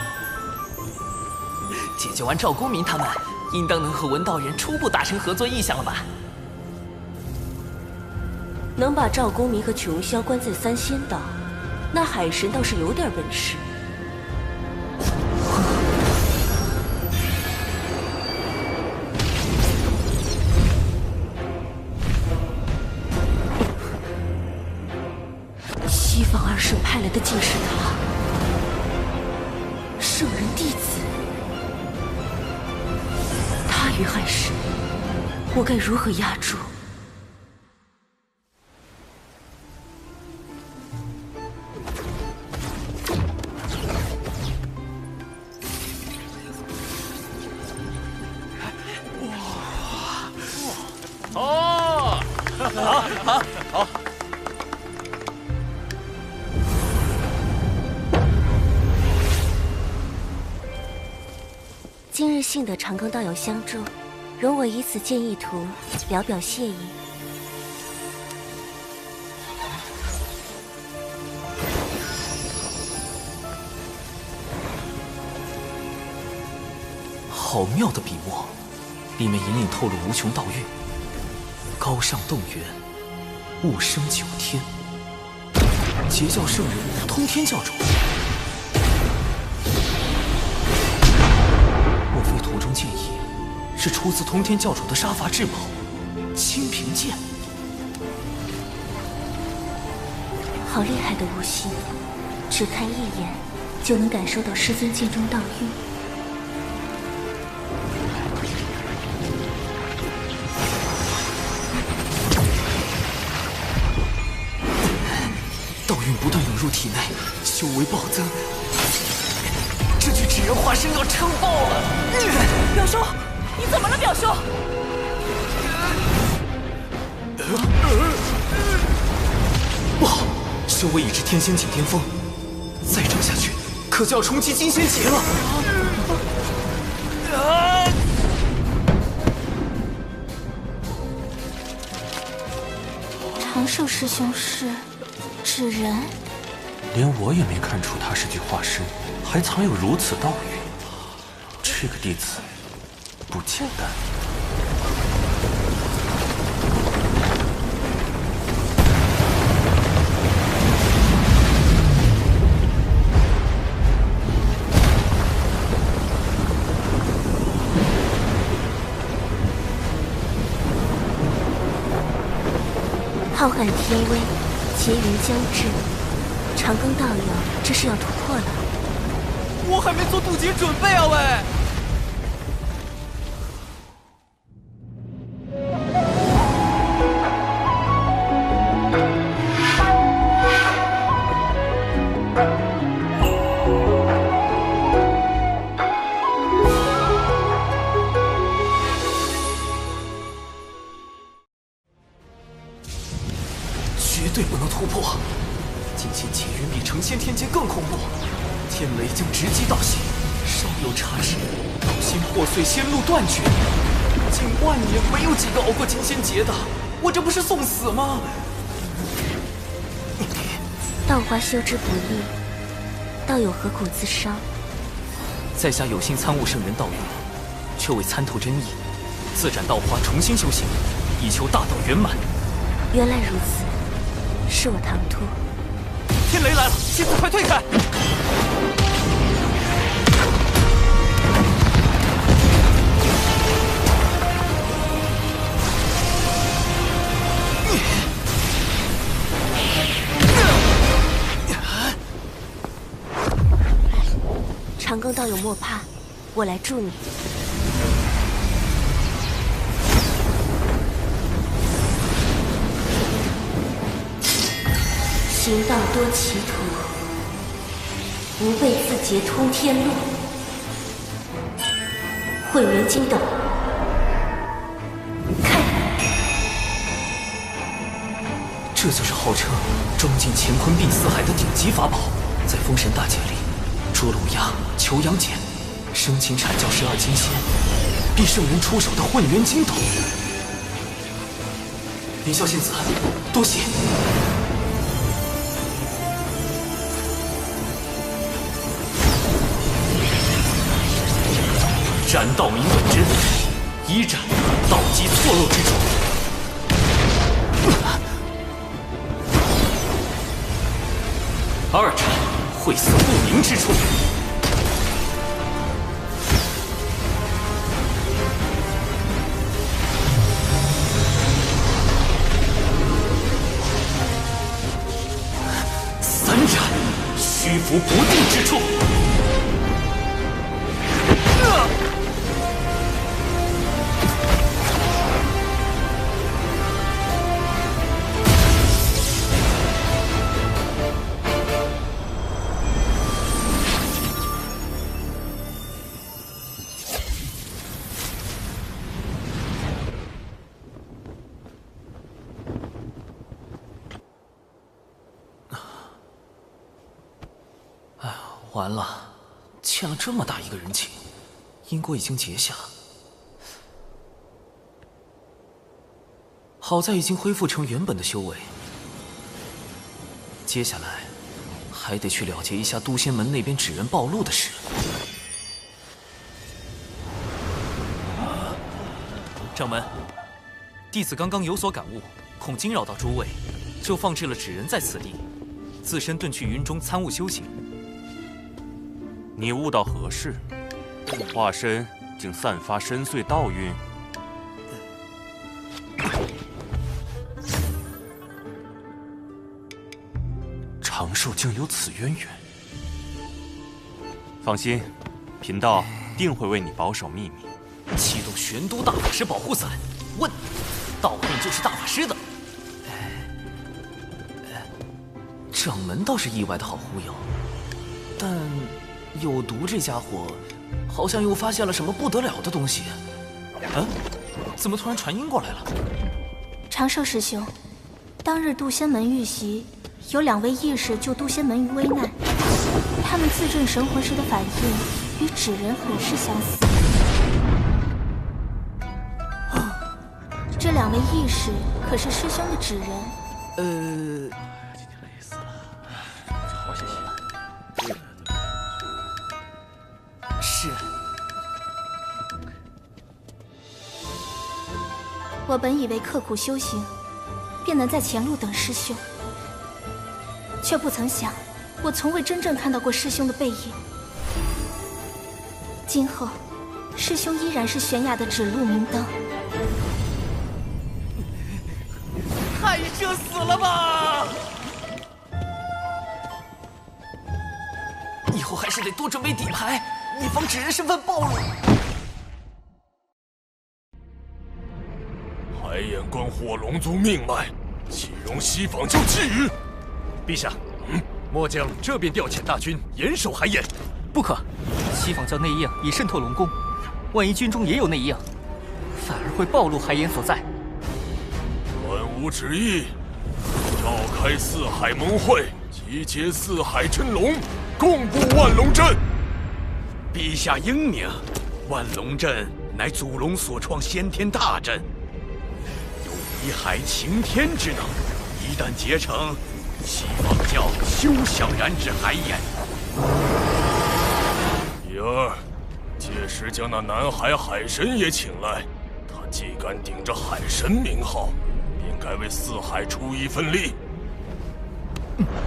解决完赵公明他们，应当能和文道人初步达成合作意向了吧？能把赵公明和琼霄关在3仙道，那海神倒是有点本事。西方二圣派来的竟是他，圣人弟子。他与海神，我该如何压住？好。今日幸得长庚道友相助，容我以此建议图，表表谢意。好妙的笔墨，里面隐隐透露无穷道韵。高尚动员，物生九天，截教圣人，通天教主。莫非图中剑意是出自通天教主的杀伐至宝清平剑？好厉害的悟性，只看一眼就能感受到师尊剑中道韵。运不断涌入体内，修为暴增。这具纸人化身要撑爆了！表兄，你怎么了，表兄？不好，修为已至天仙境巅峰，再这么下去，可就要冲击金仙劫了。长寿师兄是纸人，连我也没看出他是具化身，还藏有如此道运。这个弟子不简单。浩瀚天威，劫云将至，长庚道友这是要突破了。我还没做渡劫准备啊，喂！绝对不能突破！金仙劫云比成仙天劫更恐怖，天雷将直击道心，稍有差池，道心破碎，仙路断绝。近万年没有几个熬过金仙劫的，我这不是送死吗？道花修之不易，道友何苦自伤？在下有幸参悟圣人道运，却未参透真意，自斩道花，重新修行，以求大道圆满。原来如此，是我唐突。天雷来了，西子快退开！长庚道友莫怕，我来助你。行道多歧途，吾辈自劫通天路。混元金斗，开！这就是号称装进乾坤并四海的顶级法宝，在封神大劫里，捉龙鸦、求阳锏，生擒阐教12金仙，逼圣人出手的混元金斗。林霄仙子，多谢。斩道明本真，一斩道基错漏之处；二斩晦涩不明之处；三斩虚浮不定之处。完了，欠了这么大一个人情，因果已经结下。好在已经恢复成原本的修为，接下来还得去了结一下都仙门那边纸人暴露的事。掌门，弟子刚刚有所感悟，恐惊扰到诸位，就放置了纸人在此地，自身遁去云中参悟修行。你悟到何事？化身竟散发深邃道运？长寿竟有此渊源？放心，贫道定会为你保守秘密。启动玄都大法师保护伞，问，道运就是大法师的？掌门倒是意外的好忽悠，但有毒这家伙好像又发现了什么不得了的东西。啊？怎么突然传音过来了？长寿师兄，当日渡仙门遇袭，有2位义士救渡仙门于危难，他们自证神魂时的反应与纸人很是相似。这2位义士可是师兄的纸人？今天累死了，好些了。是。我本以为刻苦修行，便能在前路等师兄，却不曾想，我从未真正看到过师兄的背影。今后，师兄依然是悬崖的指路明灯。太社死了吧！以后还是得多准备底牌，以防纸人身份暴露。海眼关火龙族命脉，岂容西坊就觊觎？陛下，末将这便调遣大军严守海眼。不可，西坊教内应已渗透龙宫，万一军中也有内应，反而会暴露海眼所在。万无旨意，召开四海盟会，集结四海真龙，共布万龙阵。陛下英明，万龙阵乃祖龙所创先天大阵，有移海擎天之能。一旦结成，西坊教休想染指海眼。第二，届时将那南海海神也请来，他既敢顶着海神名号，便该为四海出一份力。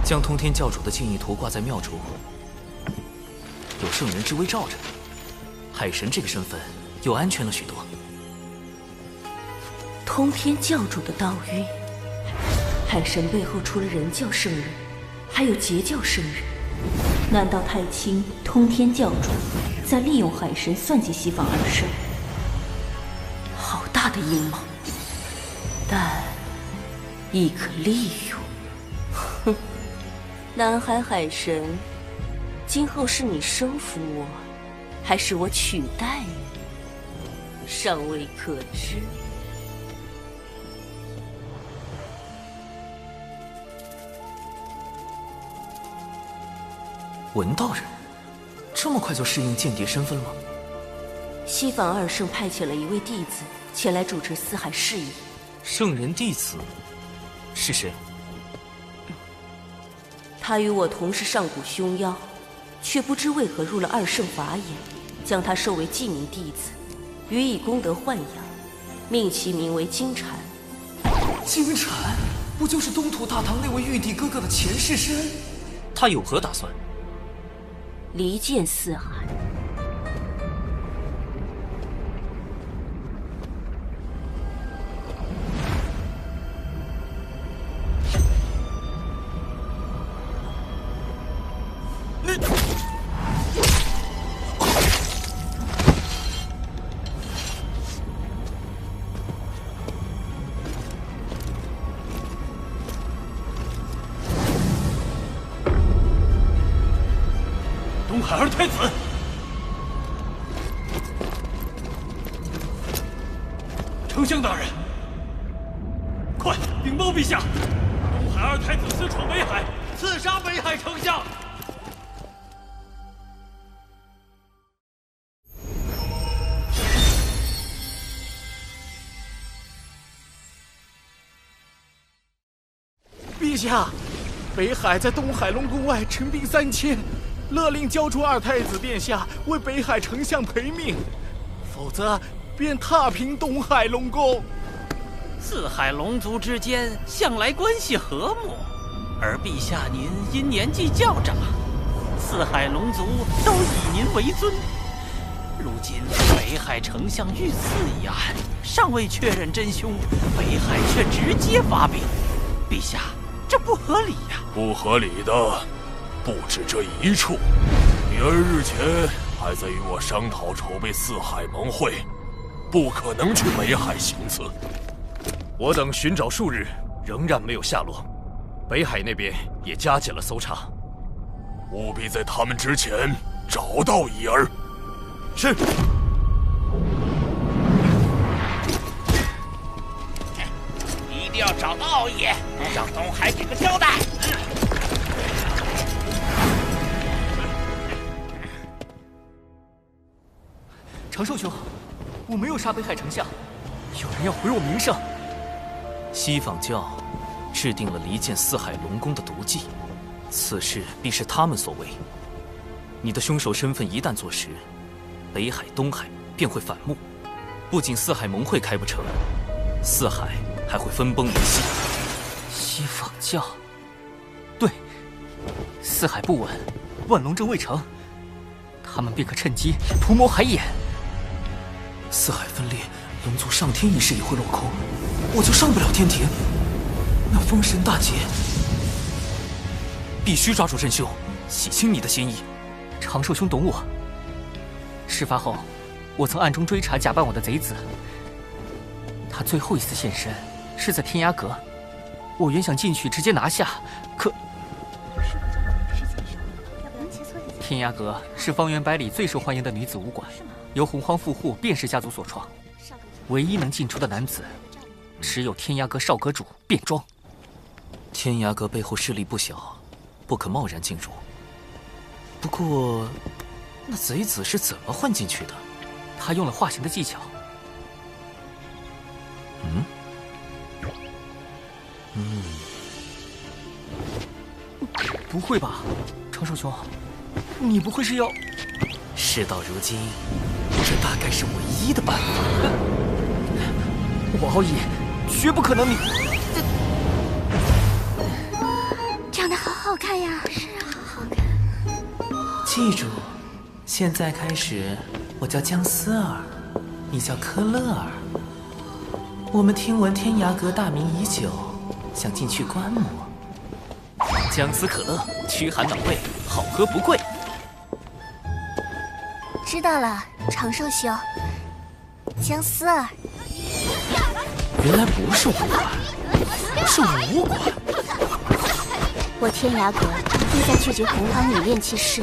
将通天教主的敬意图挂在庙中，有圣人之威罩着，海神这个身份又安全了许多。通天教主的道运，海神背后除了人教圣人，还有截教圣人。难道太清通天教主在利用海神算计西坊二圣？好大的阴谋，但亦可利用。哼，南海海神，今后是你收服我，还是我取代你，尚未可知。文道人，这么快就适应间谍身份了？西坊二圣派遣了一位弟子前来主持四海事宜。圣人弟子是谁？他与我同是上古凶妖，却不知为何入了二圣法眼，将他收为记名弟子，予以功德豢养，命其名为金蝉。金蝉不就是东土大唐那位玉帝哥哥的前世身？他有何打算？离间四海。海二太子，丞相大人，快禀报陛下，东海二太子私闯北海，刺杀北海丞相。陛下，北海在东海龙宫外陈兵3000。勒令交出二太子殿下为北海丞相赔命，否则便踏平东海龙宫。四海龙族之间向来关系和睦，而陛下您因年纪较长，四海龙族都以您为尊。如今北海丞相遇刺一案，尚未确认真凶，北海却直接发兵，陛下这不合理呀！不合理的不止这一处，你儿日前还在与我商讨筹备四海盟会，不可能去北海行刺。我等寻找数日，仍然没有下落。北海那边也加紧了搜查，务必在他们之前找到伊儿。是。一定要找到奥义，让东海给个交代。长寿兄，我没有杀北海丞相，有人要毁我名声。西坊教制定了离间四海龙宫的毒计，此事必是他们所为。你的凶手身份一旦坐实，北海、东海便会反目，不仅四海盟会开不成，四海还会分崩离析。西坊教，对，四海不稳，万龙阵未成，他们便可趁机图谋海眼。四海分裂，龙族上天一事也会落空，我就上不了天庭。那封神大劫，必须抓住真凶，洗清你的嫌疑。长寿兄懂我。事发后，我曾暗中追查假扮我的贼子。他最后一次现身是在天涯阁，我原想进去直接拿下，可天涯阁是方圆百里最受欢迎的女子武馆，由洪荒富户卞氏家族所创，唯一能进出的男子，只有天涯阁少阁主卞庄。天涯阁背后势力不小，不可贸然进入。不过，那贼子是怎么混进去的？他用了化形的技巧。不会吧，长寿兄，你不会是要……事到如今，这大概是唯一的办法。我奥义绝不可能你。长得好好看呀！是啊，好好看。记住，现在开始，我叫姜思儿，你叫科勒尔。我们听闻天涯阁大名已久，想进去观摩。姜思可乐，驱寒暖胃，好喝不贵。知道了，长寿兄，姜思儿。原来不是武馆，是武馆。我天涯阁意在聚集洪荒女炼气士，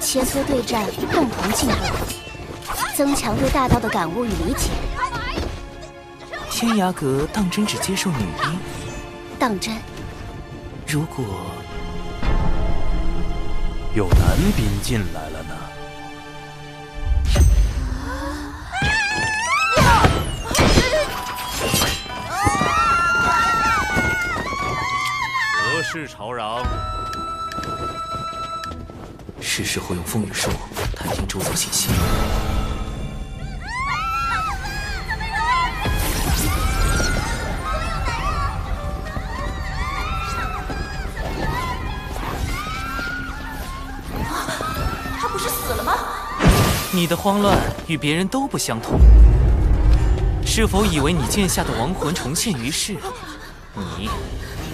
切磋对战，共同进步，增强对大道的感悟与理解。天涯阁当真只接受女兵？当真。如果有男兵进来了呢？何事吵嚷？是时候用风雨术探听周遭信息。他不是死了吗？你的慌乱与别人都不相同。是否以为你剑下的亡魂重现于世，你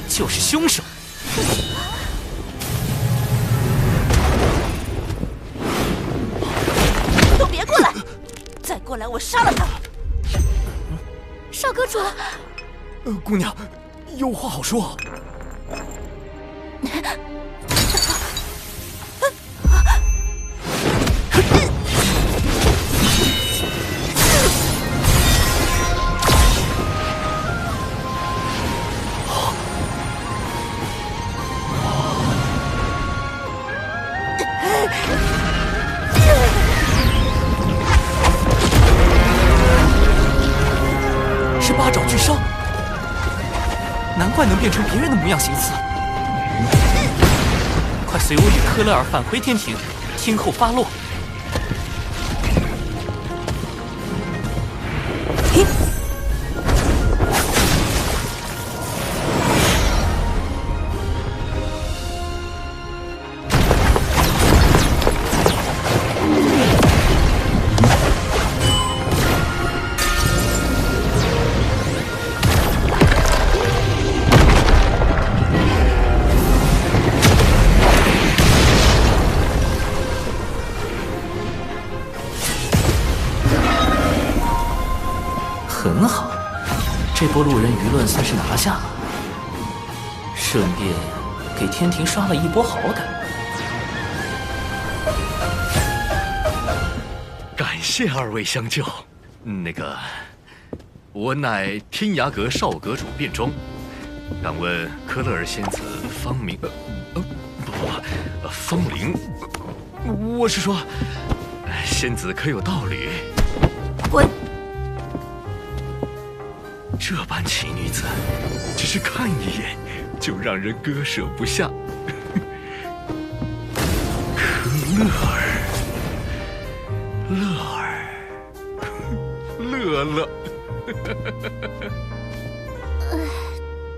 就是凶手？都别过来！再过来，我杀了他！少阁主，姑娘，有话好说。是八爪巨伤，难怪能变成别人的模样形似。快随我与科勒尔返回天庭，听候发落。很好，这波路人舆论算是拿下了。顺便给天庭刷了一波好感。感谢二位相救。那个，我乃天涯阁少阁主卞庄，敢问科勒尔仙子芳名？芳龄？我是说，仙子可有道侣？滚！这般奇女子，只是看一眼就让人割舍不下。科勒尔，乐乐。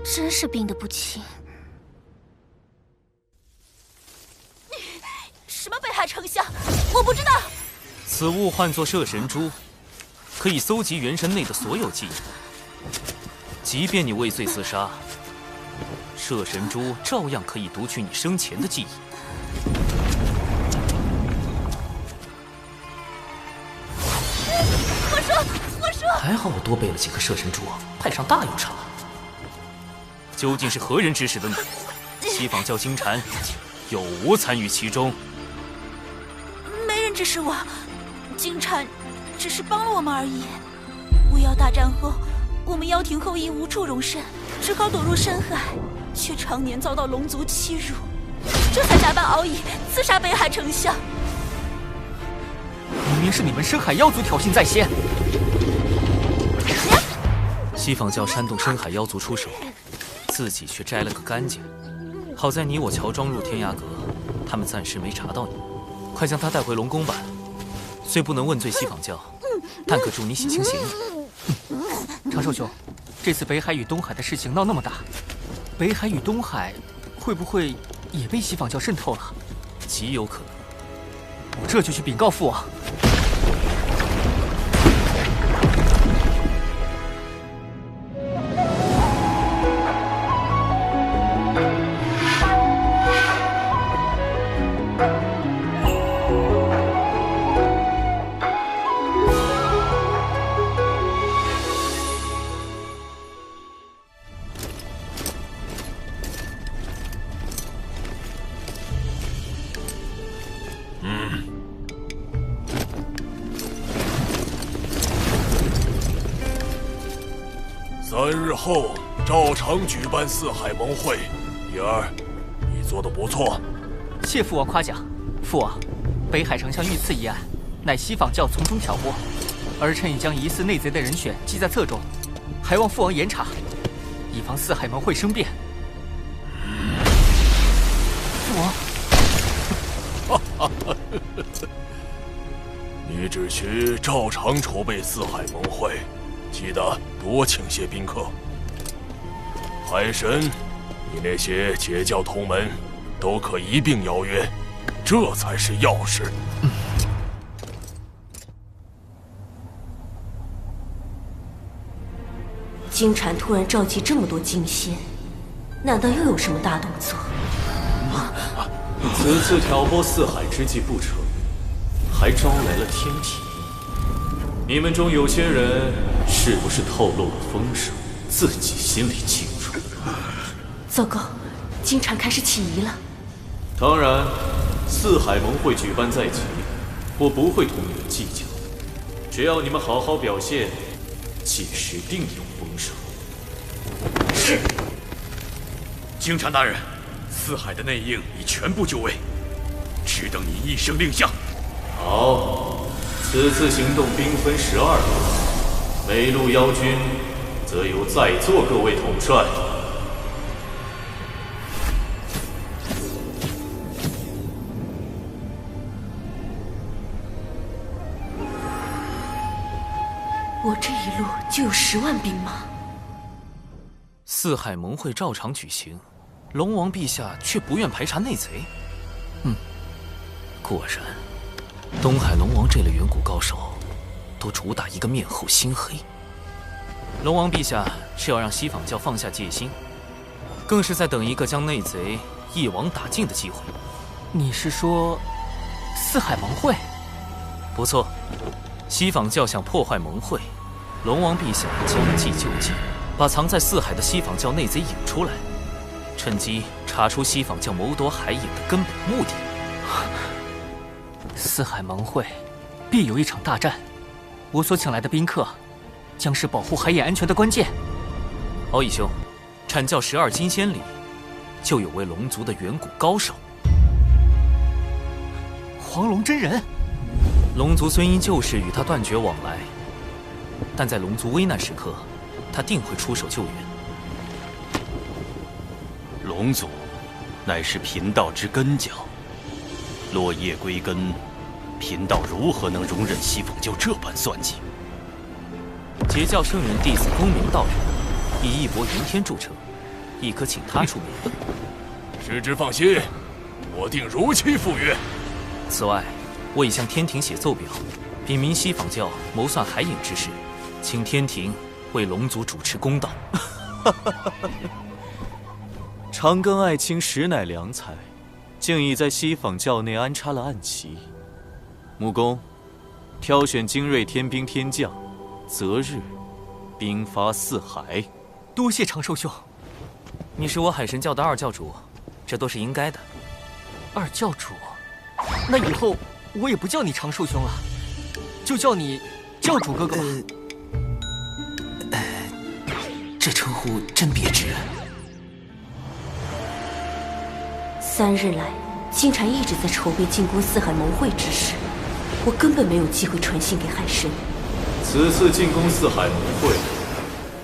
真是病得不轻。什么北海丞相？我不知道。此物唤作摄神珠，可以搜集元神内的所有记忆。即便你未遂自杀，摄神珠照样可以读取你生前的记忆。我说，还好我多备了几颗摄神珠，派上大用场。究竟是何人指使的你？西坊教金蝉有无参与其中？没人指使我，金蝉只是帮了我们而已。巫妖大战后，我们妖庭后裔无处容身，只好躲入深海，却常年遭到龙族欺辱，这才打扮敖乙刺杀北海丞相。明明是你们深海妖族挑衅在先。西坊教煽动深海妖族出手，自己却摘了个干净。好在你我乔装入天涯阁，他们暂时没查到你。快将他带回龙宫吧。虽不能问罪西坊教，但可助你洗清嫌疑。长寿兄，这次北海与东海的事情闹那么大，北海与东海会不会也被西坊教渗透了？极有可能。我这就去禀告父王。3日后照常举办四海盟会。怡儿，你做得不错。谢父王夸奖。父王，北海丞相遇刺一案，乃西坊教从中挑拨，儿臣已将疑似内贼的人选记在册中，还望父王严查，以防四海盟会生变。父王，你只需照常筹备四海盟会。记得多请些宾客。海神，你那些解教同门都可一并邀约，这才是要事。金蝉突然召集这么多金仙，难道又有什么大动作？此次挑拨四海之计不成，还招来了天体。你们中有些人是不是透露了风声？自己心里清楚。糟糕，金蝉开始起疑了。当然，四海盟会举办在即，我不会同你们计较。只要你们好好表现，届时定有风声。是。京城大人，四海的内应已全部就位，只等您一声令下。好。此次行动兵分12路，每路妖军则由在座各位统帅。我这一路就有10万兵马。四海盟会照常举行，龙王陛下却不愿排查内贼。果然。东海龙王这类远古高手，都主打一个面厚心黑。龙王陛下是要让西坊教放下戒心，更是在等一个将内贼一网打尽的机会。你是说，四海盟会？不错，西坊教想破坏盟会，龙王陛下将计就计，把藏在四海的西坊教内贼引出来，趁机查出西坊教谋夺海影的根本目的。四海盟会必有一场大战，我所请来的宾客，将是保护海眼安全的关键。敖乙兄，阐教12金仙里，就有位龙族的远古高手，黄龙真人。龙族虽因旧事与他断绝往来，但在龙族危难时刻，他定会出手救援。龙族乃是贫道之根教，落叶归根，贫道如何能容忍西坊教这般算计？截教圣人弟子公明道人，以义薄云天著称，亦可请他出面。师之放心，我定如期赴约。此外，我已向天庭写奏表，禀明西坊教谋算海影之事，请天庭为龙族主持公道。长庚爱卿实乃良才，竟已在西坊教内安插了暗棋。木工，挑选精锐天兵天将，择日兵发四海。多谢长寿兄。你是我海神教的二教主，这都是应该的。二教主，那以后我也不叫你长寿兄了，就叫你教主哥哥吧。这称呼真别致。3日来，金蝉一直在筹备进攻四海盟会之事，我根本没有机会传信给海神。此次进攻四海盟会，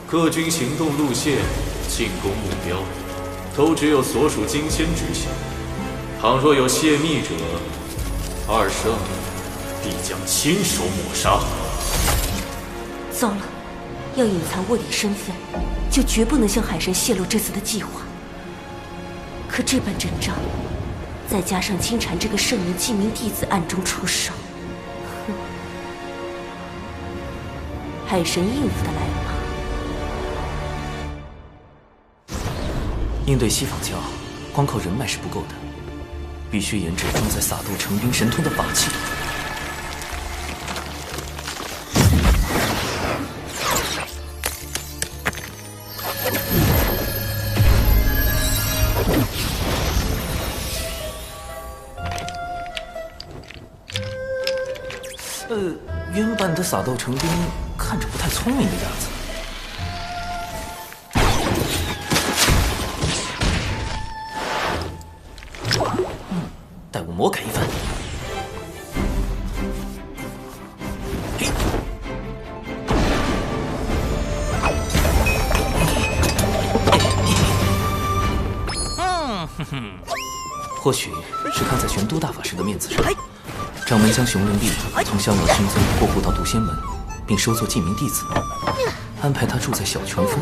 各军行动路线、进攻目标，都只有所属金仙知晓。倘若有泄密者，二圣必将亲手抹杀。糟了，要隐藏卧底身份，就绝不能向海神泄露这次的计划。可这般阵仗，再加上金蝉这个圣人记名弟子暗中出手，海神应付得来吗？应对西坊教，光靠人脉是不够的，必须研制装载撒豆成兵神通的法器。原版的撒豆成兵看着不太聪明的样子。待我魔改一番。或许是看在玄都大法师的面子上，掌门将熊灵璧从逍遥新宗过户到渡仙门，并收作记名弟子，安排他住在小泉峰，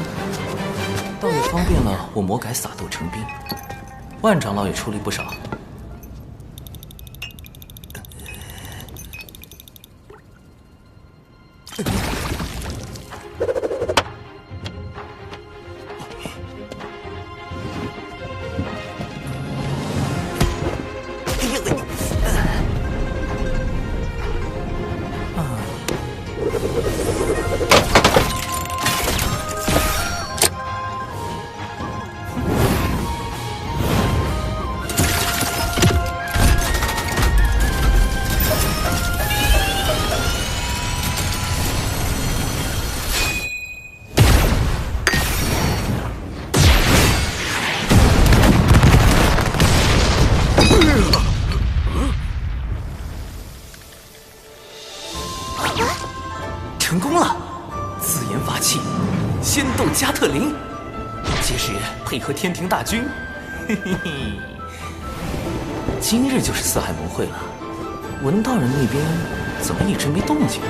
倒也方便了我魔改撒豆成兵。万长老也出力不少。成功了！自研法器，仙斗加特林，届时配合天庭大军，嘿嘿嘿。今日就是四海盟会了，文道人那边怎么一直没动静？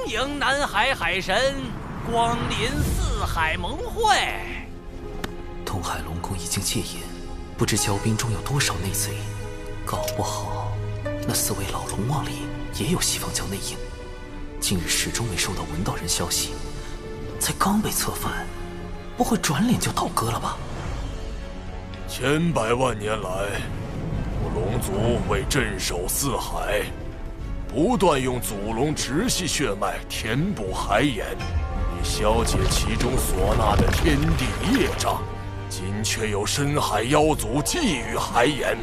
迎南海海神光临四海盟会。东海龙宫已经戒严，不知骄兵中有多少内贼，搞不好那4位老龙王里也有西方教内应。近日始终没收到文道人消息，才刚被策反，不会转脸就倒戈了吧？千百万年来，我龙族为镇守四海，不断用祖龙直系血脉填补海眼，以消解其中所纳的天地业障。今却有深海妖族觊觎海眼，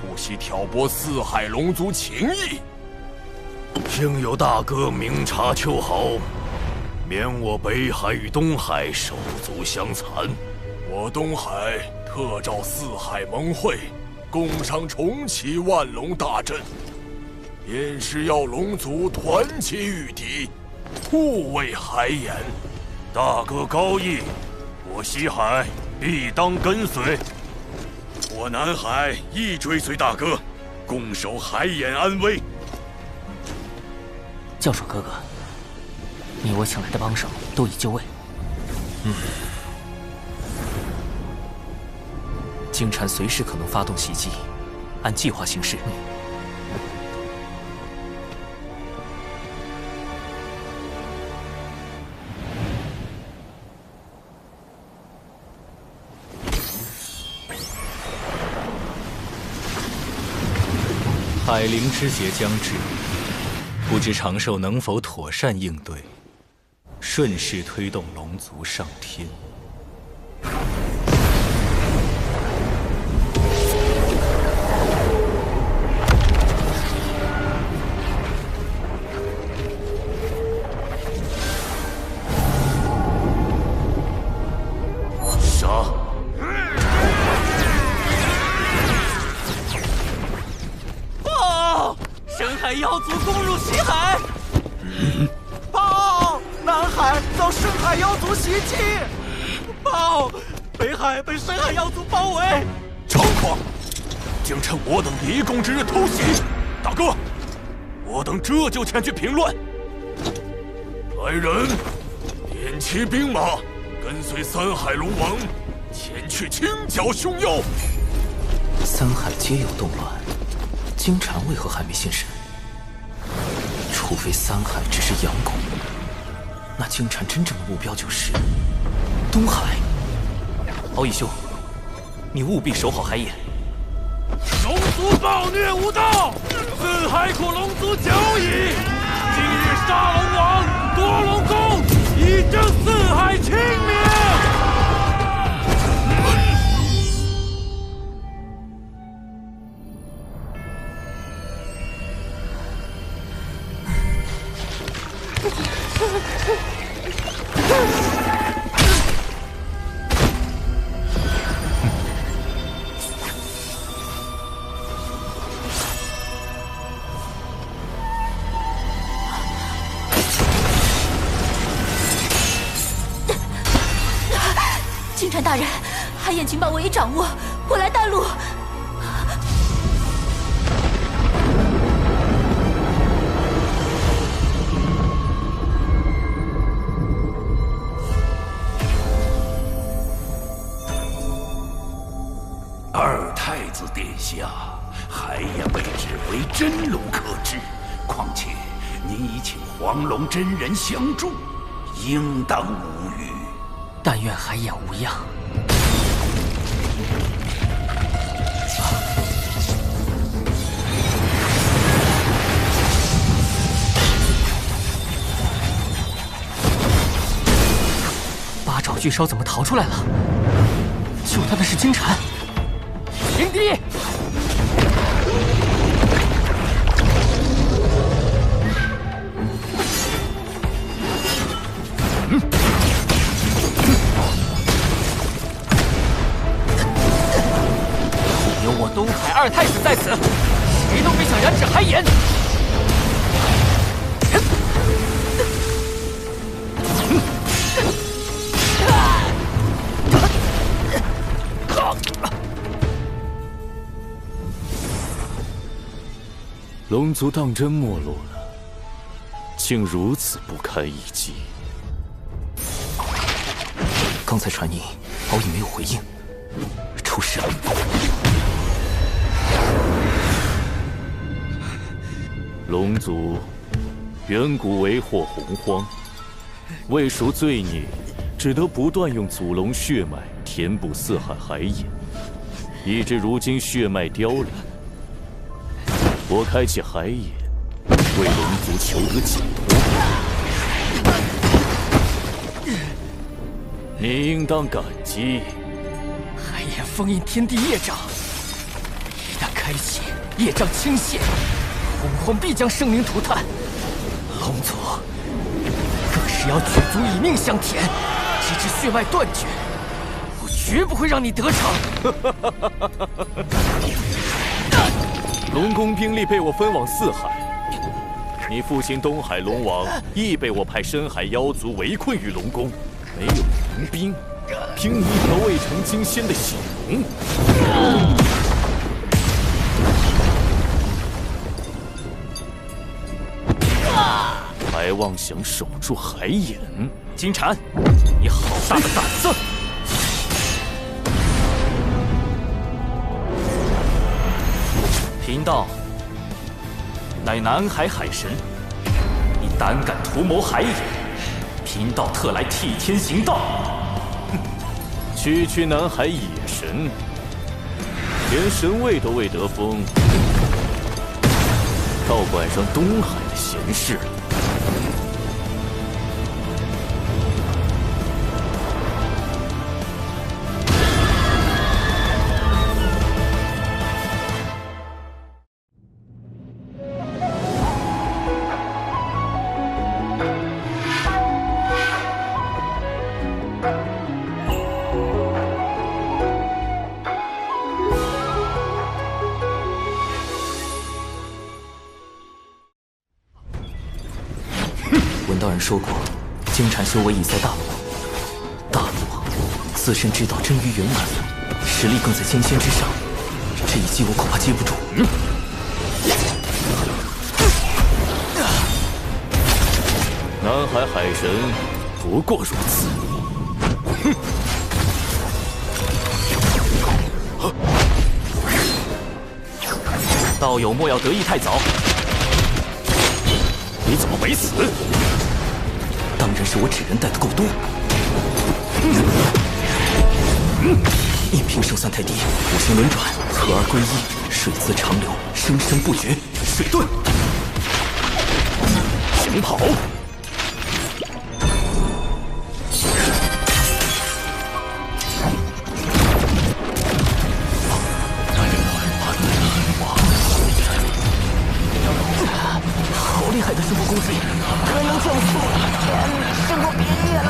不惜挑拨四海龙族情谊。幸有大哥明察秋毫，免我北海与东海手足相残。我东海特召四海盟会，共商重启万龙大阵，便是要龙族团结御敌，护卫海眼。大哥高义，我西海必当跟随。我南海亦追随大哥，共守海眼安危。教授哥哥，你我请来的帮手都已就位。金蝉随时可能发动袭击，按计划行事。海灵之劫将至，不知长寿能否妥善应对，顺势推动龙族上天。妖族攻入西海！报！南海遭深海妖族袭击！报！北海被深海妖族包围！猖狂！竟趁我等离宫之日偷袭！大哥，我等这就前去平乱。来人，点齐兵马，跟随三海龙王前去清剿凶妖。三海皆有动乱，金蝉为何还没现身？除非三海只是佯攻，那金蝉真正的目标就是东海。敖义兄，你务必守好海眼。龙族暴虐无道，四海苦龙族久矣。今日杀龙王，夺龙宫，以正四海清明。金蝉大人，海眼情报我已掌握，我来带路。二太子殿下，海眼位置为真龙可治，况且您已请黄龙真人相助，应当无虞。但愿海眼无恙。八爪巨兽怎么逃出来了？救他的是金蝉。迎敌！有我东海二太子在此，谁都别想染指海眼。龙族当真没落了，竟如此不堪一击。刚才传音，敖乙没有回应，出事了。龙族远古为祸洪荒，为赎罪孽，只得不断用祖龙血脉填补四海海眼。以致如今血脉凋零。我开启海眼，为龙族求得解脱。你应当感激。海眼封印天地业障，一旦开启，业障倾泻，洪荒必将生灵涂炭。龙族更是要举足以命相填，直至血脉断绝。我绝不会让你得逞。龙宫兵力被我分往四海，你父亲东海龙王亦被我派深海妖族围困于龙宫，没有援兵，凭你一条未成金仙的小龙。还妄想守住海眼？金蝉，你好大的胆子！贫道乃南海海神，你胆敢图谋海眼，贫道特来替天行道。区南海野神，连神位都未得封，倒管上东海的闲事了。文道人说过，金蝉修为已在大罗，大罗自身之道臻于圆满，实力更在金仙之上。这一击我恐怕接不住。南海海神不过如此。道友莫要得意太早。你怎么没死？当然是我纸人带的够多。应凭寿三太低，五行轮转，合而归一，水自长流，生生不绝。水遁，行跑。好厉害的生活公式，可能降速了，胜过别人了。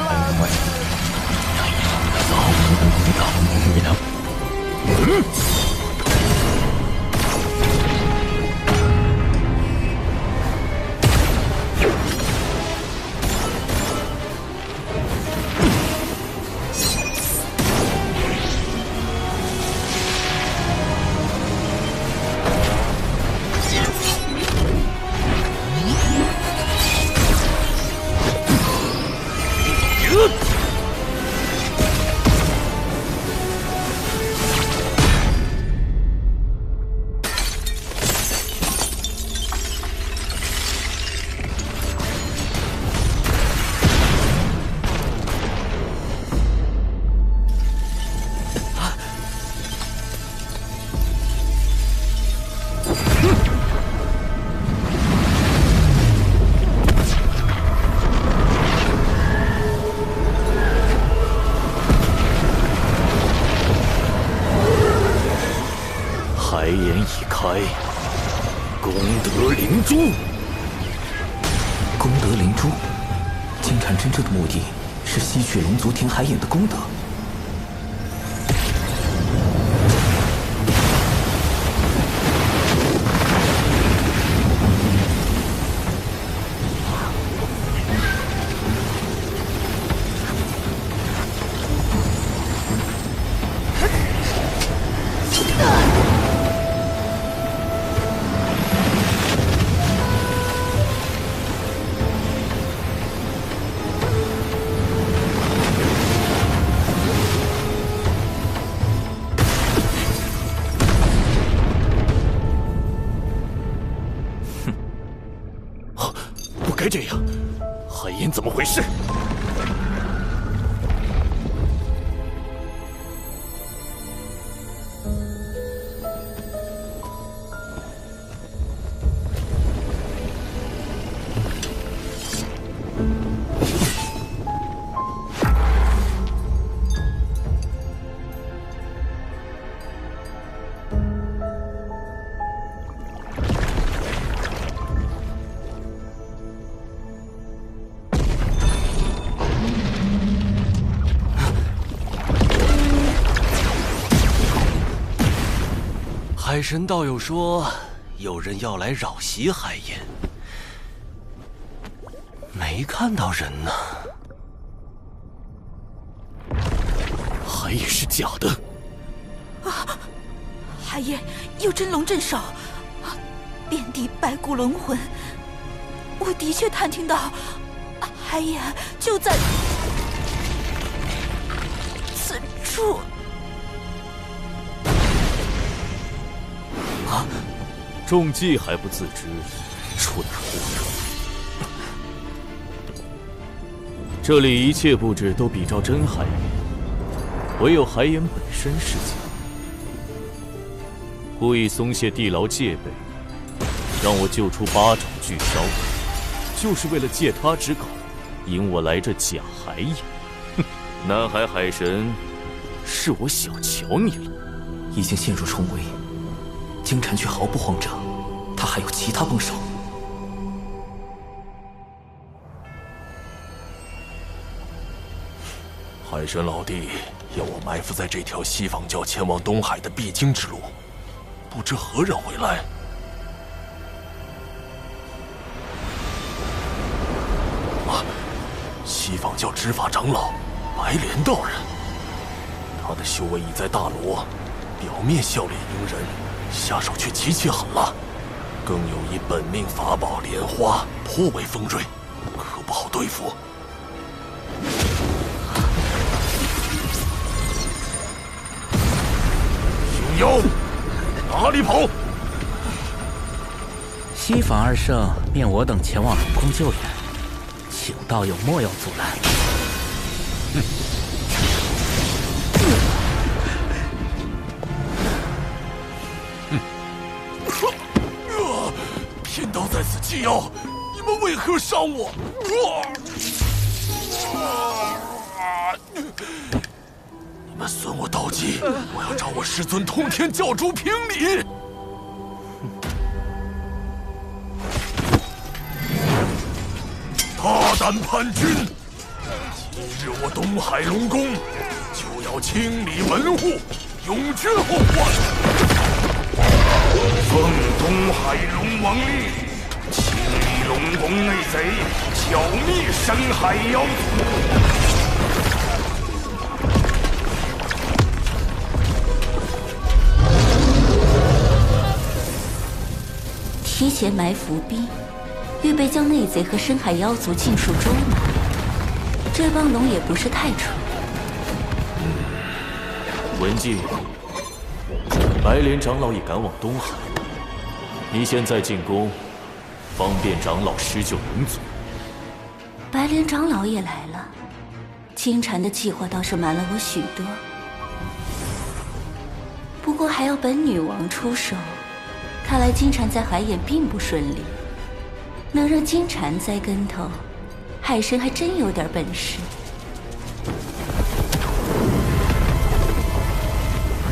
海眼已开，功德灵珠。功德灵珠，金蝉真正的目的是吸取龙族填海眼的功德。不该这样，海眼怎么回事？海神道友说，有人要来扰袭海盐，没看到人呢。海也是假的。啊！海盐有真龙镇守，遍地白骨轮魂。我的确探听到，海盐就在此处。啊！中计还不自知，蠢货！这里一切布置都比照真海盐，唯有海盐本身是假。故意松懈地牢戒备，让我救出8爪巨烧，就是为了借他之口，引我来这假海盐。哼，南海海神，是我小瞧你了。已经陷入重围，金蝉却毫不慌张，他还有其他帮手。海神老弟要我埋伏在这条西方教前往东海的必经之路，不知何人会来。西方教执法长老白莲道人，他的修为已在大罗，表面笑脸迎人，下手却极其狠辣，更有一本命法宝莲花，颇为锋锐，可不好对付。熊妖，哪里跑？西方二圣命我等前往龙宫救援，请道友莫要阻拦。贫道在此祭妖，你们为何伤我？你们损我道基，我要找我师尊通天教主评理。大胆叛军！今日我东海龙宫就要清理门户，永绝后患。奉东海龙王令，清理龙宫内贼，剿灭深海妖族。提前埋伏兵，预备将内贼和深海妖族尽数捉拿。这帮龙也不是太蠢。文静，白莲长老也赶往东海，你现在进宫，方便长老施救龙族。白莲长老也来了，金蝉的计划倒是瞒了我许多，不过还要本女王出手。看来金蝉在海眼并不顺利，能让金蝉栽跟头，海神还真有点本事。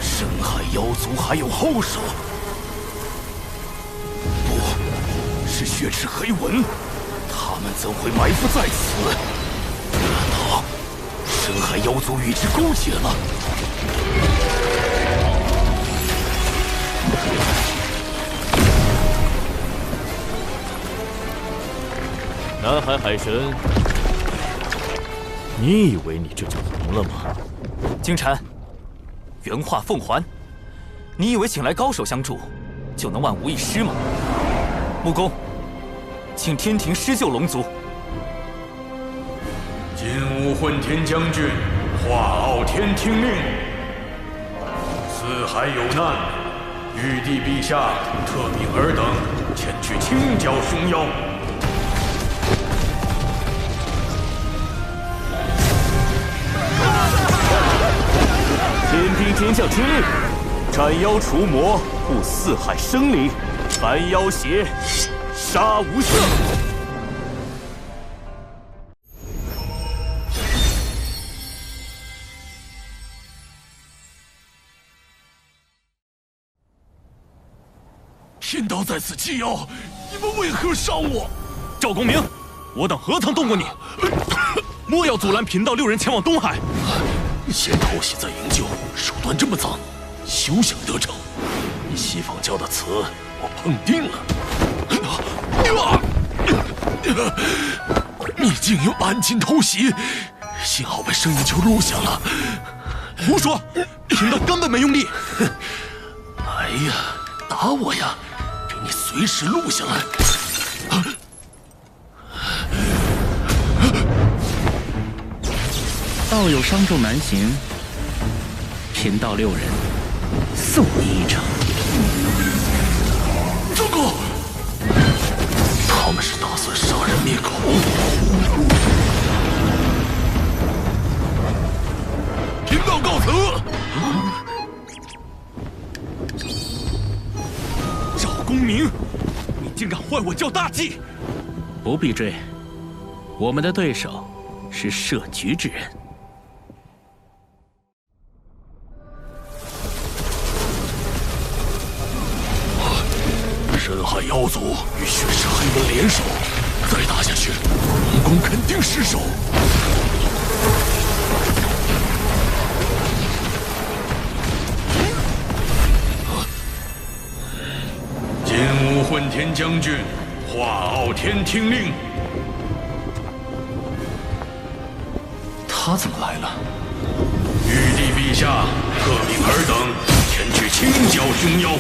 深海妖族还有后手？不是血池黑纹，他们怎会埋伏在此？难道深海妖族与之勾结了？南海海神，你以为你这就赢了吗？金蝉，原话奉还。你以为请来高手相助，就能万无一失吗？木工，请天庭施救龙族。今武混天将军画傲天听令，四海有难，玉帝陛下特命尔等前去清剿凶妖。天兵天将听令，斩妖除魔，护四海生灵，凡妖邪，杀无赦。贫道在此祭妖，你们为何伤我？赵公明，我等何曾动过你？莫要阻拦贫道6人前往东海。先偷袭再营救，手段这么脏，休想得逞！西方教的词我碰定了。你竟有暗劲偷袭，幸好被声音球录下了。胡说，贫道根本没用力。来呀，打我呀！给你随时录下来。道友伤重难行，贫道6人送你一程。糟糕！他们是打算杀人灭口。贫道告辞。赵公明，你竟敢坏我教大计！不必追，我们的对手是设局之人。深海妖族与血石黑门联手，再打下去，龙宫肯定失守。金吾混天将军，化傲天听令。他怎么来了？玉帝陛下特命尔等前去清剿凶妖。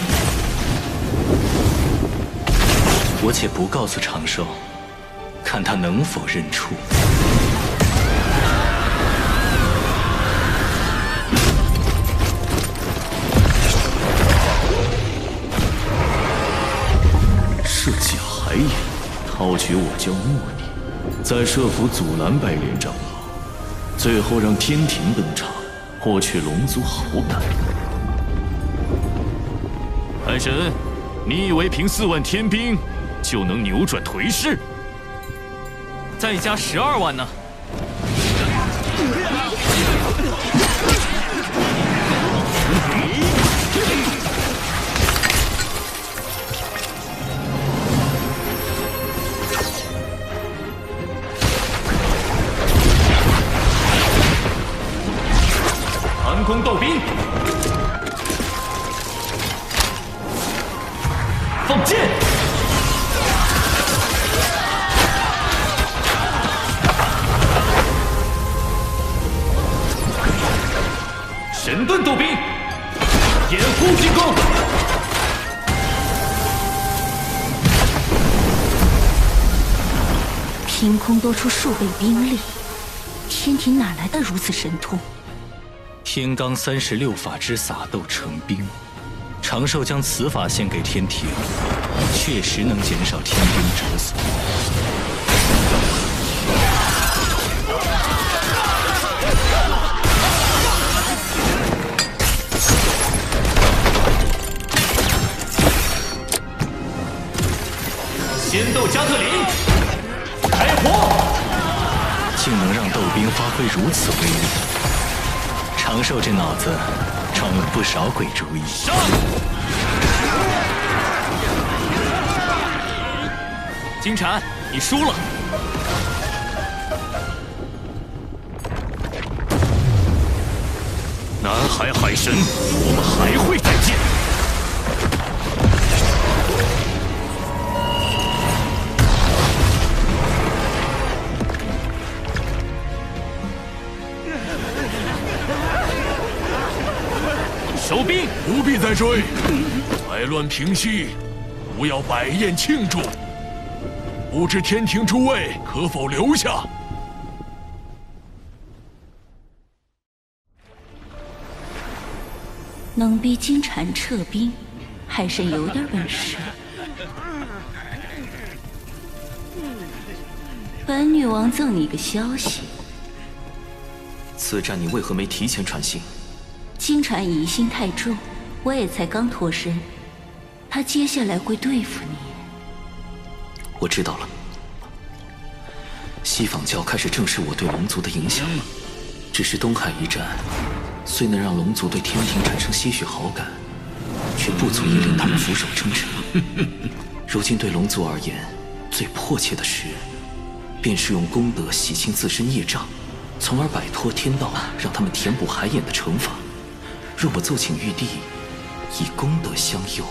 我且不告诉长寿，看他能否认出。设计海眼，套取我教目的，再设伏阻拦白莲长老，最后让天庭登场，获取龙族好感。海神，你以为凭4万天兵就能扭转颓势？再加12万呢？寒空斗兵，放箭！神盾斗兵，掩护进攻！凭空多出数倍兵力，天庭哪来的如此神通？天罡36法之撒豆成兵，长寿将此法献给天庭，确实能减少天兵折损。仙斗加特林，开火！竟能让斗兵发挥如此威力，长寿这脑子装了不少鬼主意。上！金蝉，你输了。南海海神，我们还会再见。收兵！不必再追，灾乱平息，吾要摆宴庆祝。不知天庭诸位可否留下？能逼金蝉撤兵，海神有点本事。本女王赠你个消息，此战你为何没提前传信？金蝉疑心太重，我也才刚脱身，他接下来会对付你。我知道了。西方教开始正视我对龙族的影响，只是东海一战，虽能让龙族对天庭产生些许好感，却不足以令他们俯首称臣。如今对龙族而言，最迫切的事，便是用功德洗清自身业障，从而摆脱天道让他们填补海眼的惩罚。若我奏请玉帝，以功德相佑。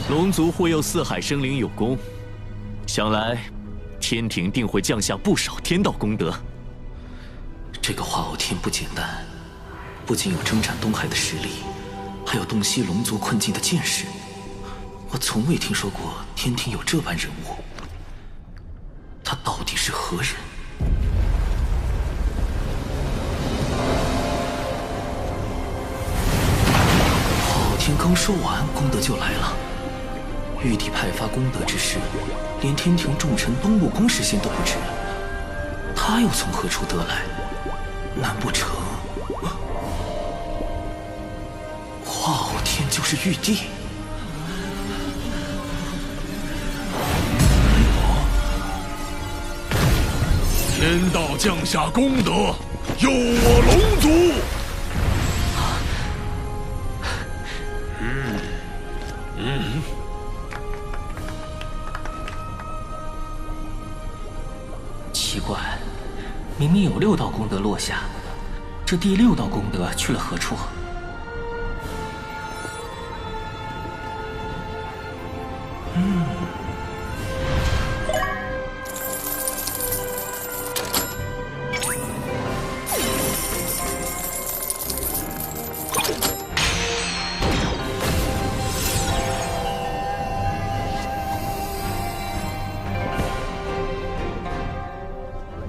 龙族护佑四海生灵有功，想来天庭定会降下不少天道功德。这个化偶天不简单，不仅有征战东海的实力，还有洞悉龙族困境的见识。我从未听说过天庭有这般人物，他到底是何人？化偶天刚说完，功德就来了。玉帝派发功德之事，连天庭重臣东木宫事先都不知，他又从何处得来？难不成化偶天就是玉帝？天道降下功德，佑我龙族。奇怪，明明有6道功德落下，这第6道功德去了何处？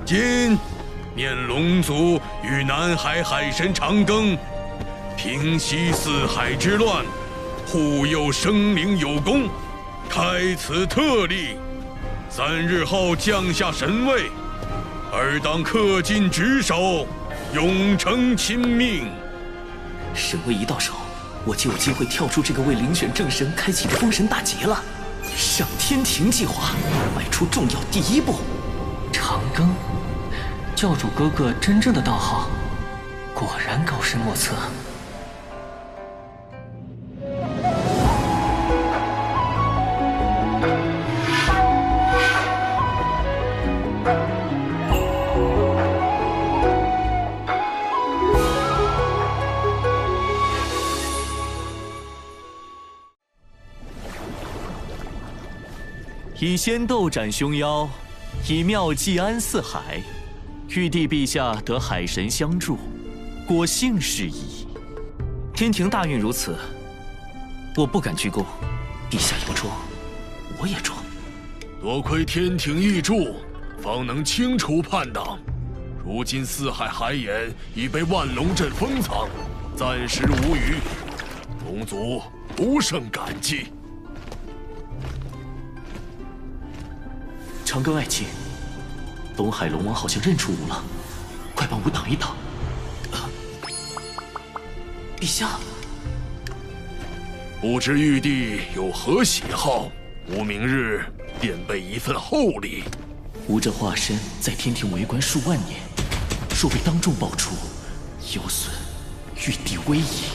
今念龙族与南海海神长庚平息四海之乱，护佑生灵有功，开此特例。3日后降下神位，尔当恪尽职守，永承亲命。神位一到手，我就有机会跳出这个为遴选正神开启的封神大劫了。上天庭计划迈出重要第1步。长庚，教主哥哥真正的道行，果然高深莫测。以仙斗斩凶妖，以妙计安四海。玉帝陛下得海神相助，果幸事矣。天庭大运如此，我不敢居功。陛下有桩，我也桩。多亏天庭义助，方能清除叛党。如今四海海眼已被万龙阵封藏，暂时无虞。龙族不胜感激。长庚爱卿，东海龙王好像认出吾了，快帮吾挡一挡。陛下，不知玉帝有何喜好，吾明日便备一份厚礼。吾这化身在天庭为官数万年，若被当众爆出，有损玉帝威仪。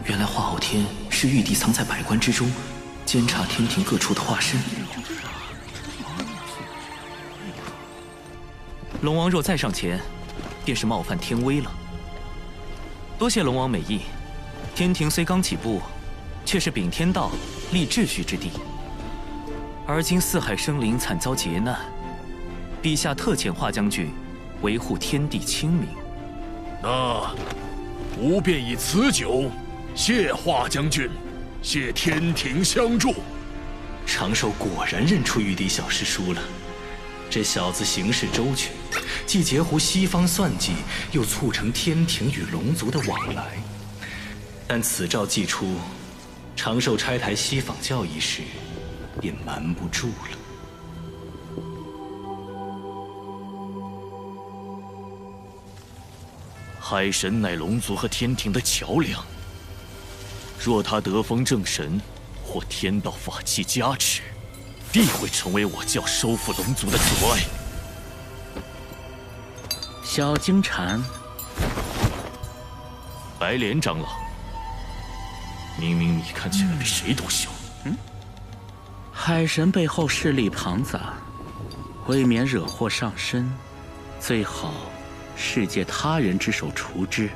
原来化偶天是玉帝藏在百官之中，监察天庭各处的化身。龙王若再上前，便是冒犯天威了。多谢龙王美意，天庭虽刚起步，却是秉天道、立秩序之地。而今四海生灵惨遭劫难，陛下特遣华将军维护天地清明。那吾便以此酒谢华将军，谢天庭相助。长寿果然认出玉帝小师叔了。这小子行事周全，既截胡西方算计，又促成天庭与龙族的往来。但此诏既出，长寿拆台西访教一事，便瞒不住了。海神乃龙族和天庭的桥梁，若他得封正神，或天道法器加持，必会成为我教收复龙族的阻碍。小金蝉，白莲长老，明明你看起来比谁都凶。海神背后势力庞杂，未免惹祸上身，最好是借他人之手除之。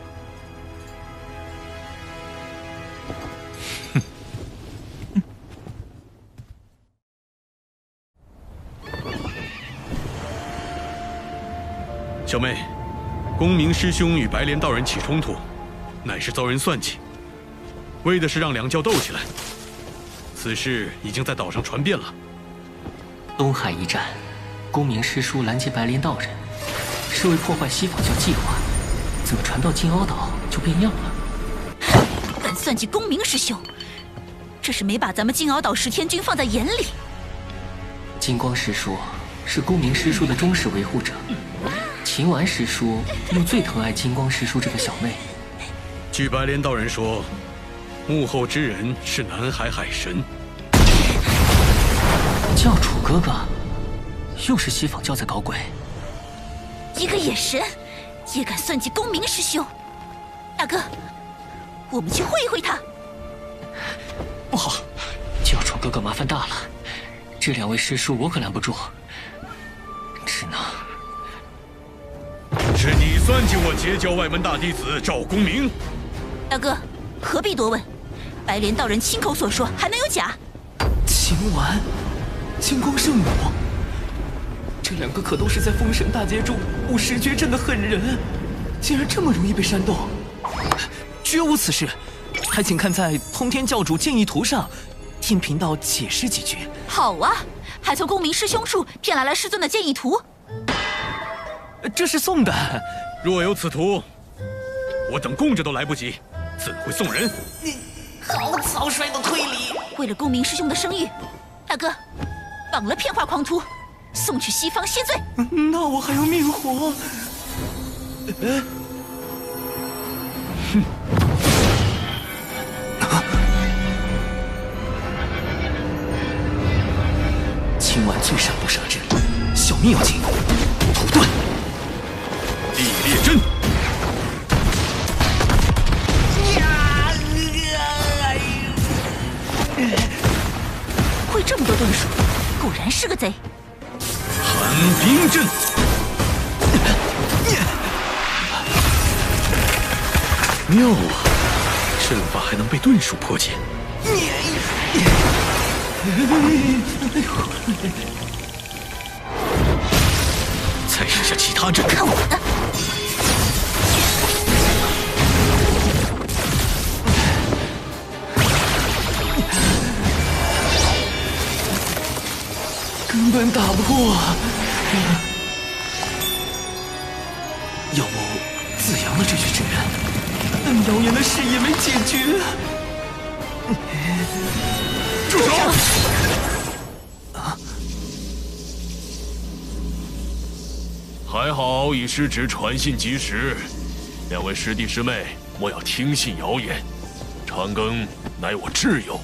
小妹，公明师兄与白莲道人起冲突，乃是遭人算计，为的是让两教斗起来。此事已经在岛上传遍了。东海一战，公明师叔拦截白莲道人，是为破坏西方教计划，怎么传到金鳌岛就变样了？敢算计公明师兄，这是没把咱们金鳌岛10天军放在眼里。金光师叔是公明师叔的忠实维护者，秦丸师叔又最疼爱金光师叔这个小妹。据白莲道人说，幕后之人是南海海神。教主哥哥，又是西方教在搞鬼。一个野神也敢算计公明师兄，大哥，我们去会一会他。不好，教主哥哥麻烦大了，这2位师叔我可拦不住，只能……是你算计我截教外门大弟子赵公明？大哥，何必多问？白莲道人亲口所说，还能有假？秦丸、金光圣母，这2个可都是在封神大劫中误10绝阵的狠人，竟然这么容易被煽动，绝无此事。还请看在通天教主建议图上，听贫道解释几句。好啊，还从公明师兄处骗来了师尊的建议图。这是送的，若有此图，我等供着都来不及，怎会送人？你好草率的推理！为了公明师兄的声誉，大哥，绑了骗话狂徒，送去西方谢罪。那我还有命活？哼！今晚最善不杀之，小命要紧。土遁，地裂阵。会这么多遁术，果然是个贼。寒冰阵。妙啊！阵法还能被遁术破解。再试下其他阵。看我的！根本打不过。要不子阳的这句指认，但谣言的事也没解决。住手！还好以师侄传信及时，2位师弟师妹莫要听信谣言。长庚乃我挚友。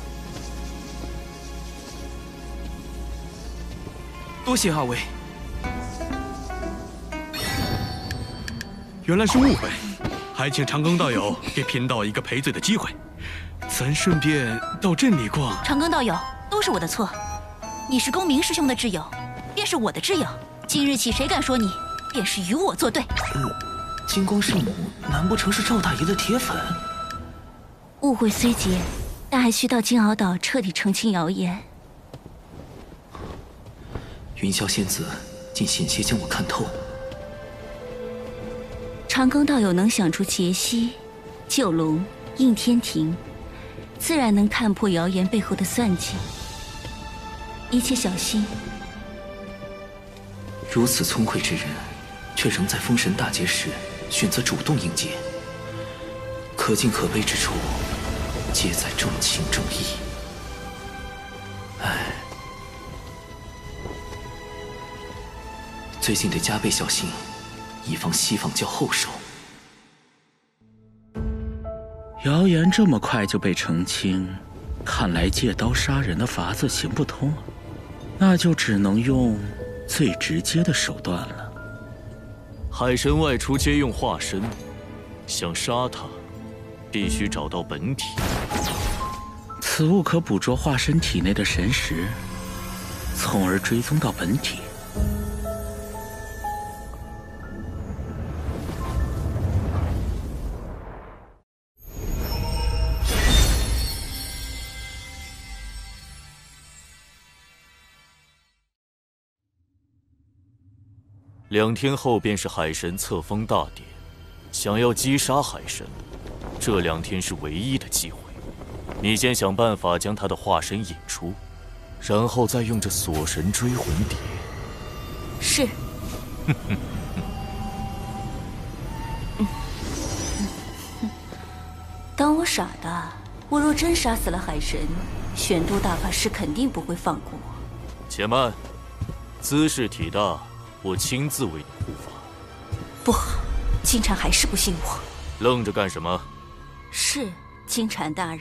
多谢2位。原来是误会，还请长庚道友给贫道一个赔罪的机会，咱顺便到镇里逛。长庚道友，都是我的错。你是公明师兄的挚友，便是我的挚友。今日起，谁敢说你，便是与我作对。金光圣母难不成是赵大爷的铁粉？误会虽结，但还需到金鳌岛彻底澄清谣言。云霄仙子竟险些将我看透。长庚道友能想出劫西、九龙、应天庭，自然能看破谣言背后的算计。一切小心。如此聪慧之人，却仍在封神大劫时选择主动应劫，可敬可悲之处，皆在正情正义。唉，最近得加倍小心，以防西方教后手。谣言这么快就被澄清，看来借刀杀人的法子行不通，那就只能用最直接的手段了。海神外出皆用化身，想杀他，必须找到本体。此物可捕捉化身体内的神识，从而追踪到本体。2天后便是海神册封大典，想要击杀海神，这2天是唯一的机会。你先想办法将他的化身引出，然后再用这锁神追魂碟。是。当我傻的，我若真杀死了海神，玄都大法师肯定不会放过我。且慢，姿势体大，我亲自为你护法。不好，金蝉还是不信我。愣着干什么？是，金蝉大人。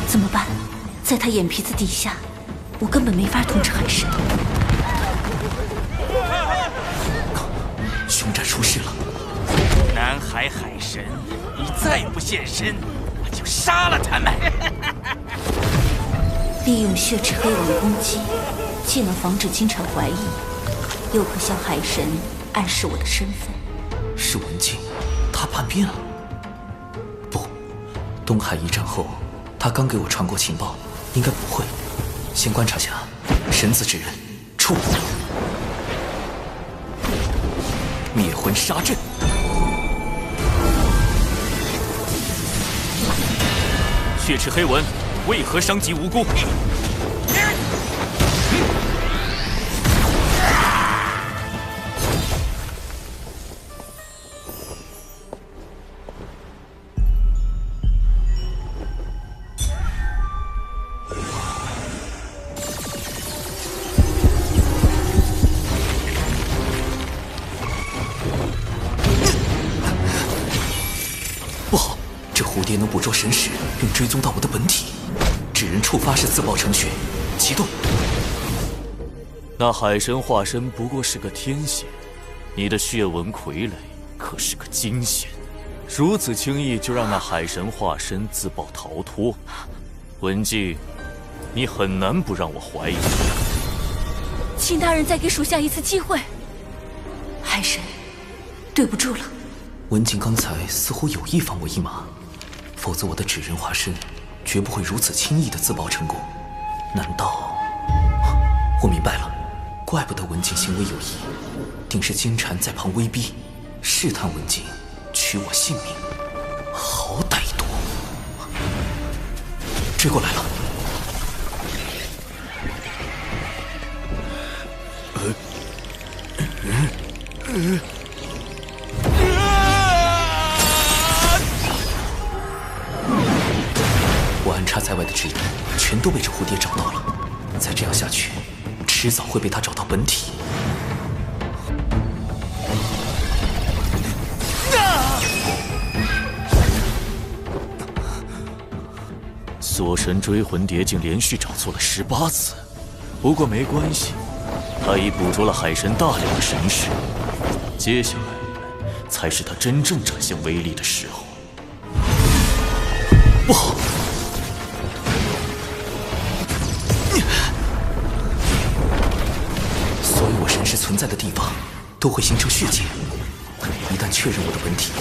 怎么办？在他眼皮子底下，我根本没法统治海神。熊战出事了！南海海神，你再不现身，我就杀了他们！利用血池黑网攻击，既能防止金蝉怀疑，又可向海神暗示我的身份。是文静，他叛变了。不，东海一战后，他刚给我传过情报，应该不会。先观察下，神子之人，出！灭魂杀阵。血池黑纹为何伤及无辜？不好，这蝴蝶能捕捉神识，并追踪到我的本体。纸人触发式自爆程序，启动。那海神化身不过是个天仙，你的血纹傀儡可是个金仙，如此轻易就让那海神化身自爆逃脱，文静，你很难不让我怀疑。请大人再给属下一次机会。海神，对不住了。文静刚才似乎有意放我一马，否则我的纸人化身绝不会如此轻易的自爆成功。难道……我明白了，怪不得文静行为有疑，定是金蝉在旁威逼，试探文静，取我性命。好歹毒！追过来了。我安插在外的纸人全都被这蝴蝶找到了，再这样下去，迟早会被他找到本体。锁神追魂蝶竟连续找错了18次，不过没关系，他已捕捉了海神大量的神识，接下来才是他真正展现威力的时候。不好！所有我神识存在的地方都会形成血界，一旦确认我的本体，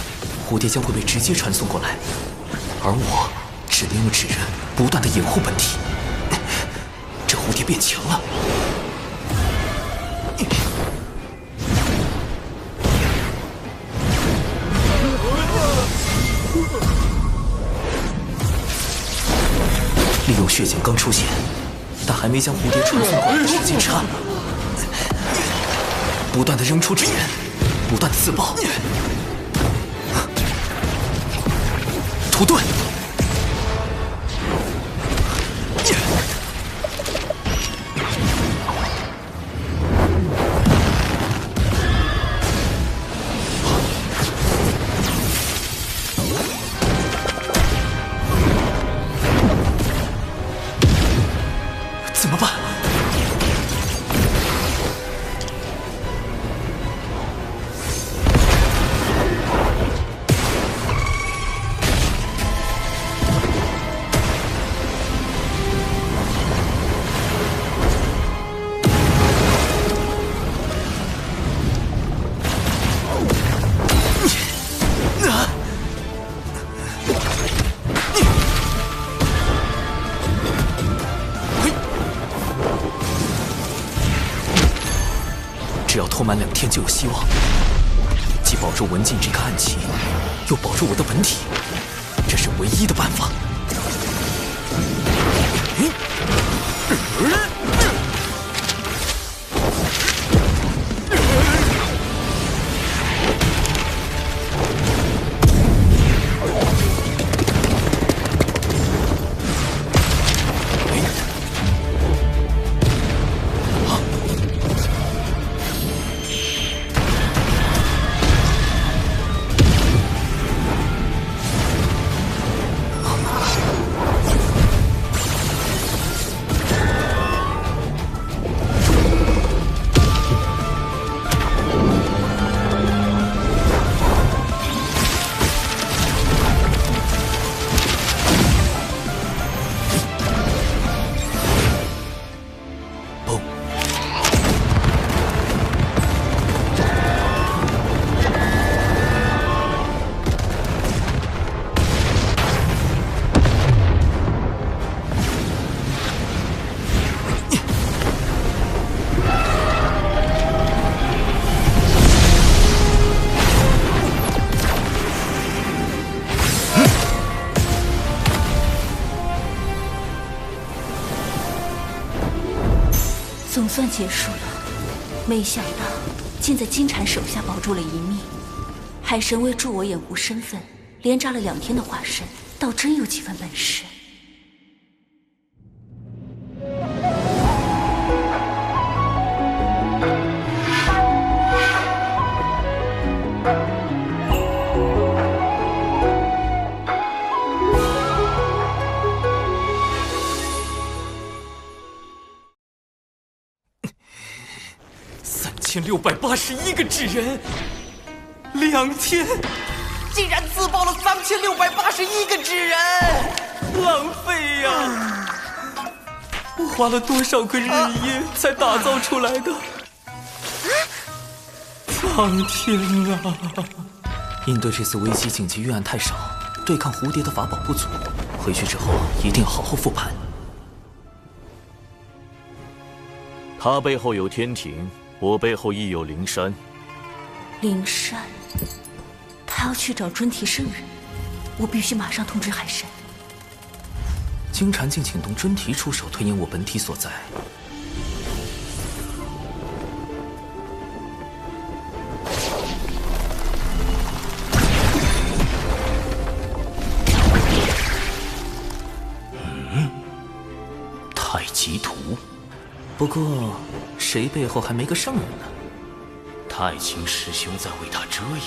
蝴蝶将会被直接传送过来，而我只能用纸人不断的掩护本体。这蝴蝶变强了。利用血剑刚出现，但还没将蝴蝶传送过来的时间差了。不断的扔出纸人，不断的自爆。屠盾！怎么办？只要拖满2天就有希望，既保住文静这个暗棋，又保住我的本体，这是唯一的办法。总算结束了，没想到竟在金蝉手下保住了一命。海神为助我掩护身份，连扎了2天的化身，倒真有几分本事。3681个纸人，2天竟然自爆了3681个纸人，浪费呀！我花了多少个日夜才打造出来的？苍天啊！应对这次危机，紧急预案太少，对抗蝴蝶的法宝不足，回去之后一定要好好复盘。他背后有天庭，我背后亦有灵山。灵山，他要去找尊提圣人，我必须马上通知海神。金蝉竟请动尊提出手推演我本体所在。太极图，不过谁背后还没个圣人呢？太清师兄在为他遮掩。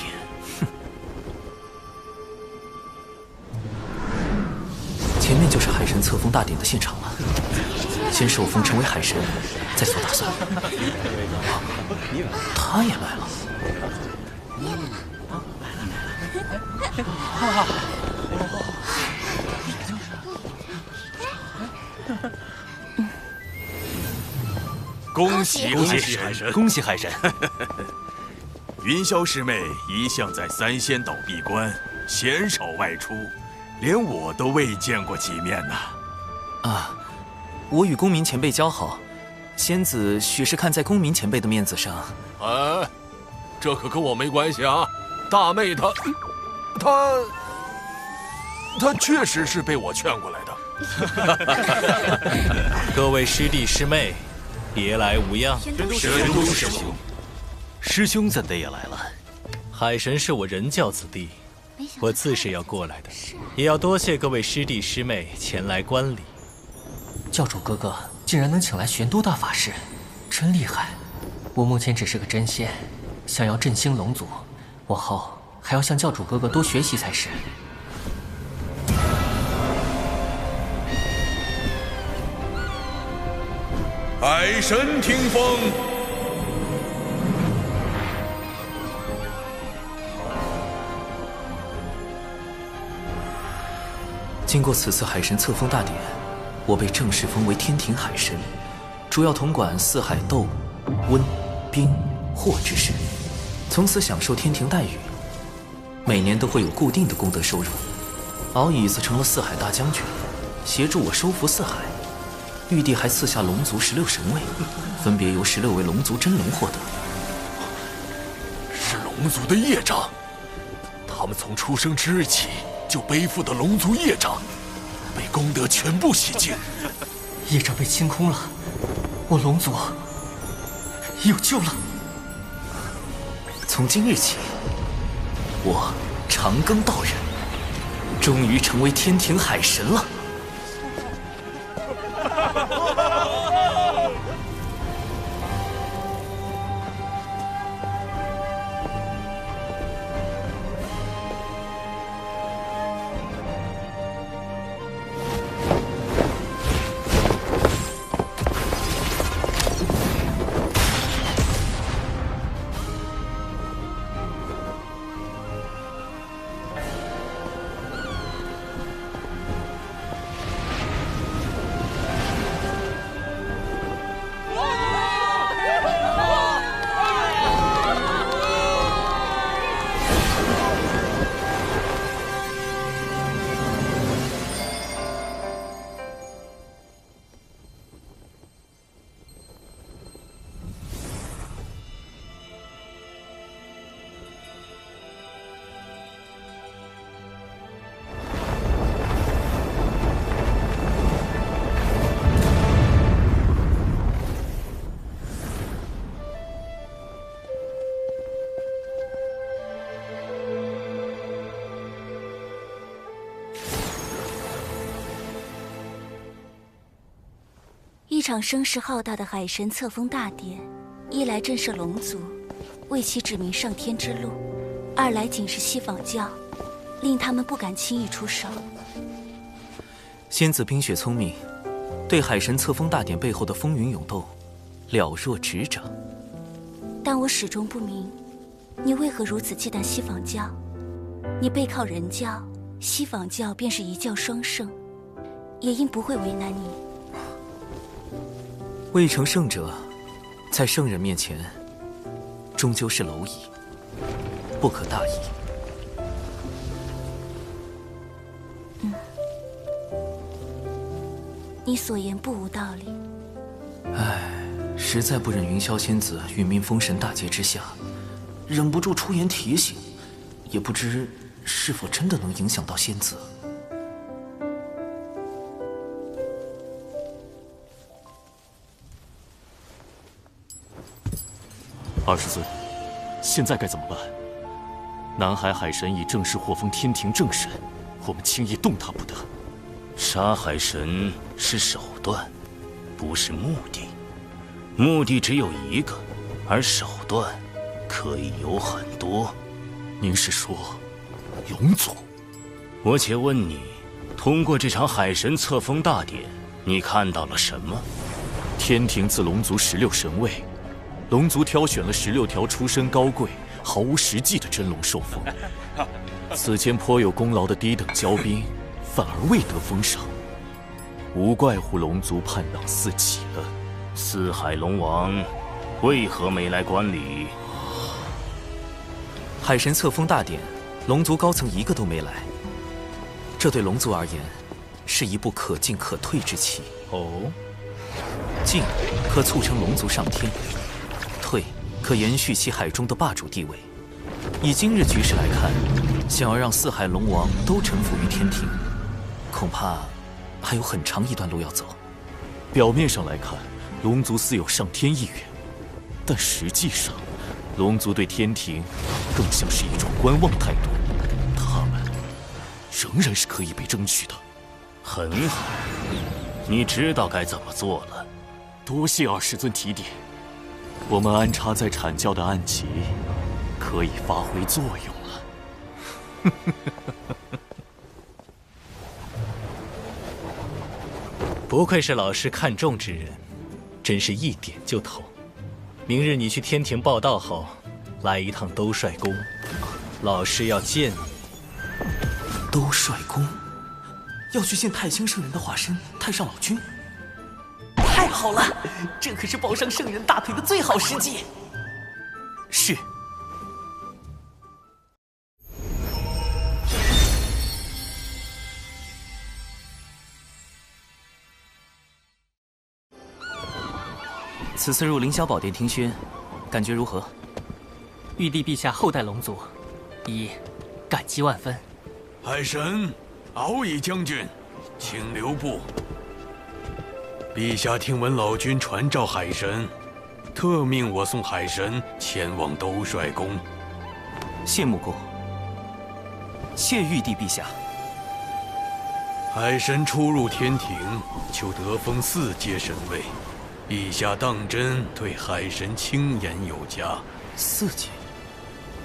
前面就是海神册封大典的现场了，先受封成为海神，再做打算。他也来了。恭喜海神！恭喜海神！云霄师妹一向在3仙岛闭关，鲜少外出，连我都未见过几面呢。啊，我与公明前辈交好，仙子许是看在公明前辈的面子上。哎，这可跟我没关系啊！大妹她确实是被我劝过来的。各位师弟师妹，别来无恙。玄都师兄，师兄怎的也来了？海神是我人教子弟，我自是要过来的，也要多谢各位师弟师妹前来观礼。教主哥哥竟然能请来玄都大法师，真厉害！我目前只是个真仙，想要振兴龙族，往后还要向教主哥哥多学习才是。海神听风。经过此次海神册封大典，我被正式封为天庭海神，主要统管四海斗、温、冰、火之事，从此享受天庭待遇。每年都会有固定的功德收入。敖乙则成了四海大将军，协助我收服四海。玉帝还赐下龙族16神位，分别由16位龙族真龙获得。是龙族的业障，他们从出生之日起就背负的龙族业障，被功德全部洗净。业障被清空了，我龙族有救了。从今日起，我长庚道人终于成为天庭海神了。一场声势浩大的海神册封大典，一来震慑龙族，为其指明上天之路；二来警示西方教，令他们不敢轻易出手。仙子冰雪聪明，对海神册封大典背后的风云涌动了若指掌。但我始终不明，你为何如此忌惮西方教？你背靠人教，西方教便是一教双圣，也应不会为难你。未成圣者，在圣人面前，终究是蝼蚁，不可大意。你所言不无道理。唉，实在不忍云霄仙子殒命封神大劫之下，忍不住出言提醒，也不知是否真的能影响到仙子。20尊，现在该怎么办？南海海神已正式获封天庭正神，我们轻易动他不得。杀海神是手段，不是目的。目的只有一个，而手段可以有很多。您是说，龙族？我且问你，通过这场海神册封大典，你看到了什么？天庭自龙族16神位。龙族挑选了16条出身高贵、毫无实际的真龙受封，此间颇有功劳的低等骄兵，反而未得封赏，无怪乎龙族叛党四起了。四海龙王为何没来观礼？海神册封大典，龙族高层一个都没来，这对龙族而言，是一步可进可退之棋。哦，进可促成龙族上天。退可延续其海中的霸主地位。以今日局势来看，想要让四海龙王都臣服于天庭，恐怕还有很长一段路要走。表面上来看，龙族似有上天意愿，但实际上，龙族对天庭更像是一种观望态度。他们仍然是可以被争取的。很好，你知道该怎么做了。多谢20尊提点。我们安插在阐教的暗棋，可以发挥作用了。不愧是老师看重之人，真是一点就透。明日你去天庭报道后，来一趟兜率宫，老师要见你。兜率宫要去见太清圣人的化身太上老君。太好了，这可是抱上圣人大腿的最好时机。是。此次入凌霄宝殿听宣，感觉如何？玉帝陛下厚待龙族，已感激万分。海神，敖乙将军，请留步。陛下听闻老君传召海神，特命我送海神前往兜率宫。谢穆公，谢玉帝陛下。海神初入天庭，就得封4阶神位。陛下当真对海神轻言有加。4阶，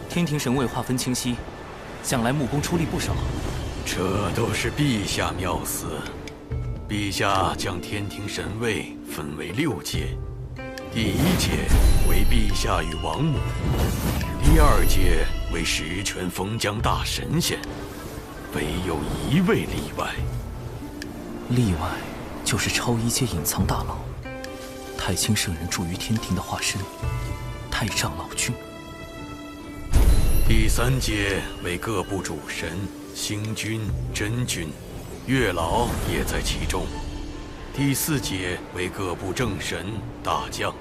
天庭神位划分清晰，想来穆公出力不少。这都是陛下妙思。陛下将天庭神位分为6阶，第1阶为陛下与王母，第2阶为十全封疆大神仙，唯有1位例外。例外就是超1阶隐藏大佬。太清圣人住于天庭的化身，太上老君。第3阶为各部主神，星君、真君、月老也在其中。第4阶为各部正神、大将，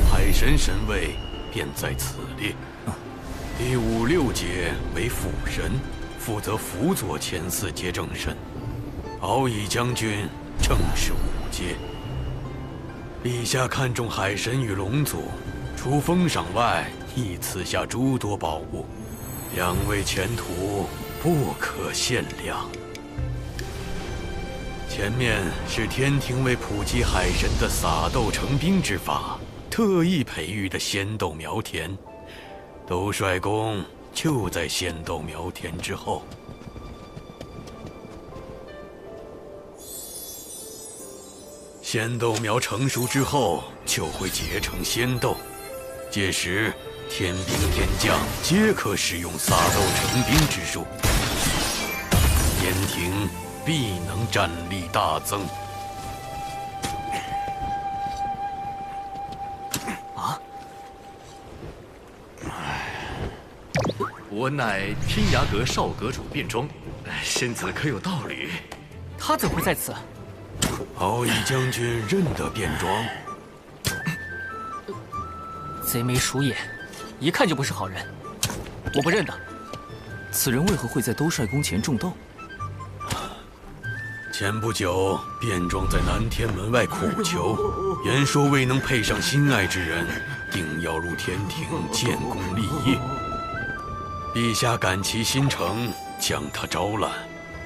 海神神位便在此列。第5、6阶为辅神，负责辅佐前4阶正神。敖乙将军正是5阶。陛下看重海神与龙族，除封赏外，亦赐下诸多宝物，2位前途不可限量。前面是天庭为普及海神的撒豆成兵之法，特意培育的仙豆苗田，兜率宫就在仙豆苗田之后。仙豆苗成熟之后，就会结成仙豆，届时天兵天将皆可使用撒豆成兵之术，天庭必能战力大增。我乃天涯阁少阁主卞庄，仙子可有道侣？他怎会在此？敖乙将军认得卞庄？贼眉鼠眼，一看就不是好人，我不认得。此人为何会在兜率宫前种豆？前不久，卞庄在南天门外苦求，言说未能配上心爱之人，定要入天庭建功立业。陛下感其心诚，将他招揽，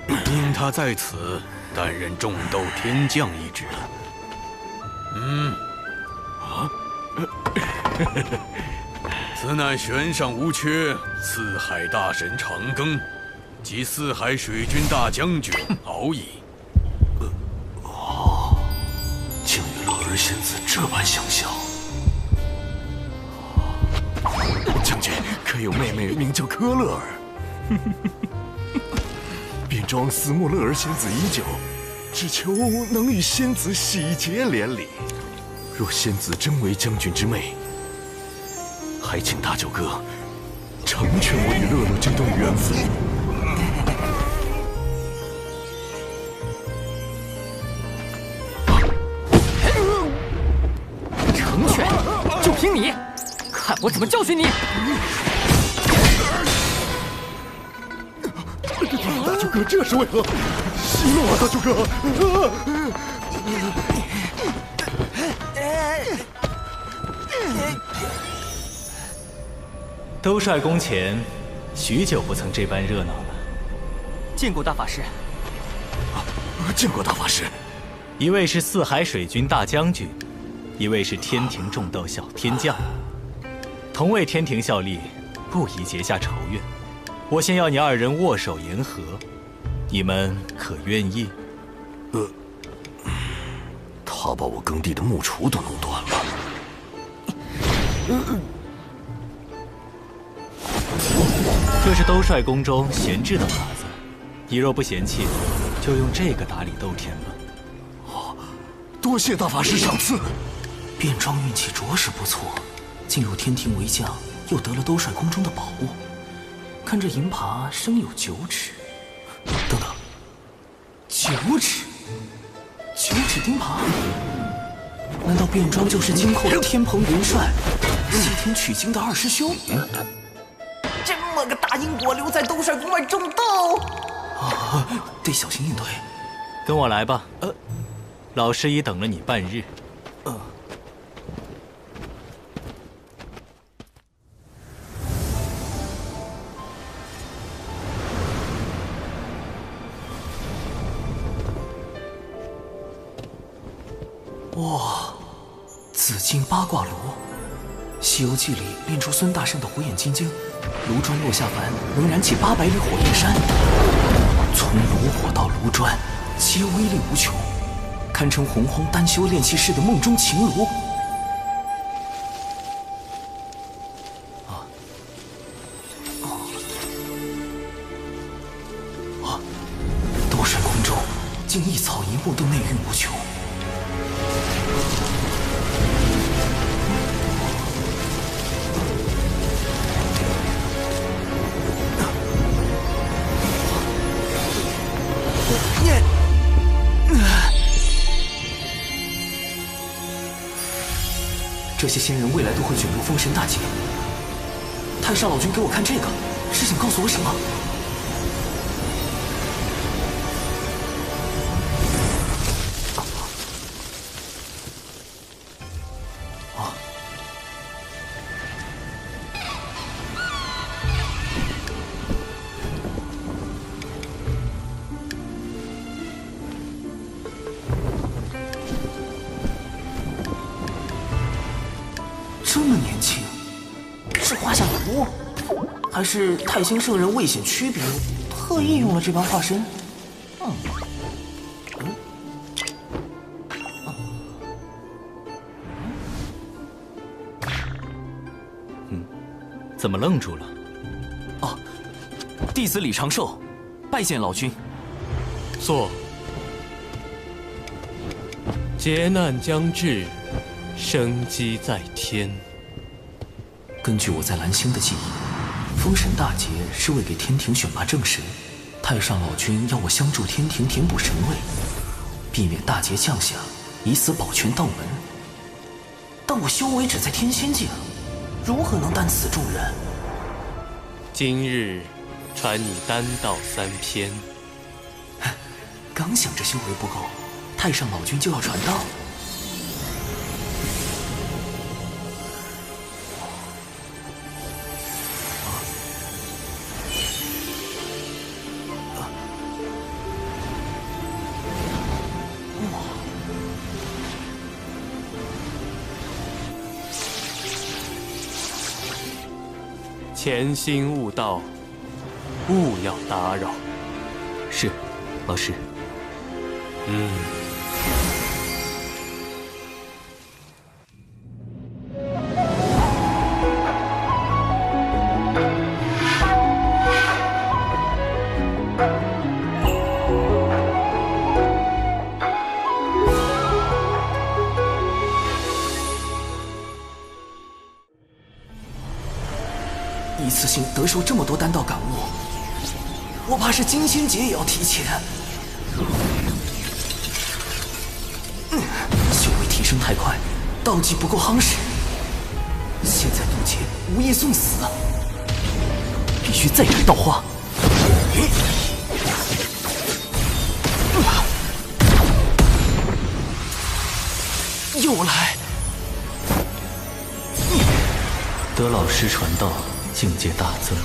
命他在此担任种豆天将一职。此乃悬上无缺，四海大神长庚及四海水军大将军敖乙。竟与乐儿仙子这般相像。将军可有妹妹名叫柯乐儿？卞庄思慕乐儿仙子已久，只求能与仙子喜结连理。若仙子真为将军之妹，还请大舅哥成全我与乐乐这段缘分。成全？就凭你？看我怎么教训你！大舅哥，这是为何？息怒啊，大舅哥！兜率宫前，许久不曾这般热闹了。见过大法师。见过大法师。一位是四海水军大将军，一位是天庭种豆小天将。同为天庭效力，不宜结下仇怨。我先要你二人握手言和，你们可愿意？太怕把我耕地的木锄都弄断了。这是兜率宫中闲置的耙子，你若不嫌弃，就用这个打理豆田吧。哦，多谢大法师赏赐。卞庄运气着实不错，进入天庭为将，又得了兜率宫中的宝物。看这银耙生有9齿，等等，9齿，9齿钉耙？难道卞庄就是今后的天蓬元帅，西天取经的二师兄？这么个大阴果留在兜率宫外种豆，得小心应对。跟我来吧。老师已等了你半日。哇，紫金八卦炉，《西游记》里炼出孙大圣的火眼金睛，炉砖落下凡能燃起800里火焰山。从炉火到炉砖，皆威力无穷，堪称洪荒丹修炼气士的梦中情炉。兜率宫中竟一草一木都内蕴无穷。这些仙人未来都会卷入封神大劫。太上老君给我看这个，是想告诉我什么？这么年轻，是画下图，还是太星圣人未显区别，特意用了这般化身？怎么愣住了？弟子李长寿，拜见老君。坐。劫难将至，生机在天。根据我在蓝星的记忆，封神大劫是为给天庭选拔正神，太上老君要我相助天庭填补神位，避免大劫降下，以此保全道门。但我修为只在天仙境，如何能担此重任？今日传你丹道3篇。刚想着修为不够，太上老君就要传道。潜心悟道，勿要打扰。是，老师。一次性得受这么多丹道感悟，我怕是金仙劫也要提前。修为提升太快，道技不够夯实，现在渡劫无异送死，必须再燃道花。又来！得老师传道，境界大增，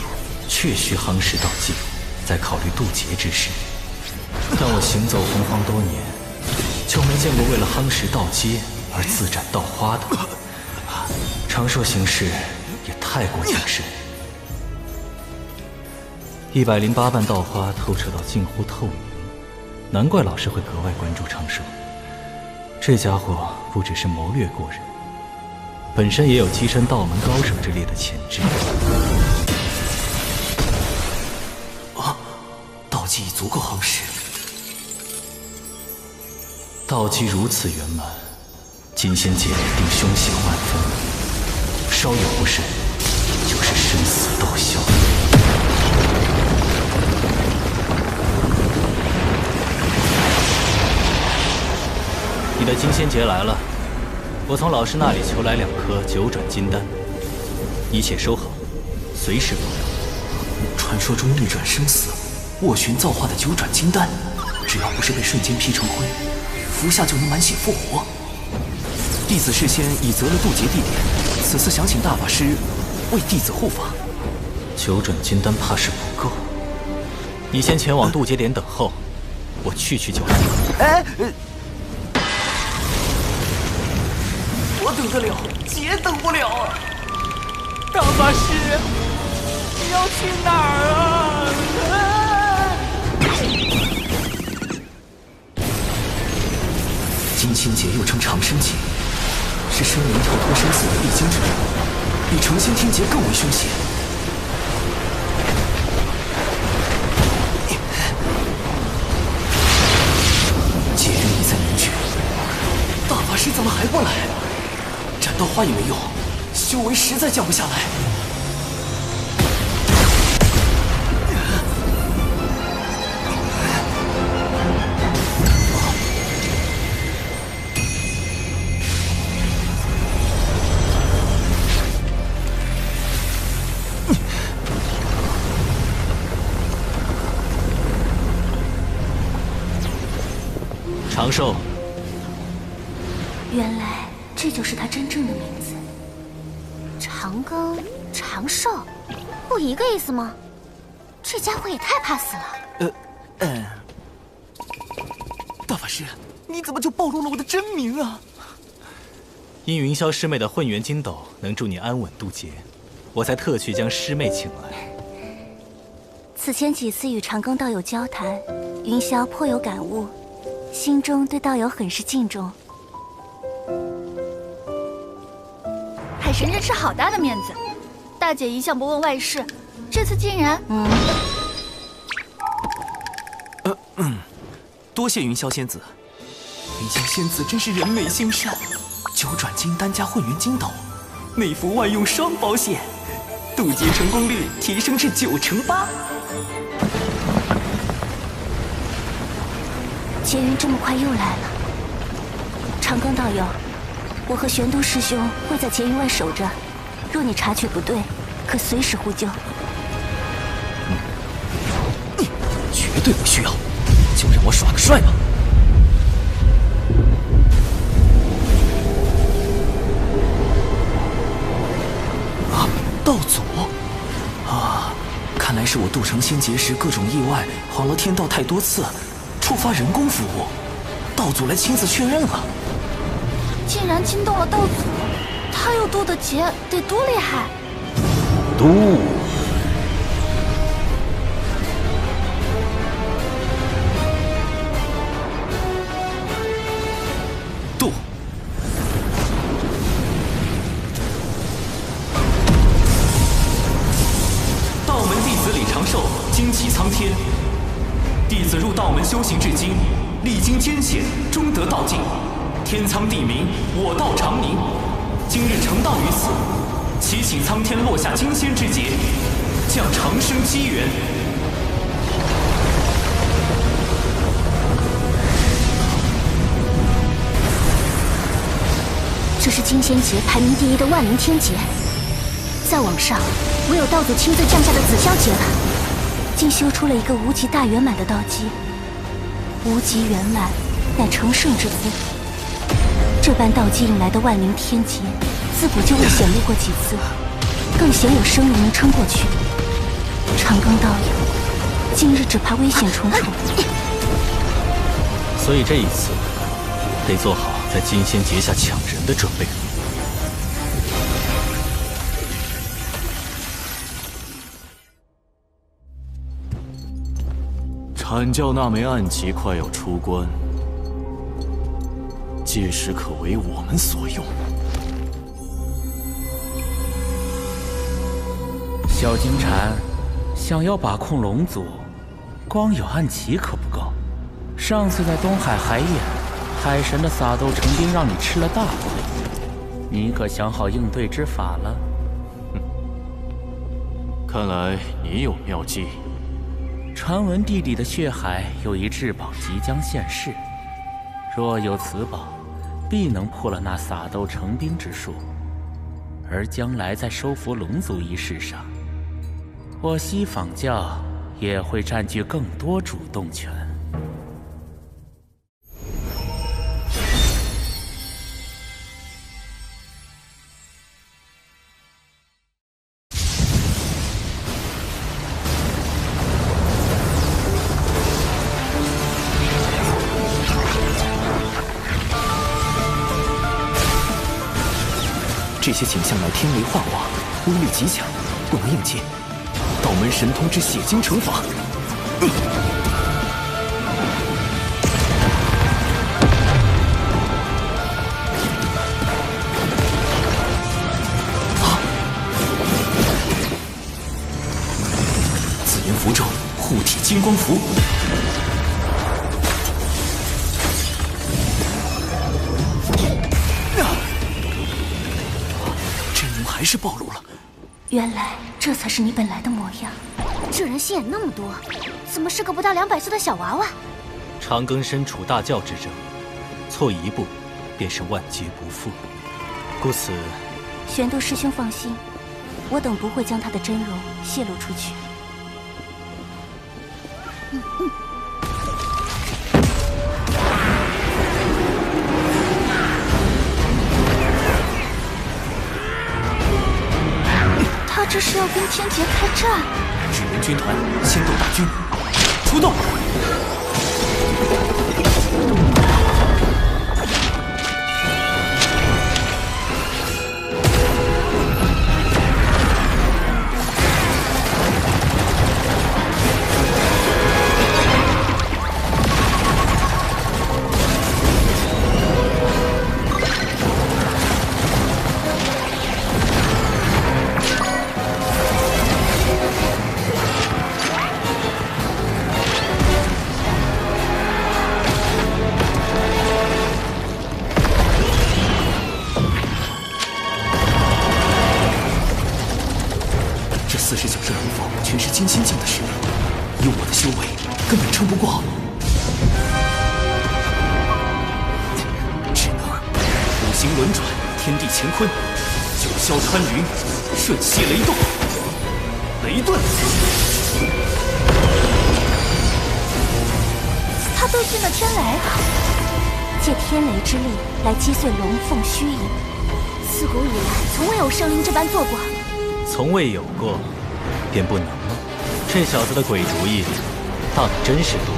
确需夯实道技，再考虑渡劫之事。但我行走洪荒多年，就没见过为了夯实道阶而自斩道花的。长寿行事也太过谨慎。108瓣道花透彻到近乎透明，难怪老师会格外关注长寿。这家伙不只是谋略过人，本身也有跻身道门高手之列的潜质。道基已足够夯实。道基如此圆满，金仙劫定凶险万分，稍有不慎，就是生死道消。你的金仙劫来了，我从老师那里求来2颗9转金丹，你且收好，随时服用。传说中逆转生死、斡旋造化的9转金丹，只要不是被瞬间劈成灰，服下就能满血复活。弟子事先已择了渡劫地点，此次想请大法师为弟子护法。9转金丹怕是不够，你先前往渡劫点等候，我去就来。我等得了，姐等不了啊！大法师，你要去哪儿啊？金仙劫又称长生劫，是生灵逃脱生死的必经之路，比成仙天劫更为凶险。劫运已在凝聚，大法师怎么还不来？斩刀花也没用，修为实在降不下来。长寿。原来这就是他真正的名字。长庚、长寿，不一个意思吗？这家伙也太怕死了。大法师，你怎么就暴露了我的真名啊？因云霄师妹的混元金斗能助你安稳渡劫，我才特去将师妹请来。此前几次与长庚道友交谈，云霄颇有感悟，心中对道友很是敬重。海神这吃好大的面子，大姐一向不问外事，这次竟然……多谢云霄仙子。云霄仙子真是人美心善，9转金丹加混元金斗，内服外用双保险，渡劫成功率提升至98%。劫云这么快又来了，长庚道友，我和玄都师兄会在劫云外守着，若你察觉不对，可随时呼救。绝对不需要，就让我耍个帅吧。道祖啊，看来是我渡成仙劫时各种意外，晃了天道太多次，触发人工服务，道祖来亲自确认了。竟然惊动了道祖，他又渡的劫得多厉害！渡。道门弟子李长寿，精气苍天。弟子入道门修行至今，历经艰险，终得道境。天苍地明，我道长明。今日成道于此，祈请苍天落下金仙之劫，降长生机缘。这是金仙劫排名第1的万灵天劫，再往上，唯有道祖亲自降下的紫霄劫了。竟修出了一个无极大圆满的道基，无极圆满，乃成圣之夫。这般道基引来的万灵天劫，自古就未显露过几次，更鲜有生灵能撑过去。长庚道友，今日只怕危险重重。所以这一次，得做好在金仙劫下抢人的准备。阐教那枚暗棋快要出关，届时可为我们所用。小金蝉，想要把控龙族，光有暗棋可不够。上次在东海海眼，海神的撒豆成兵让你吃了大亏，你可想好应对之法了？看来你有妙计。传闻地底的血海有一至宝即将现世，若有此宝，必能破了那撒豆成兵之术。而将来在收服龙族一事上，我西坊教也会占据更多主动权。这些景象乃天雷化化，威力极强，不能应接。道门神通之血晶惩罚。紫炎符咒，护体金光符。还是暴露了。原来这才是你本来的模样。这人心眼那么多，怎么是个不到200岁的小娃娃？长庚身处大教之争，错一步，便是万劫不复。故此，玄都师兄放心，我等不会将他的真容泄露出去。他这是要跟天劫开战？纸人军团先斗大军，出动！全是金心境的实力，以我的修为，根本撑不过。只能五行轮转，天地乾坤，九霄穿云，瞬息雷动，雷遁。他对进了天雷，借天雷之力来击碎龙凤虚影。自古以来，从未有生灵这般做过。从未有过。便不能吗？这小子的鬼主意，倒的真是多。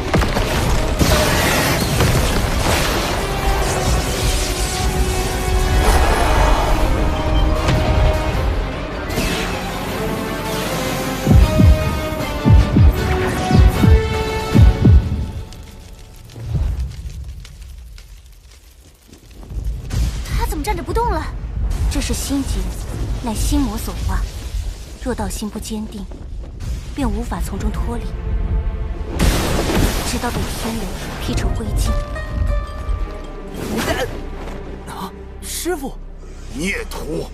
他怎么站着不动了？这是心结，乃心魔所化。若道心不坚定，便无法从中脱离，直到被天雷劈成灰烬。师父，孽徒，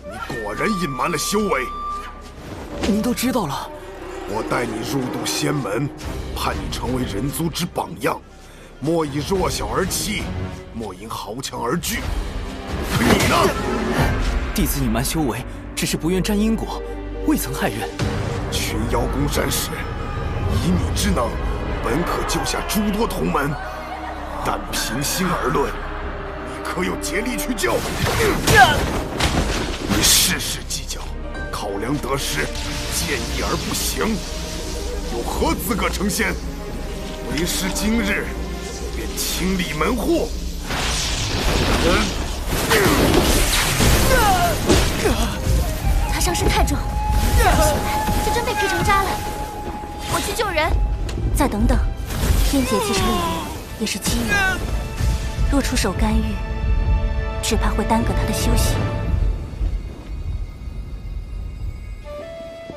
你果然隐瞒了修为。您都知道了。我带你入渡仙门，盼你成为人族之榜样，莫以弱小而欺，莫因豪强而惧。可你呢？弟子隐瞒修为，只是不愿沾因果。未曾害人。群妖攻山时，以你之能，本可救下诸多同门，但平心而论，你可有竭力去救？你事事计较，考量得失，见义而不行，有何资格成仙？为师今日便清理门户。他伤势太重。醒来就真被劈成渣了。我去救人。再等等，天劫既是路缘，也是机缘。若出手干预，只怕会耽搁他的修行。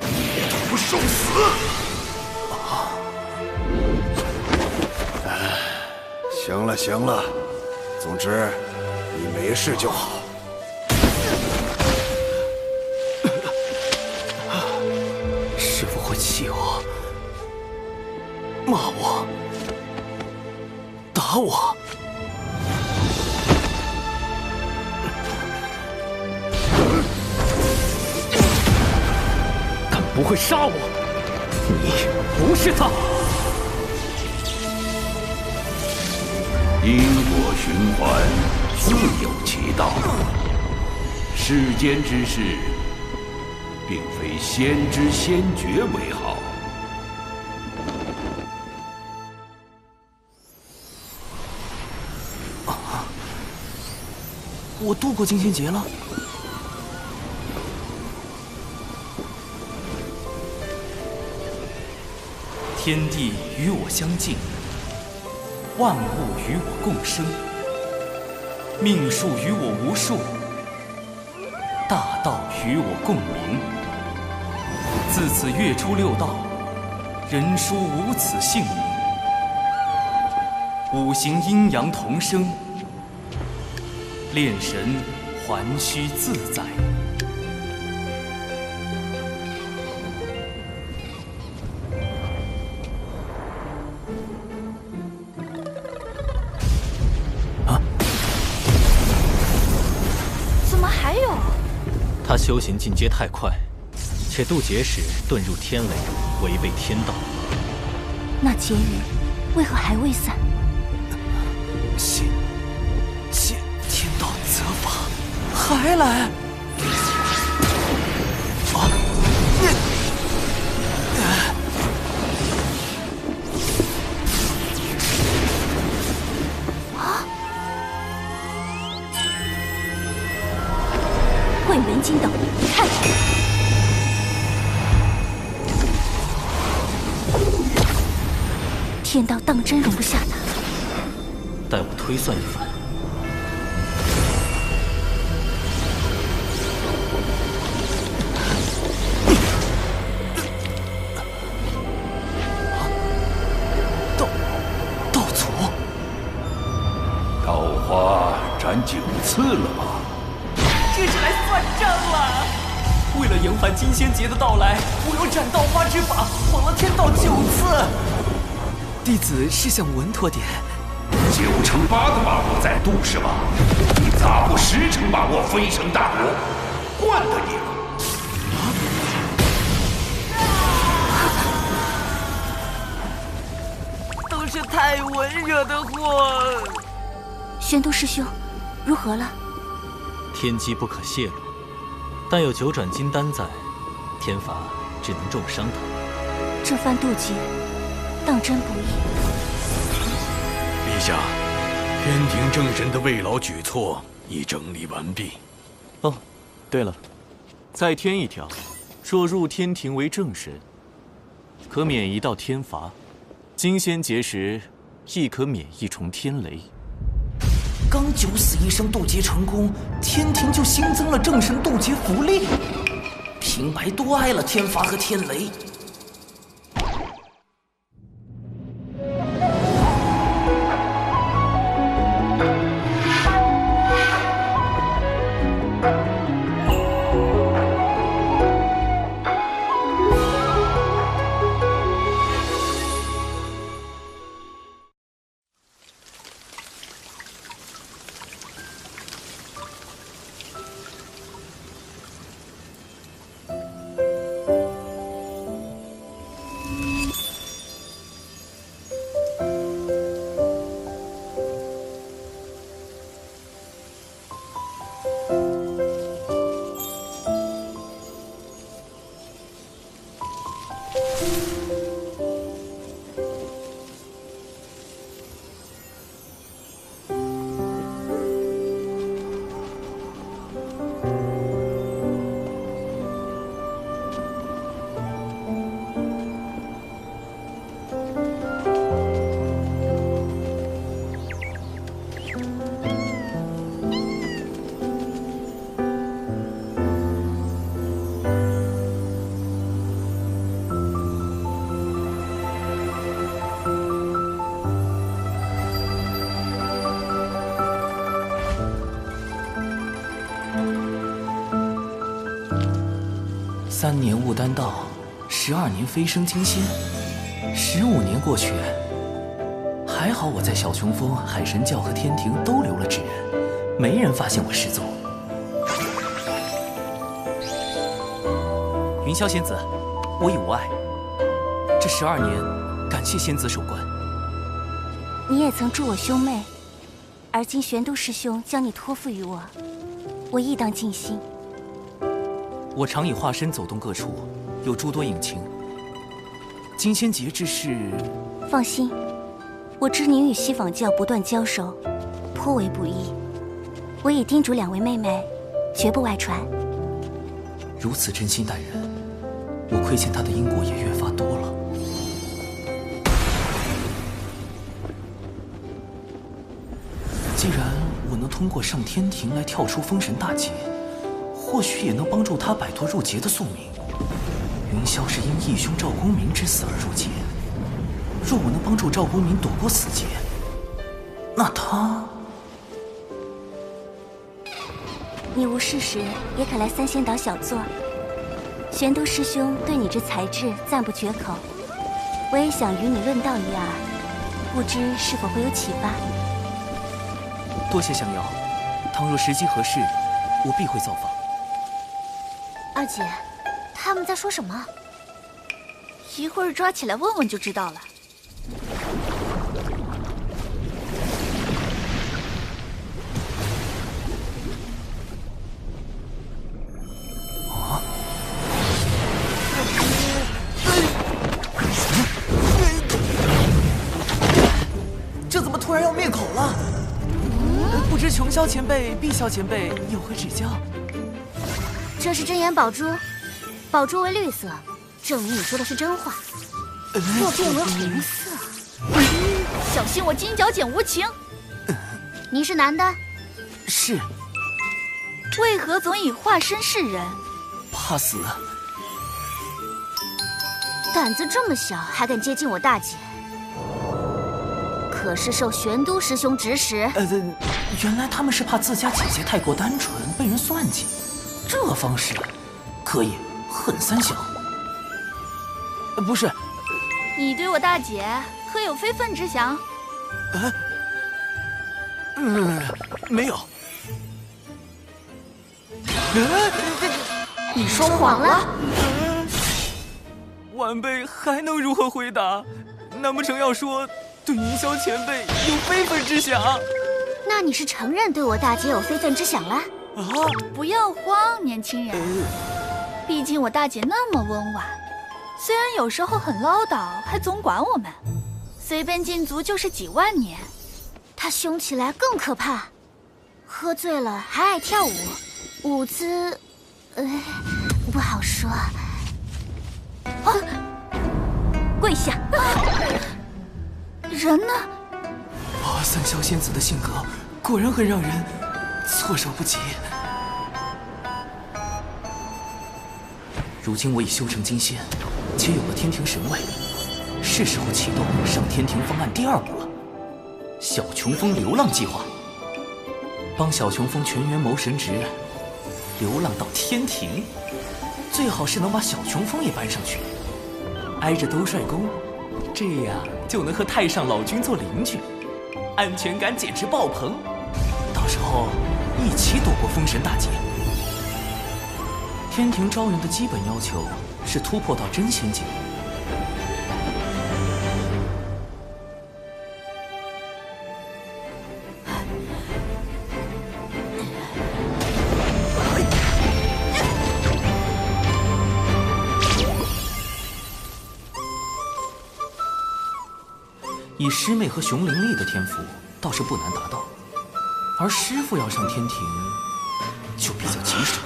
孽徒受死！行了行了，总之你没事就好。师父会气我、骂我、打我。但不会杀我，你不是他。因果循环，自有其道。世间之事，并非先知先觉为好。我度过惊仙劫了。天地与我相敬，万物与我共生，命数与我无数，大道与我共鸣。自此月出六道，人殊无此姓名。五行阴阳同生，炼神还须自在。怎么还有？他修行进阶太快，且渡劫时遁入天雷，违背天道。那劫云为何还未散？谢天道责罚，还来！混元金斗，看！天道当真容不下他。待我推算一番。道祖，桃花斩9次了吧？这是来算账了！为了迎返金仙劫的到来，我用斩道花之法晃了天道9次。弟子是想稳妥点。9成8的把握在度是吧？你咋不10成把握飞升大罗？惯得你了。都是太文惹的祸。玄都师兄，如何了？天机不可泄露，但有9转金丹在，天罚只能重伤他。这番渡劫，当真不易。陛下，天庭正神的慰劳举措已整理完毕。哦，对了，再添一条，若入天庭为正神，可免1道天罚；金仙劫时，亦可免1重天雷。刚9死1生渡劫成功，天庭就新增了正神渡劫福利，平白多挨了天罚和天雷。3年悟丹道，12年飞升金仙，15年过去，还好我在小琼峰、海神教和天庭都留了指人，没人发现我失踪。云霄仙子，我已无碍。这12年，感谢仙子守关。你也曾助我兄妹，而今玄都师兄将你托付于我，我亦当尽心。我常以化身走动各处，有诸多隐情。金仙劫之事，放心，我知您与西坊教不断交手，颇为不易。我已叮嘱2位妹妹，绝不外传。如此真心待人，我亏欠他的因果也越发多了。既然我能通过上天庭来跳出封神大劫，或许也能帮助他摆脱入劫的宿命。云霄是因义兄赵公明之死而入劫，若我能帮助赵公明躲过死劫，那他……你无事时也可来三仙岛小坐。玄都师兄对你之才智赞不绝口，我也想与你论道一二，不知是否会有启发。多谢降妖，倘若时机合适，我必会造访。二姐，他们在说什么？一会儿抓起来问问就知道了。这怎么突然要灭口了？不知琼霄前辈、碧霄前辈有何指教？这是真言宝珠，宝珠为绿色，证明你说的是真话。若变为红色，小心我金角剪无情。你是男的？是。为何总以化身示人？怕死。胆子这么小，还敢接近我大姐？可是受玄都师兄指使。原来他们是怕自家姐姐太过单纯，被人算计。这方式可以狠3小。不是，你对我大姐可有非分之想？没有。你说谎了。晚辈还能如何回答？难不成要说对云霄前辈有非分之想？那你是承认对我大姐有非分之想了？不要慌，年轻人。毕竟我大姐那么温婉，虽然有时候很唠叨，还总管我们，随便禁足就是几万年。她凶起来更可怕，喝醉了还爱跳舞，舞姿，不好说。跪下！人呢？三霄仙子的性格果然很让人措手不及。如今我已修成金仙，且有了天庭神位，是时候启动上天庭方案第2步了——小琼峰流浪计划。帮小琼峰全员谋神职，流浪到天庭，最好是能把小琼峰也搬上去，挨着兜帅宫，这样就能和太上老君做邻居，安全感简直爆棚。到时候一起躲过封神大劫。天庭招人的基本要求是突破到真仙境。以师妹和熊灵力的天赋，倒是不难达到，而师父要上天庭，就比较棘手。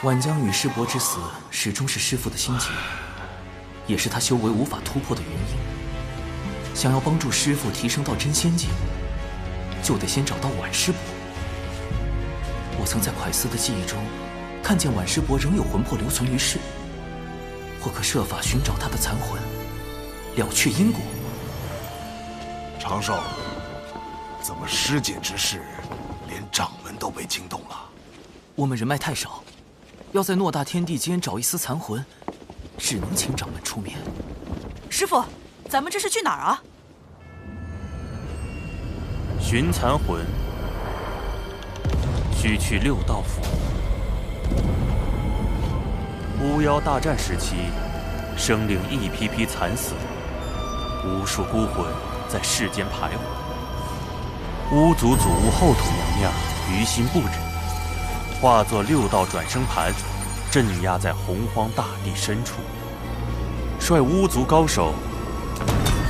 晚江与师伯之死，始终是师父的心结，也是他修为无法突破的原因。想要帮助师父提升到真仙境，就得先找到晚师伯。我曾在蒯斯的记忆中，看见晚师伯仍有魂魄留存于世。或可设法寻找他的残魂，了却因果。长寿，怎么师姐之事，连掌门都被惊动了？我们人脉太少，要在偌大天地间找一丝残魂，只能请掌门出面。师傅，咱们这是去哪儿啊？寻残魂，需去六道府。巫妖大战时期，生灵一批批惨死，无数孤魂在世间徘徊。巫族祖屋后土娘娘于心不忍，化作六道转生盘，镇压在洪荒大地深处，率巫族高手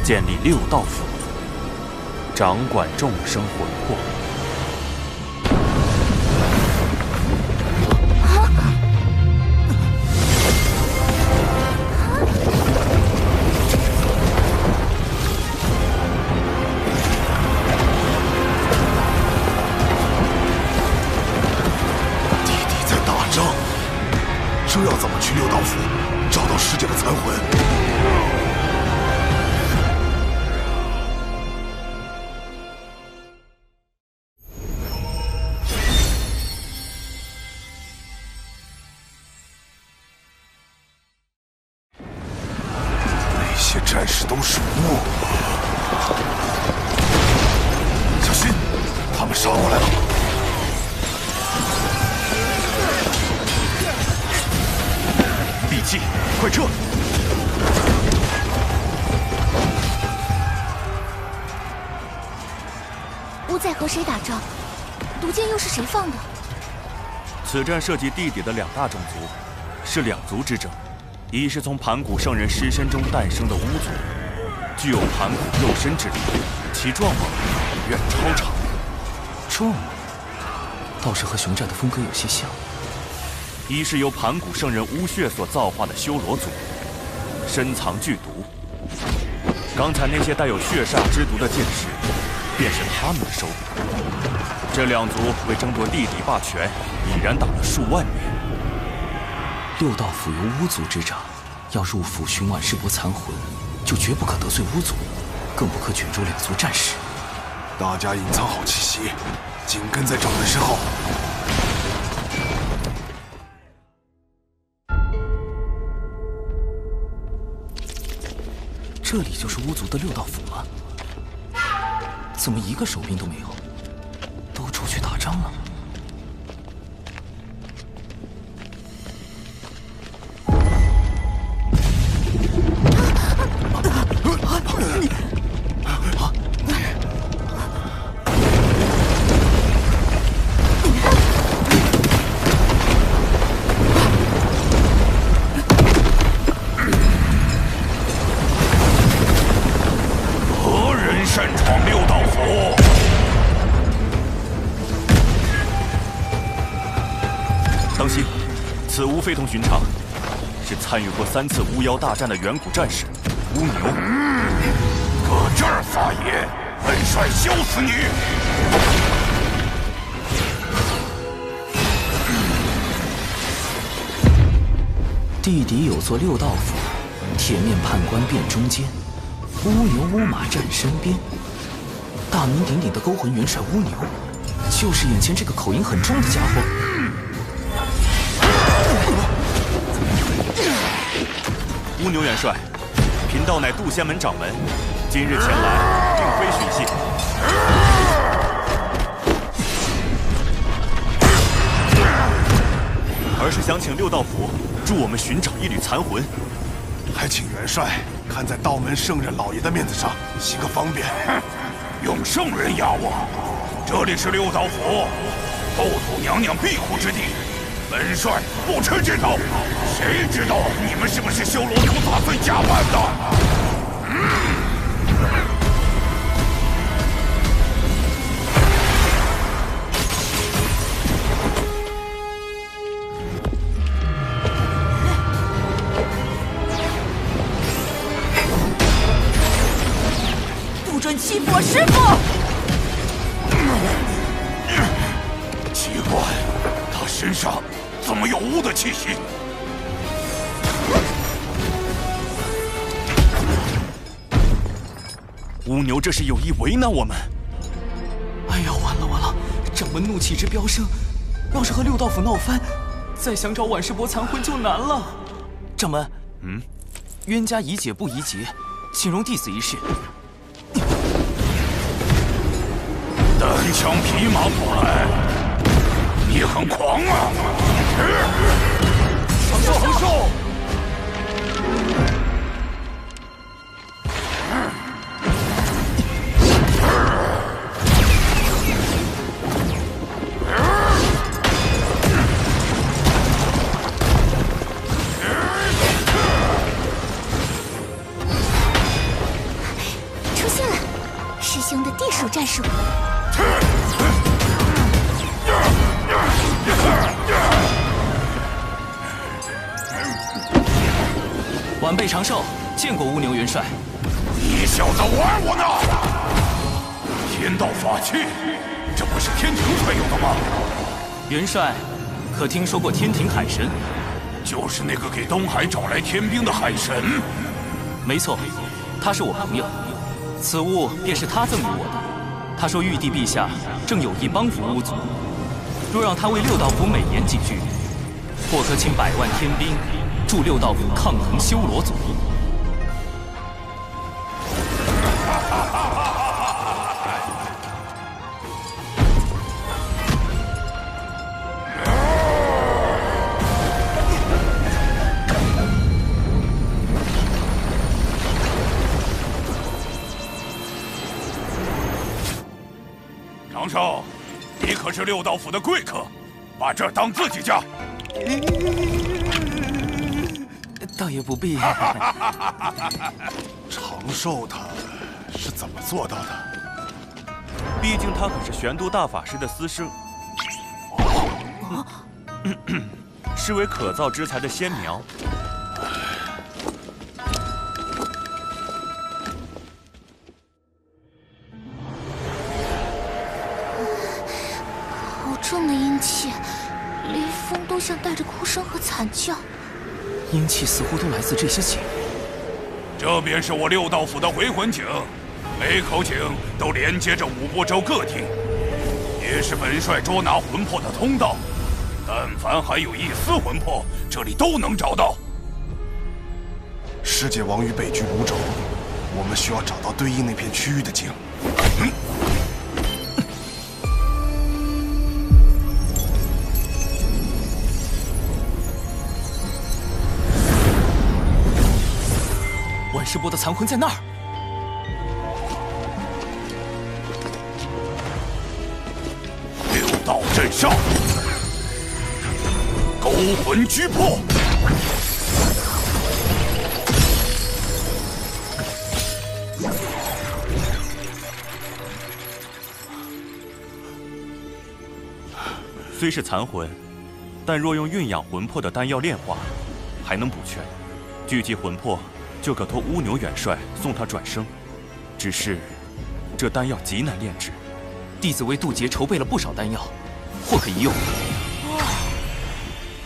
建立六道府，掌管众生魂魄。这要怎么去六道府找到师姐的残魂？那些战士都是巫，小心，他们杀过来了。快撤！巫在和谁打仗？毒箭又是谁放的？此战涉及地底的两大种族，是两族之争。一是从盘古圣人尸身中诞生的巫族，具有盘古肉身之力，其壮猛远超常人。壮猛，倒是和熊寨的风格有些像。一是由盘古圣人巫血所造化的修罗族，深藏剧毒。刚才那些带有血煞之毒的剑士，便是他们的收获。这两族为争夺地底霸权，已然打了数万年。六道府由巫族执掌，要入府寻晚世伯残魂，就绝不可得罪巫族，更不可卷入两族战事。大家隐藏好气息，紧跟在掌门身后。这里就是巫族的六道府吗？怎么一个守兵都没有？都出去打仗了？此巫非同寻常，是参与过3次巫妖大战的远古战士巫牛。搁这儿发言，本帅削死你！地底有座六道府，铁面判官殿中间，乌牛乌马站身边。大名鼎鼎的勾魂元帅乌牛，就是眼前这个口音很重的家伙。乌牛元帅，贫道乃渡仙门掌门，今日前来并非寻衅，而是想请六道府助我们寻找一缕残魂。还请元帅看在道门圣人老爷的面子上，行个方便。用圣人压我？这里是六道府，后土娘娘庇护之地。本帅不吃这套，谁知道你们是不是修罗族打算假扮的？不准欺负我师父！奇怪，他身上怎么有巫的气息？乌牛这是有意为难我们。哎呀，完了完了！掌门怒气值飙升，要是和六道府闹翻，再想找婉世伯残魂就难了。掌门，冤家宜解不宜结，请容弟子一试。单枪匹马过来，你很狂啊！横寿！出现了，师兄的地术战术。晚辈长寿，见过乌牛元帅。你小子玩我呢！天道法器，这不是天庭才有的吗？元帅，可听说过天庭海神？就是那个给东海找来天兵的海神。没错，他是我朋友，此物便是他赠予我的。他说玉帝陛下正有意帮扶巫族，若让他为六道府美言几句，或可请100万天兵助六道府抗衡修罗族。长寿，你可是六道府的贵客，把这儿当自己家。倒也不必。长寿他是怎么做到的？毕竟他可是玄都大法师的私生，是为可造之材的仙苗。好重的阴气，连风都像带着哭声和惨叫。阴气似乎都来自这些井。这便是我六道府的回魂井，每口井都连接着五波州各地，也是本帅捉拿魂魄的通道。但凡还有一丝魂魄，这里都能找到。师姐亡于北居五州，我们需要找到对应那片区域的井。万世伯的残魂在那儿。六道镇上，勾魂拘魄。虽是残魂，但若用蕴养魂魄的丹药炼化，还能补全，聚集魂魄。就可托乌牛元帅送他转生，只是这丹药极难炼制。弟子为渡劫筹备了不少丹药，或可一用。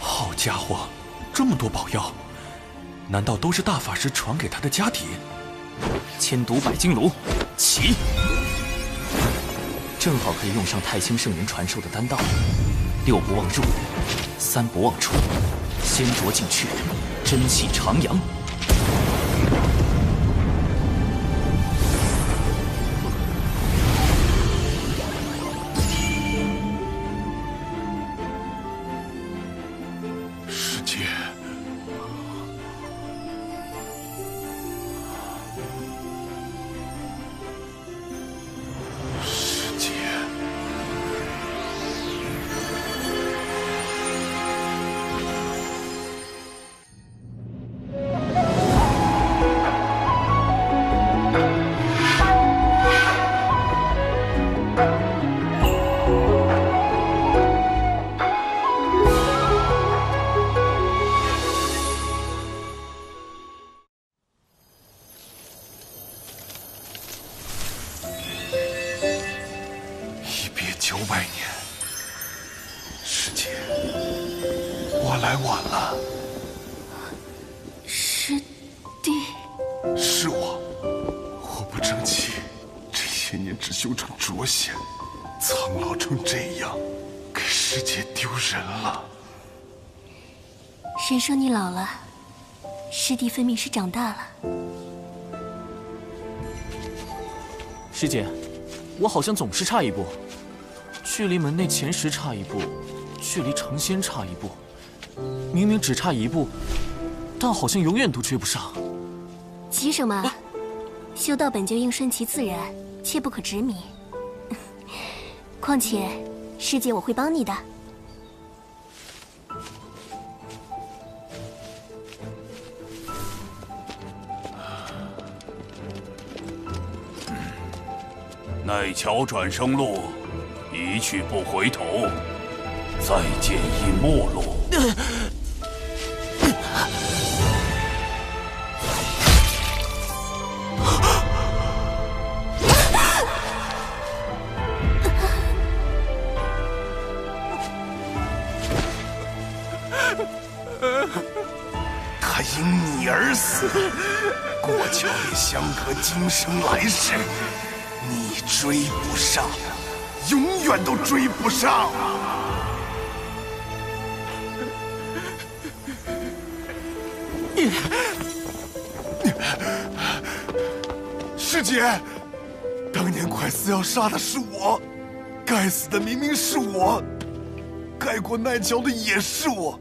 好家伙，这么多宝药，难道都是大法师传给他的家底？千毒百金炉，起！正好可以用上太清圣人传授的丹道：6不忘入，3不忘出，先着进去，真气徜徉。来晚了，师弟，是我不争气，这些年只修成浊仙，苍老成这样，给师师姐丢人了。谁说你老了？师弟分明是长大了。师姐，我好像总是差一步，距离门内前10差一步，距离成仙差一步，明明只差1步，但好像永远都追不上。急什么？修道本就应顺其自然，切不可执迷。况且，师姐我会帮你的。奈桥转生路，一去不回头，再见亦陌路。他因你而死，过桥也相隔今生来世。你追不上，永远都追不上。师姐，当年快死要杀的是我，该死的明明是我，该过奈桥的也是我。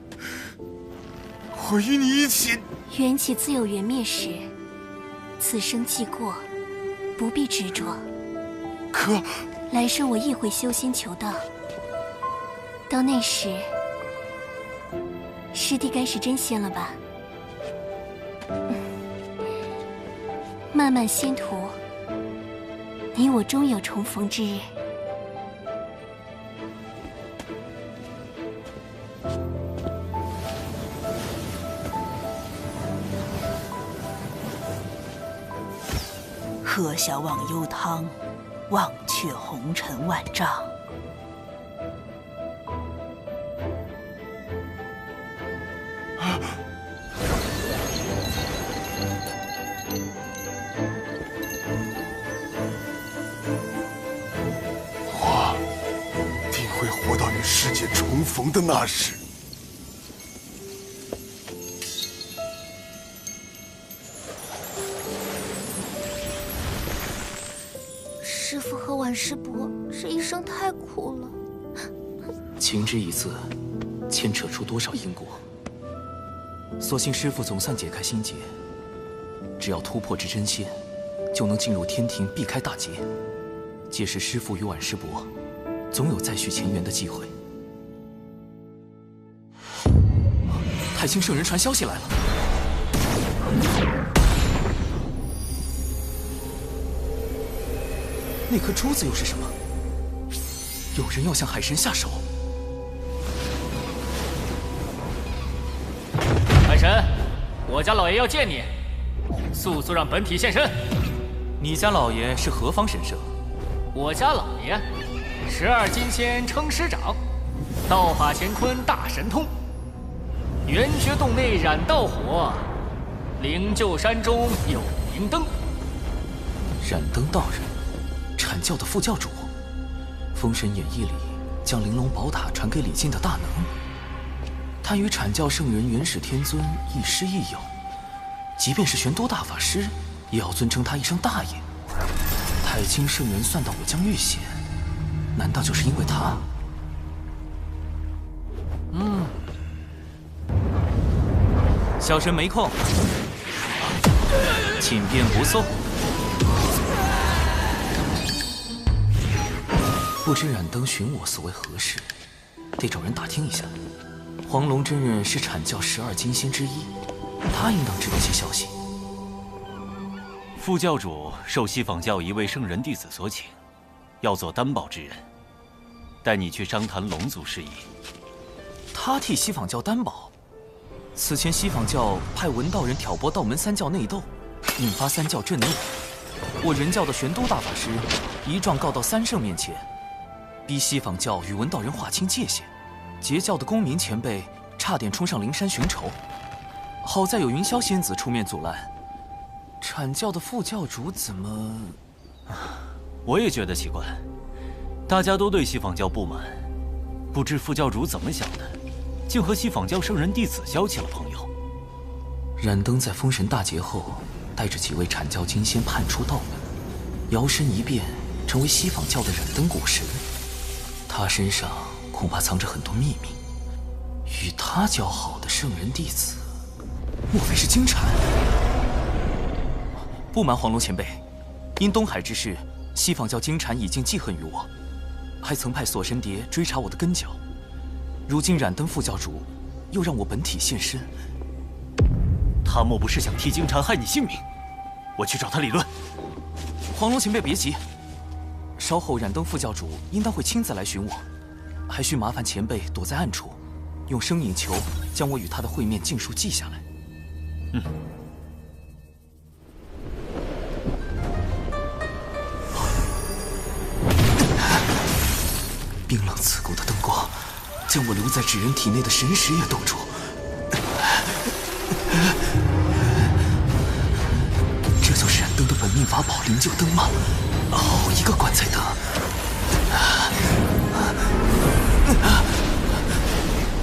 我与你一起。缘起自有缘灭时，此生既过，不必执着。可来生我亦会修仙求道，到那时，师弟该是真仙了吧？漫漫仙途，你我终有重逢之日。喝下忘忧汤，忘却红尘万丈。我定会活到与师姐重逢的那时。师父和婉师伯这一生太苦了。情之一字，牵扯出多少因果？所幸师父总算解开心结，只要突破至真仙，就能进入天庭，避开大劫。届时师父与婉师伯，总有再续前缘的机会。太清圣人传消息来了。那颗珠子又是什么？有人要向海神下手。海神，我家老爷要见你，速速让本体现身。你家老爷是何方神圣？我家老爷，12金仙称师长，道法乾坤大神通，圆觉洞内燃道火，灵鹫山中有明灯。燃灯道人，阐教的副教主，《封神演义》里将玲珑宝塔传给李靖的大能。他与阐教圣人元始天尊亦师亦友，即便是玄都大法师，也要尊称他一声大爷。太清圣人算到我将遇险，难道就是因为他？小神没空，请便不送。不知燃灯寻我所为何事，得找人打听一下。黄龙真人是阐教12金仙之一，他应当知道些消息。副教主受西坊教一位圣人弟子所请，要做担保之人，带你去商谈龙族事宜。他替西坊教担保？此前西坊教派文道人挑拨道门3教内斗，引发3教震怒。我人教的玄都大法师一状告到3圣面前，逼西坊教与文道人划清界限。截教的公民前辈差点冲上灵山寻仇，好在有云霄仙子出面阻拦。阐教的副教主怎么……我也觉得奇怪，大家都对西坊教不满，不知副教主怎么想的，竟和西坊教圣人弟子交起了朋友。冉登在封神大劫后，带着几位阐教金仙叛出道门，摇身一变成为西坊教的冉登古神。他身上恐怕藏着很多秘密，与他交好的圣人弟子，莫非是金蝉？不瞒黄龙前辈，因东海之事，西坊教金蝉已经记恨于我，还曾派锁神蝶追查我的根脚。如今冉登副教主又让我本体现身，他莫不是想替金蝉害你性命？我去找他理论。黄龙前辈别急，稍后冉登副教主应当会亲自来寻我，还需麻烦前辈躲在暗处，用声影球将我与他的会面尽数记下来。嗯。冰冷刺骨的灯光，将我留在纸人体内的神识也冻住。这就是冉登的本命法宝灵鹫灯吗？好一个棺材灯！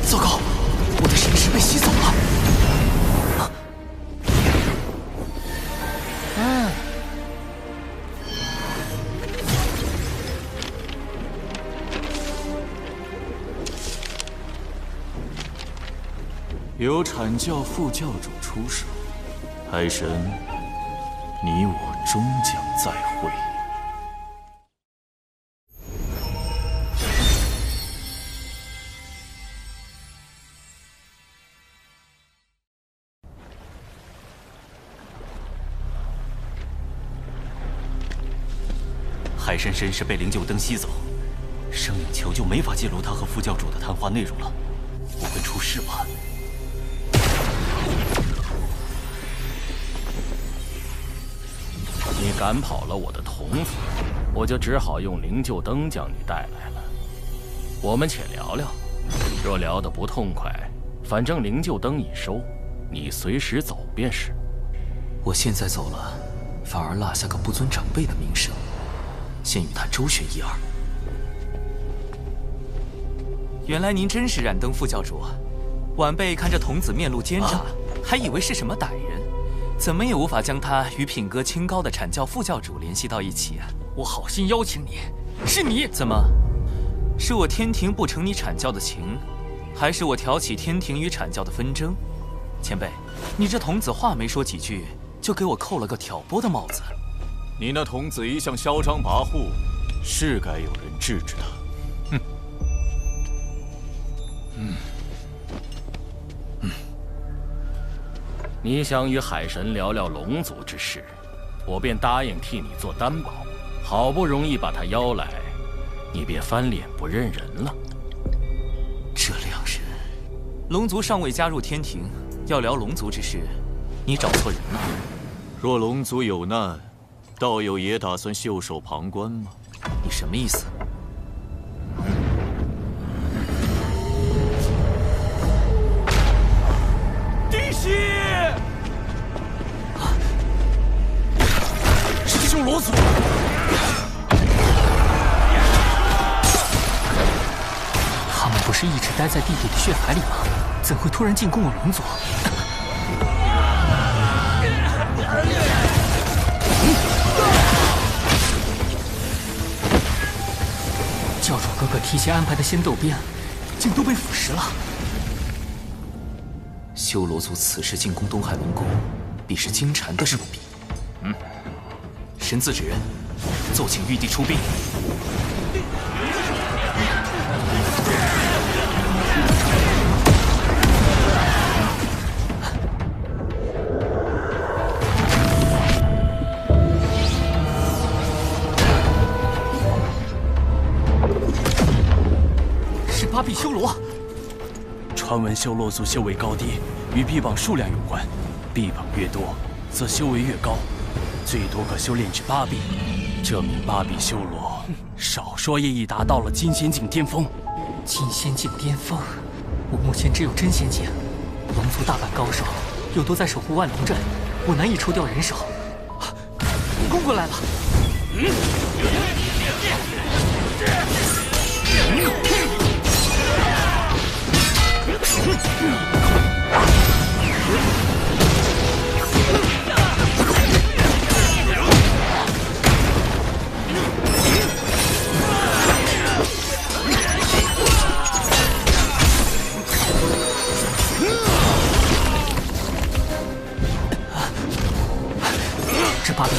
糟糕，我的神识被吸走了。有阐教副教主出手，海神，你我终将再会。海神神识被灵鹫灯吸走，声影球就没法记录他和副教主的谈话内容了，不会出事吧？你赶跑了我的童子，我就只好用灵鹫灯将你带来了。我们且聊聊，若聊得不痛快，反正灵鹫灯已收，你随时走便是。我现在走了，反而落下个不尊长辈的名声，先与他周旋一二。原来您真是冉登副教主，晚辈看这童子面露奸诈，还以为是什么歹人。怎么也无法将他与品格清高的阐教副教主联系到一起啊！我好心邀请你，是你怎么？是我天庭不成你阐教的情，还是我挑起天庭与阐教的纷争？前辈，你这童子话没说几句，就给我扣了个挑拨的帽子。你那童子一向嚣张跋扈，是该有人制止他。哼。你想与海神聊聊龙族之事，我便答应替你做担保。好不容易把他邀来，你别翻脸不认人了。这两人，龙族尚未加入天庭，要聊龙族之事，你找错人了。若龙族有难，道友也打算袖手旁观吗？你什么意思？滴血！是修罗族。他们不是一直待在地底的血海里吗？怎会突然进攻我龙族？教主哥哥提前安排的仙斗鞭，竟都被腐蚀了。修罗族此时进攻东海龙宫，必是金蝉的手笔。神字指人，奏请玉帝出兵。是八臂修罗。传闻修罗族修为高低与臂膀数量有关，臂膀越多，则修为越高，最多可修炼至8臂。这名8臂修罗，少说也已达到了金仙境巅峰。金仙境巅峰，我目前只有真仙境，龙族大半高手又都在守护万龙阵，我难以抽调人手。攻过来了！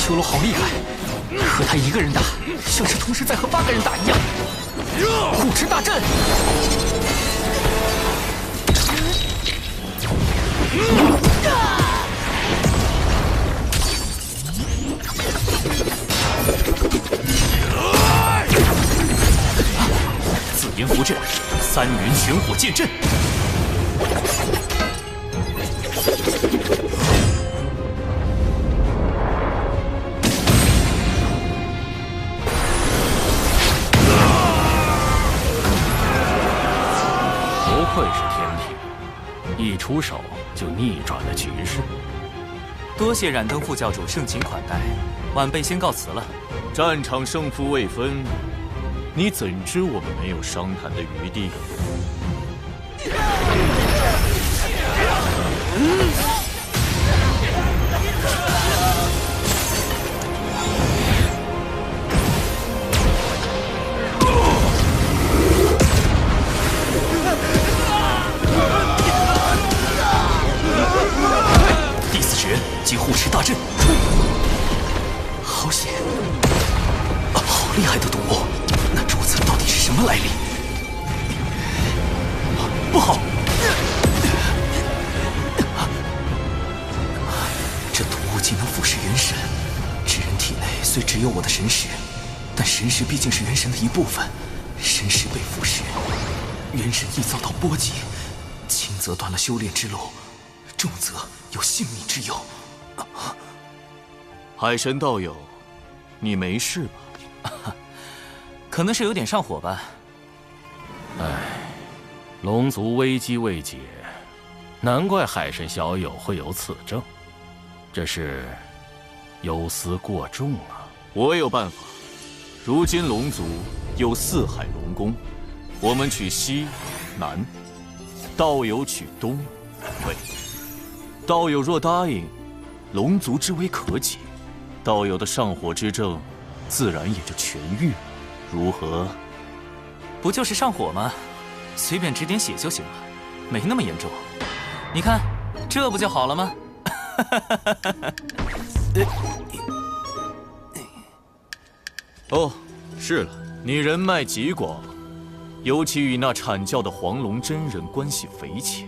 修罗好厉害，和他一个人打，像是同时在和8个人打一样。护持大阵。紫炎符阵，3元玄火剑阵。不愧是天庭，一出手就逆转了局势。多谢冉登副教主盛情款待，晚辈先告辞了。战场胜负未分，你怎知我们没有商谈的余地？第4绝即护持大阵，好险！好厉害的毒物，那珠子到底是什么来历？不好！这毒物竟能腐蚀元神，智人体内虽只有我的神识，但神识毕竟是元神的一部分，神识被腐蚀，元神易遭到波及，轻则断了修炼之路，重则有性命之忧。海神道友，你没事吧？可能是有点上火吧。唉，龙族危机未解，难怪海神小友会有此症，这是忧思过重啊。我有办法。如今龙族有4海龙宫，我们取西、南，道友取东、北。道友若答应，龙族之危可解，道友的上火之症自然也就痊愈了。如何？不就是上火吗？随便止点血就行了，没那么严重。你看，这不就好了吗？哦，是了，你人脉极广，尤其与那阐教的黄龙真人关系匪浅。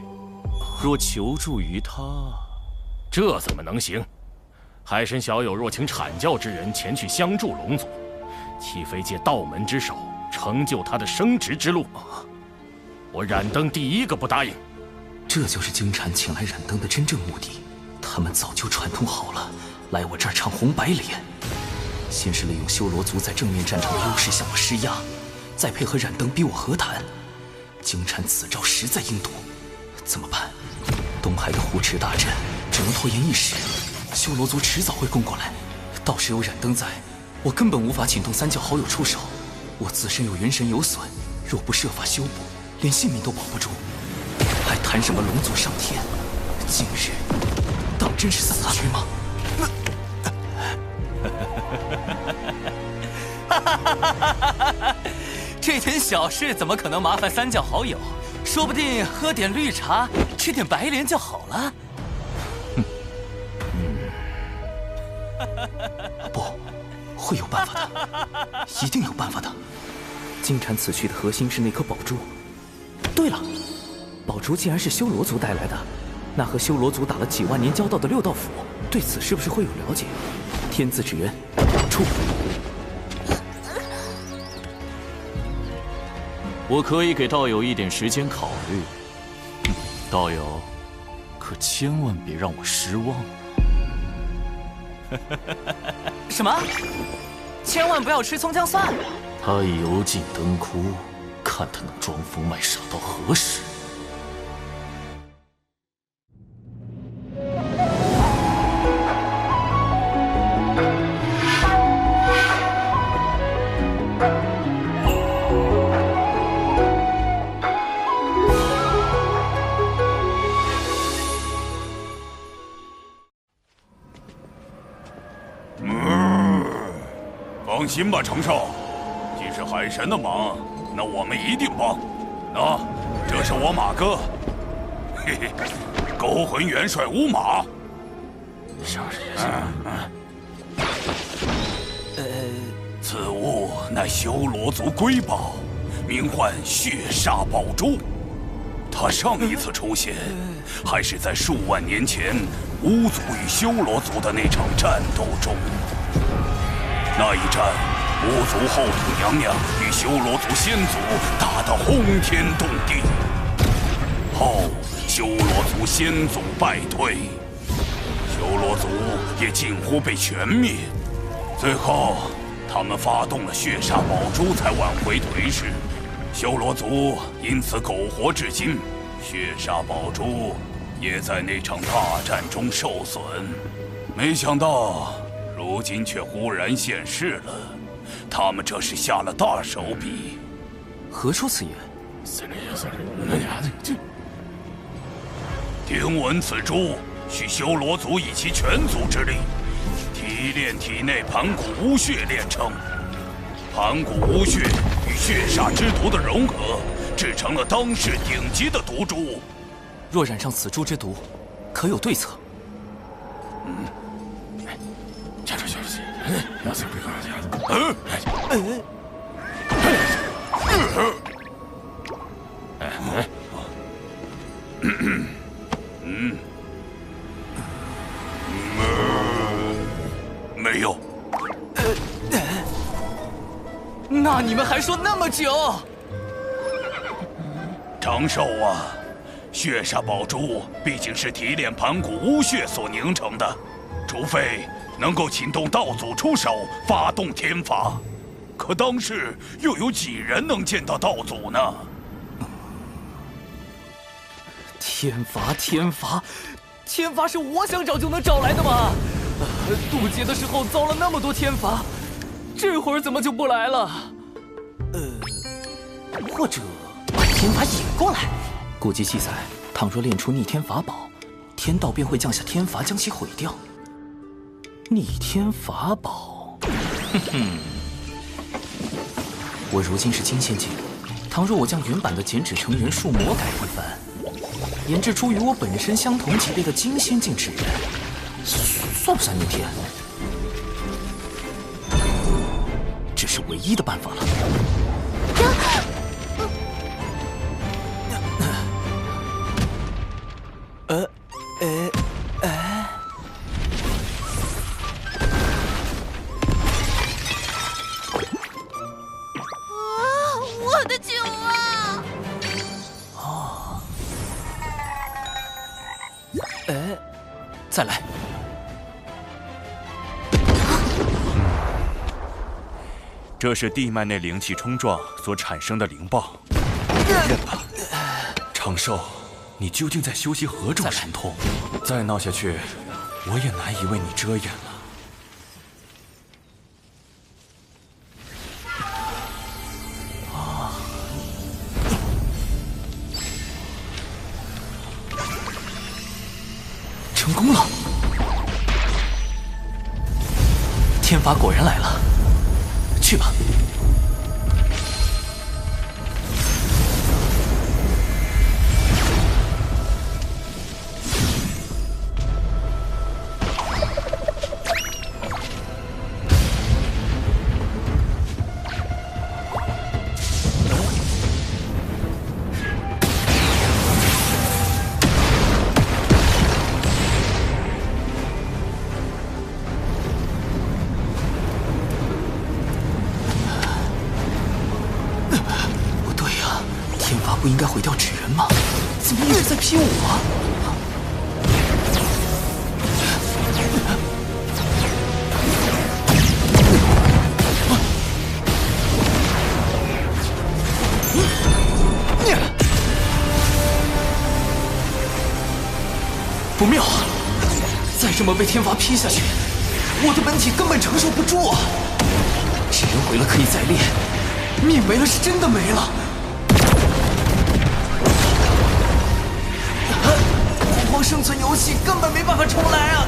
若求助于他，这怎么能行？海神小友若请阐教之人前去相助龙族，岂非借道门之手成就他的升职之路？我冉登第一个不答应。这就是京禅请来冉登的真正目的，他们早就串通好了，来我这儿唱红白脸。先是利用修罗族在正面战场的优势向我施压，再配合冉登逼我和谈。京禅此招实在阴毒，怎么办？东海的护持大阵只能拖延一时，修罗族迟早会攻过来。到时有冉登在，我根本无法请动3教好友出手。我自身有元神有损，若不设法修补，连性命都保不住，还谈什么龙族上天？今日当真是死局吗？这点小事怎么可能麻烦3教好友？说不定喝点绿茶，吃点白莲就好了。不，会有办法的，一定有办法的。金蝉此去的核心是那颗宝珠。对了，宝珠既然是修罗族带来的，那和修罗族打了几万年交道的6道府，对此是不是会有了解？天字指人，出！我可以给道友一点时间考虑，道友可千万别让我失望。什么？千万不要吃葱姜蒜！他已油尽灯枯，看他能装疯卖傻到何时？放心吧，程少，既是海神的忙，那我们一定帮。那，这是我马哥，嘿嘿，勾魂元帅乌马。上此物乃修罗族瑰宝，名唤血煞宝珠。它上一次出现，还是在数万年前巫族与修罗族的那场战斗中。那一战，巫族后土娘娘与修罗族先祖打得轰天动地，后修罗族先祖败退，修罗族也近乎被全灭。最后，他们发动了血煞宝珠，才挽回颓势。修罗族因此苟活至今，血煞宝珠也在那场大战中受损。没想到，如今却忽然现世了。他们这是下了大手笔。何出此言？听闻此珠需修罗族以其全族之力，提炼体内盘古巫血炼成。盘古巫血与血煞之毒的融合，制成了当世顶级的毒珠。若染上此珠之毒，可有对策？没有。那你们还说那么久？长寿啊，血煞宝珠毕竟是提炼盘古巫血所凝成的，除非能够请动道祖出手，发动天罚。可当世又有几人能见到道祖呢？天罚，天罚，天罚是我想找就能找来的吗？渡劫的时候遭了那么多天罚，这会儿怎么就不来了？或者把天罚引过来？古籍记载，倘若炼出逆天法宝，天道便会降下天罚将其毁掉。逆天法宝，我如今是金仙境，倘若我将原版的剪纸成人术魔改一番，研制出与我本身相同级别的金仙境纸人，算不算逆天？这是唯一的办法了。我的酒啊！哦，再来。这是地脉内灵气冲撞所产生的灵爆。认吧，长寿，你究竟在修习何种神通？再闹下去，我也难以为你遮掩了。成功了！天罚果然来了，去吧。不应该毁掉纸人吗？怎么一直在劈我？不妙啊！再这么被天罚劈下去，我的本体根本承受不住啊！纸人毁了可以再炼，命没了是真的没了。荒生存游戏根本没办法重来啊！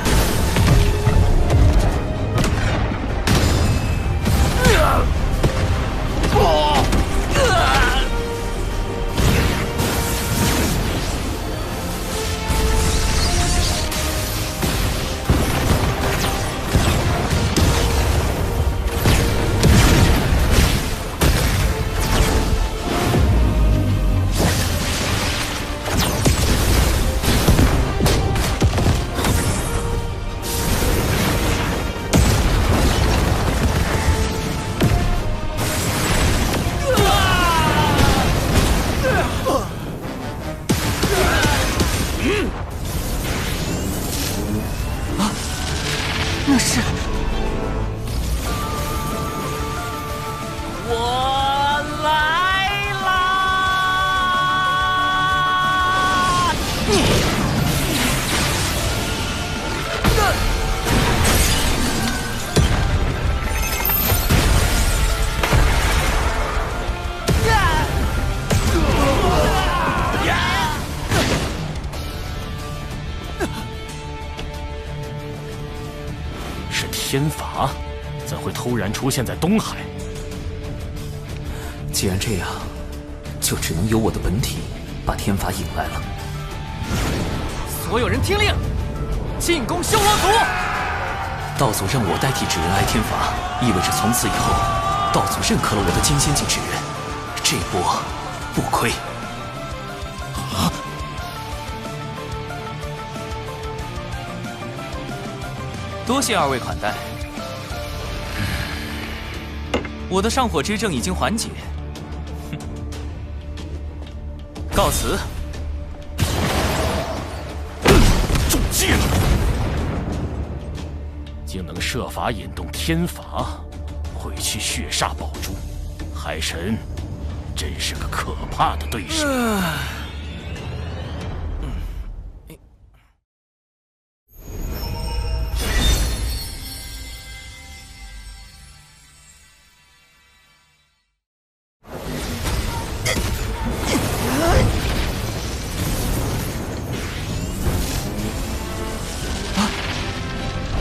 是天罚，怎会突然出现在东海？既然这样，就只能由我的本体把天罚引来了。所有人听令，进攻修罗族！道祖让我代替纸人挨天罚，意味着从此以后，道祖认可了我的金仙境纸人，这波不亏。啊！多谢二位款待，我的上火之症已经缓解，告辞。中计了！竟能设法引动天罚，回去血煞宝珠，海神真是个可怕的对手。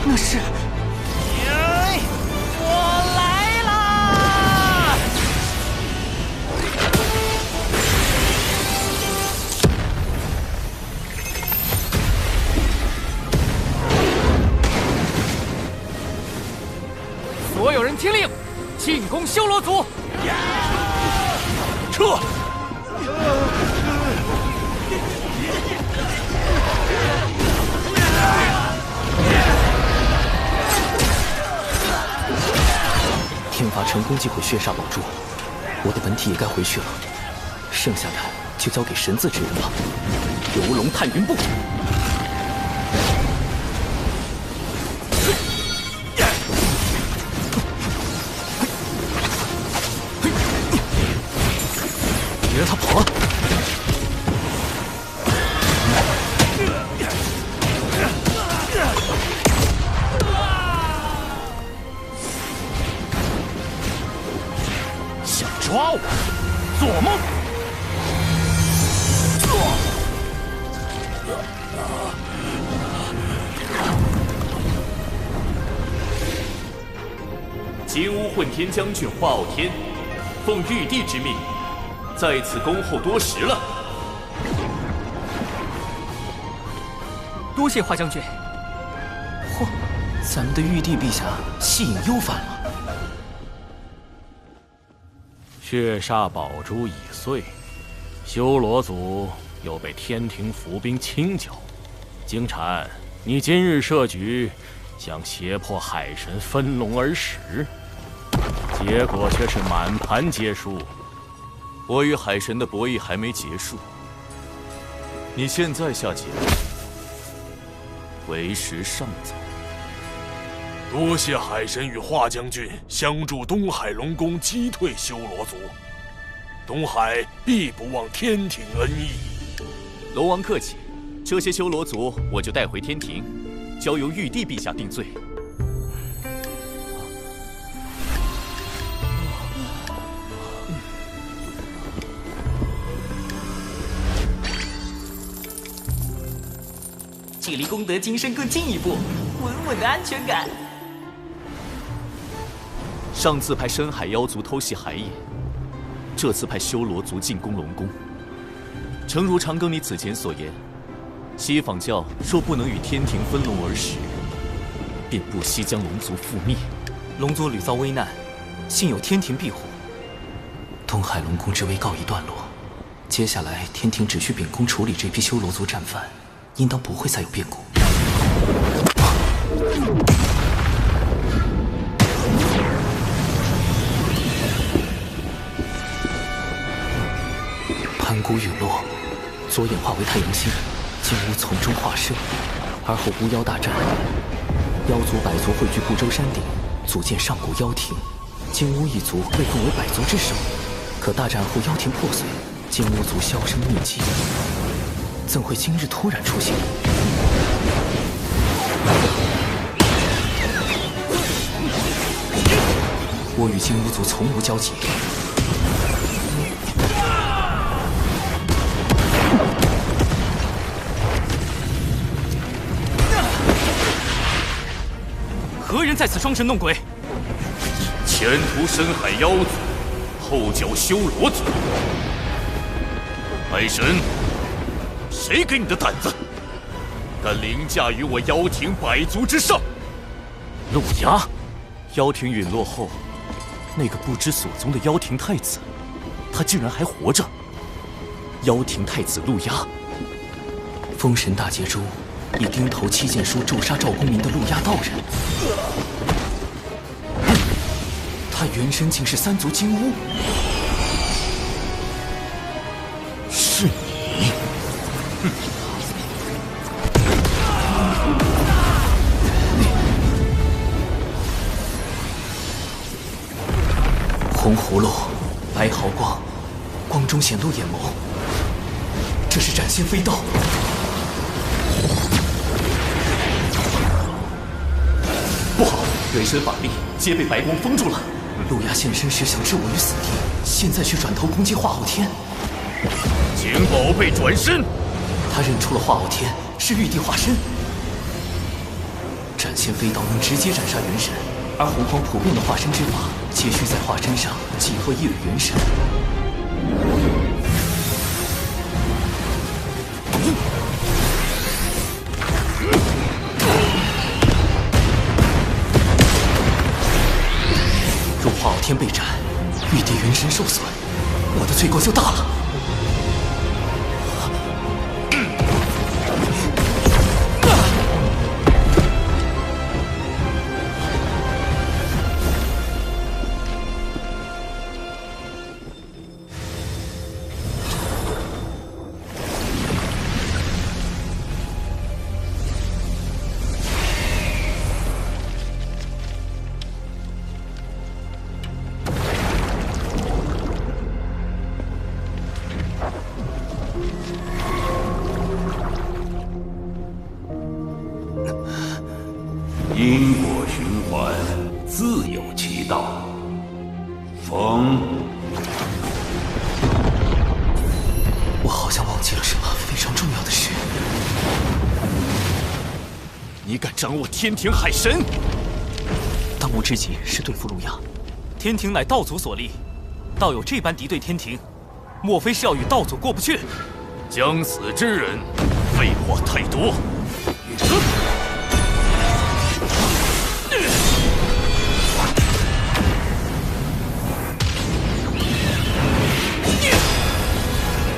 那是，我来啦！所有人听令，进攻修罗族！撤！天罚成功击毁血煞宝珠，我的本体也该回去了，剩下的就交给神字之人了。游龙探云步。你让他跑了。抓我！做梦！金乌混天将军华傲天，奉玉帝之命，在此恭候多时了。多谢华将军。嚯，咱们的玉帝陛下戏瘾又犯了。血煞宝珠已碎，修罗族又被天庭伏兵清剿。金蝉，你今日设局，想胁迫海神分龙而食，结果却是满盘皆输。我与海神的博弈还没结束，你现在下结论，为时尚早。多谢海神与华将军相助东海龙宫击退修罗族，东海必不忘天庭恩义。龙王客气，这些修罗族我就带回天庭，交由玉帝陛下定罪。距离功德金身更进一步，稳稳的安全感。上次派深海妖族偷袭海眼，这次派修罗族进攻龙宫。诚如长庚你此前所言，西坊教若不能与天庭分龙而食，便不惜将龙族覆灭。龙族屡遭危难，幸有天庭庇护，东海龙宫之危告一段落。接下来天庭只需秉公处理这批修罗族战犯，应当不会再有变故。盘古陨落，左眼化为太阳星，金乌从中化身，而后巫妖大战，妖族百族汇聚不周山顶，组建上古妖庭。金乌一族被奉为百族之首，可大战后妖庭破碎，金乌族销声匿迹。怎会今日突然出现？我与金乌族从无交集。何人在此装神弄鬼？前途深海妖族，后脚修罗族。海神，谁给你的胆子，敢凌驾于我妖庭百族之上？陆压，妖庭陨落后，那个不知所踪的妖庭太子，他竟然还活着。妖庭太子陆压，封神大劫中以钉头七剑书诛杀赵公明的陆压道人，他原身竟是三族金乌。是你！哼！红葫芦，白毫光，光中显露眼眸。这是斩仙飞刀。不好，人身法力皆被白光封住了。陆压现身时想置我于死地，现在却转头攻击化后天。请宝贝转身。他认出了化后天是玉帝化身。斩仙飞刀能直接斩杀元神，而洪荒普遍的化身之法，皆需在化身上寄托一缕元神。若化后天被斩，玉帝元神受损，我的罪过就大了。因果循环，自有其道。风，我好像忘记了什么非常重要的事。你敢掌握天庭海神？当务之急是对付陆压。天庭乃道祖所立，道友这般敌对天庭，莫非是要与道祖过不去？将死之人，废话太多。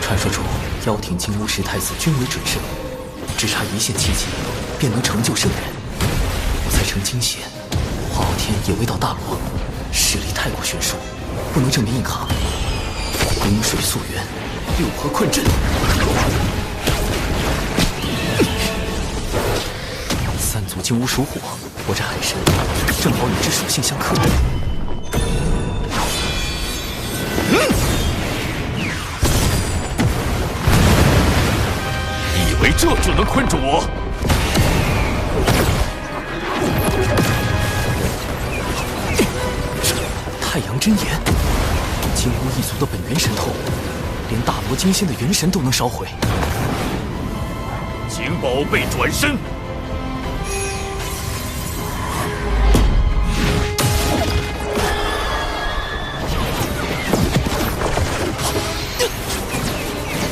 传说中，妖庭金乌十太子均为准圣，只差一线奇迹，便能成就圣人。我才成金仙，化后天也未到大罗，实力太过悬殊，不能正面硬抗。冰水溯源，六合困阵。三族金乌属火，我这海神正好与之属性相克。以为这就能困住我？太阳真言，金乌一族的本源神通，连大罗金仙的元神都能烧毁。请宝贝转身。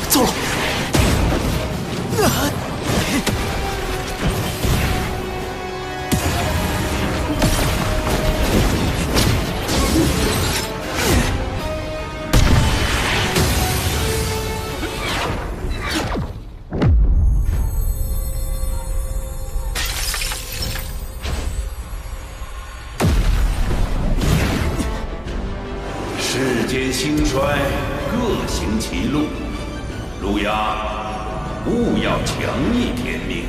糟了！世间兴衰，各行其路。陆压，勿要强逆天命。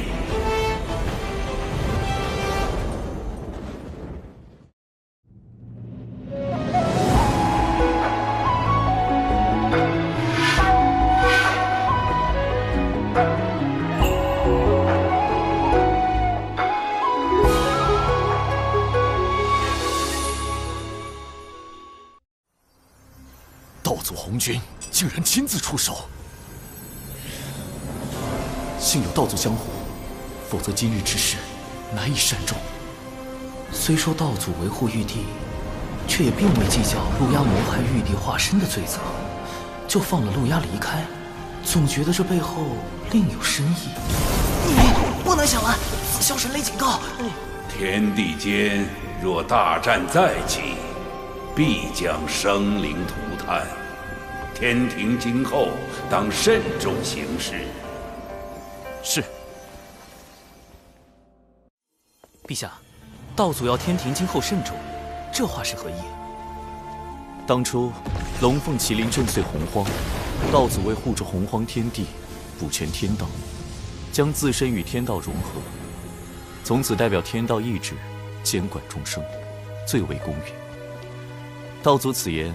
君竟然亲自出手，幸有道祖相护，否则今日之事难以善终。虽说道祖维护玉帝，却也并未计较陆压谋害玉帝化身的罪责，就放了陆压离开，总觉得这背后另有深意。不能想了，紫霄神雷警告，天地间若大战再起，必将生灵涂炭。天庭今后当慎重行事。是。陛下，道祖要天庭今后慎重，这话是何意？当初龙凤麒麟震碎洪荒，道祖为护住洪荒天地，补全天道，将自身与天道融合，从此代表天道意志，监管众生，最为公允。道祖此言，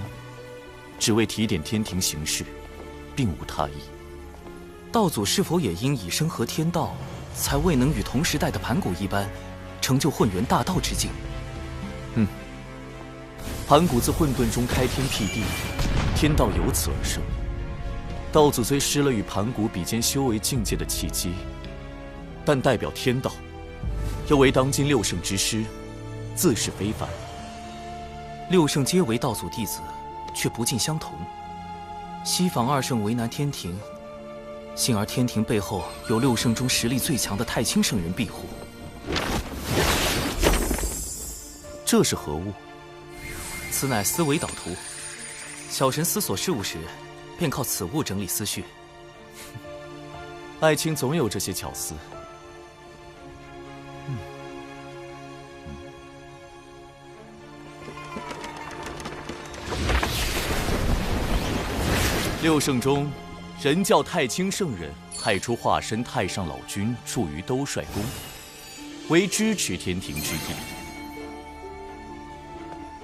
只为提点天庭行事，并无他意。道祖是否也因以身合天道，才未能与同时代的盘古一般，成就混元大道之境？盘古自混沌中开天辟地，天道由此而生。道祖虽失了与盘古比肩修为境界的契机，但代表天道，又为当今六圣之师，自是非凡。六圣皆为道祖弟子，却不尽相同。西方二圣为难天庭，幸而天庭背后有六圣中实力最强的太清圣人庇护。这是何物？此乃思维导图。小神思索事物时，便靠此物整理思绪。爱卿总有这些巧思。六圣中，人教太清圣人派出化身太上老君驻于兜率宫，为支持天庭之意。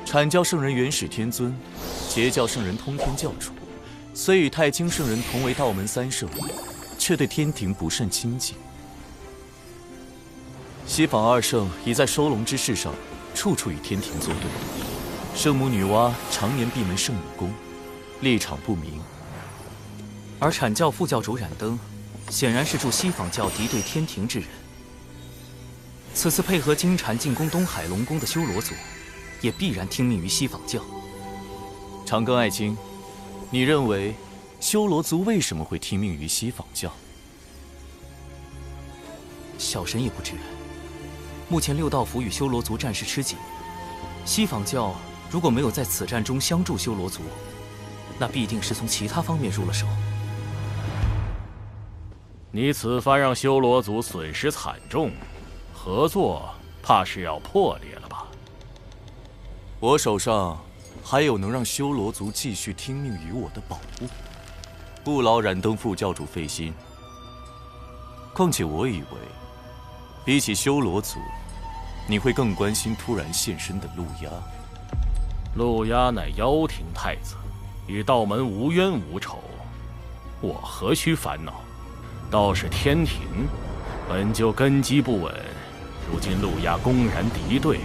阐教圣人元始天尊，截教圣人通天教主，虽与太清圣人同为道门三圣，却对天庭不甚亲近。西方二圣已在收龙之事上，处处与天庭作对。圣母女娲常年闭门圣母宫，立场不明。而阐教副教主冉登，显然是助西方教敌对天庭之人。此次配合金蝉进攻东海龙宫的修罗族，也必然听命于西方教。长庚爱卿，你认为修罗族为什么会听命于西方教？小神也不知。目前六道府与修罗族战事吃紧，西方教如果没有在此战中相助修罗族，那必定是从其他方面入了手。你此番让修罗族损失惨重，合作怕是要破裂了吧？我手上还有能让修罗族继续听命于我的宝物，不劳冉登副教主费心。况且我以为，比起修罗族，你会更关心突然现身的陆压。陆压乃妖庭太子，与道门无冤无仇，我何须烦恼？倒是天庭，本就根基不稳，如今陆压公然敌对，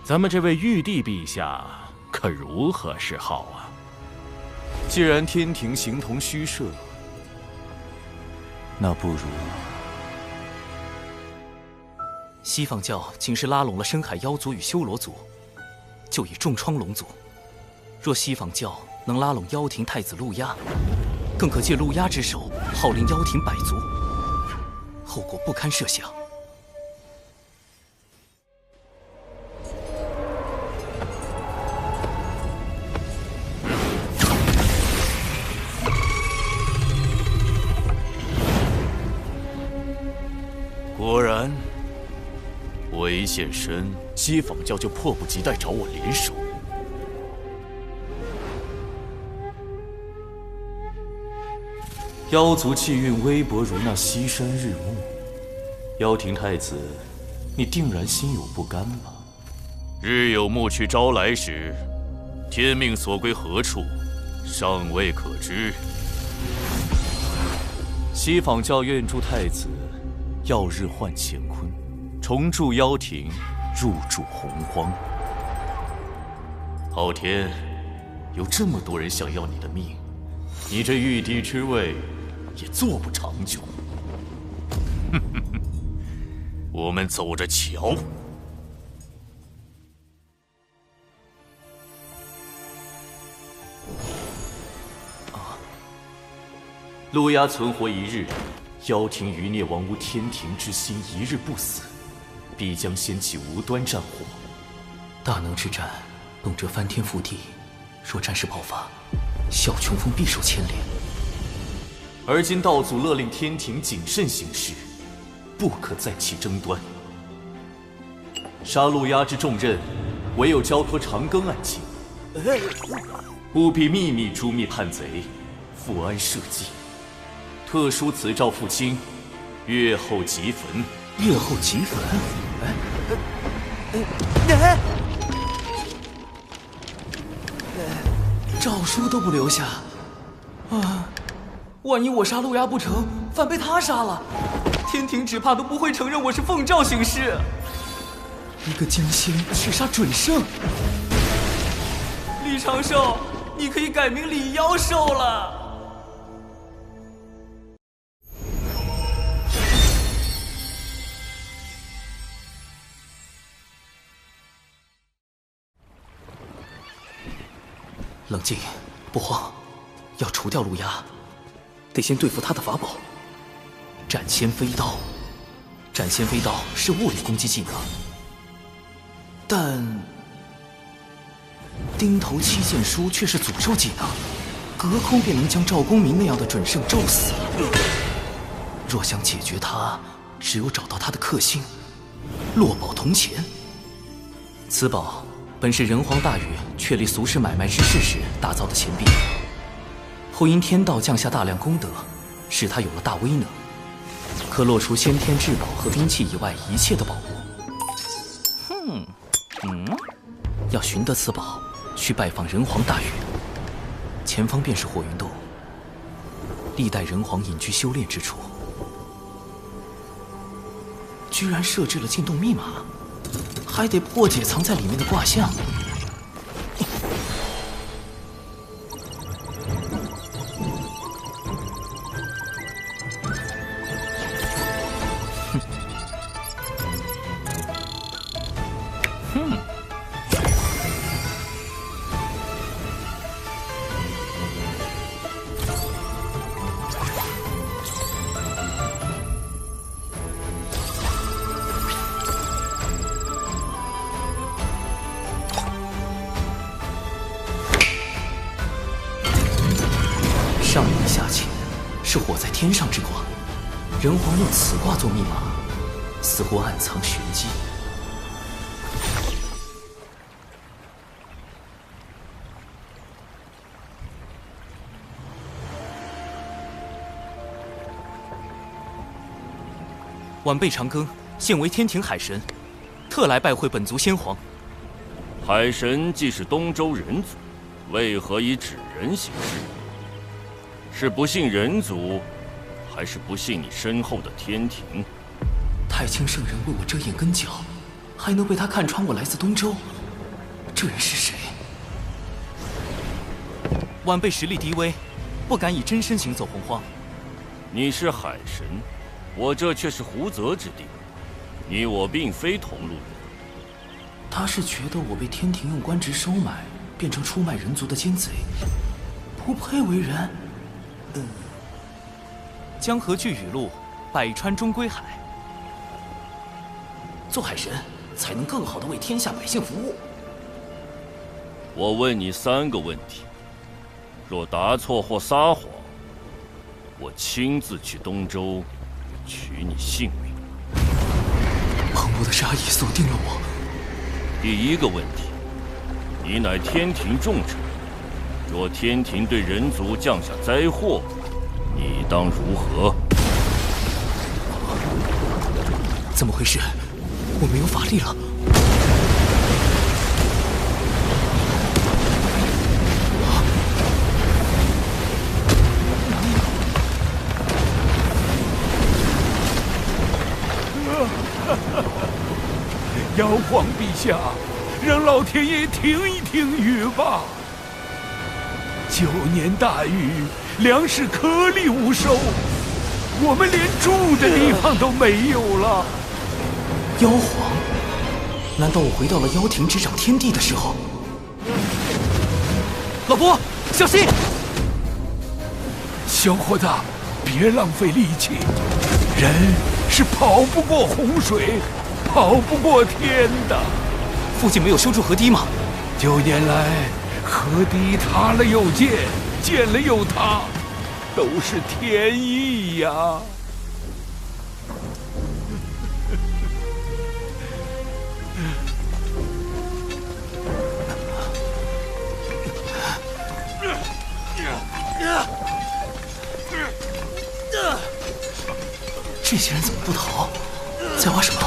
咱们这位玉帝陛下可如何是好啊？既然天庭形同虚设，那不如……西方教仅是拉拢了深海妖族与修罗族，就已重创龙族。若西方教能拉拢妖庭太子陆压，更可借陆压之手号令妖庭百族，后果不堪设想。果然，我一现身，西方教就迫不及待找我联手。妖族气运微薄如那西山日暮，妖庭太子，你定然心有不甘吧？日有暮去朝来时，天命所归何处，尚未可知。西方教愿助太子，耀日换乾坤，重铸妖庭，入主洪荒。好天，有这么多人想要你的命，你这玉帝之位也坐不长久。我们走着瞧。陆压存活一日，妖庭余孽王无天庭之心一日不死，必将掀起无端战火。大能之战，动辄翻天覆地，若战事爆发，小琼峰必受牵连。而今道祖勒令天庭谨慎行事，不可再起争端。杀陆压之重任，唯有交托长庚案情，务必秘密诛灭叛贼，复安社稷。特书此诏付清，月后即焚。月后即焚？诏书都不留下啊！万一我杀陆压不成，反被他杀了，天庭只怕都不会承认我是奉诏行事。一个江仙去杀准圣，李长寿，你可以改名李妖寿了。冷静，不慌，要除掉陆压，得先对付他的法宝——斩仙飞刀。斩仙飞刀是物理攻击技能，但钉头七剑书却是诅咒技能，隔空便能将赵公明那样的准圣咒死。若想解决他，只有找到他的克星——落宝铜钱。此宝本是人皇大禹确立俗世买卖之事时打造的钱币，后因天道降下大量功德，使他有了大威能，可落出先天至宝和兵器以外一切的宝物。要寻得此宝，需拜访人皇大禹。前方便是火云洞，历代人皇隐居修炼之处。居然设置了进洞密码，还得破解藏在里面的卦象。上明下潜，是火在天上之卦。人皇用此卦做密码，似乎暗藏玄机。晚辈长庚，现为天庭海神，特来拜会本族先皇。海神既是东周人族，为何以纸人行事？是不信人族，还是不信你身后的天庭？太清圣人为我遮掩根脚，还能被他看穿我来自东周？这人是谁？晚辈实力低微，不敢以真身行走洪荒。你是海神，我这却是胡泽之地，你我并非同路人。他是觉得我被天庭用官职收买，变成出卖人族的奸贼，不配为人。江河聚雨露，百川终归海。做海神，才能更好地为天下百姓服务。我问你3个问题，若答错或撒谎，我亲自去东周取你性命。澎湃的杀意锁定了我。第1个问题，你乃天庭重臣，若天庭对人族降下灾祸，你当如何？怎么回事？我没有法力了。妖皇陛下，让老天爷听一听雨吧。9年大雨，粮食颗粒无收，我们连住的地方都没有了。妖皇，难道我回到了妖庭执掌天地的时候？老伯，小心！小伙子，别浪费力气，人是跑不过洪水，跑不过天的。附近没有修筑河堤吗？9年来，河堤塌了又建，建了又塌，都是天意呀。这些人怎么不逃？在挖什么？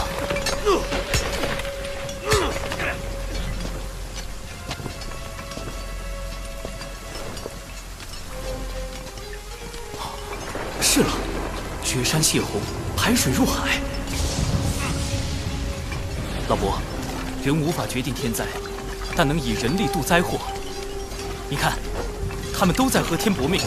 是了，绝山泄洪，排水入海。老伯，人无法决定天灾，但能以人力度灾祸。你看，他们都在和天搏命。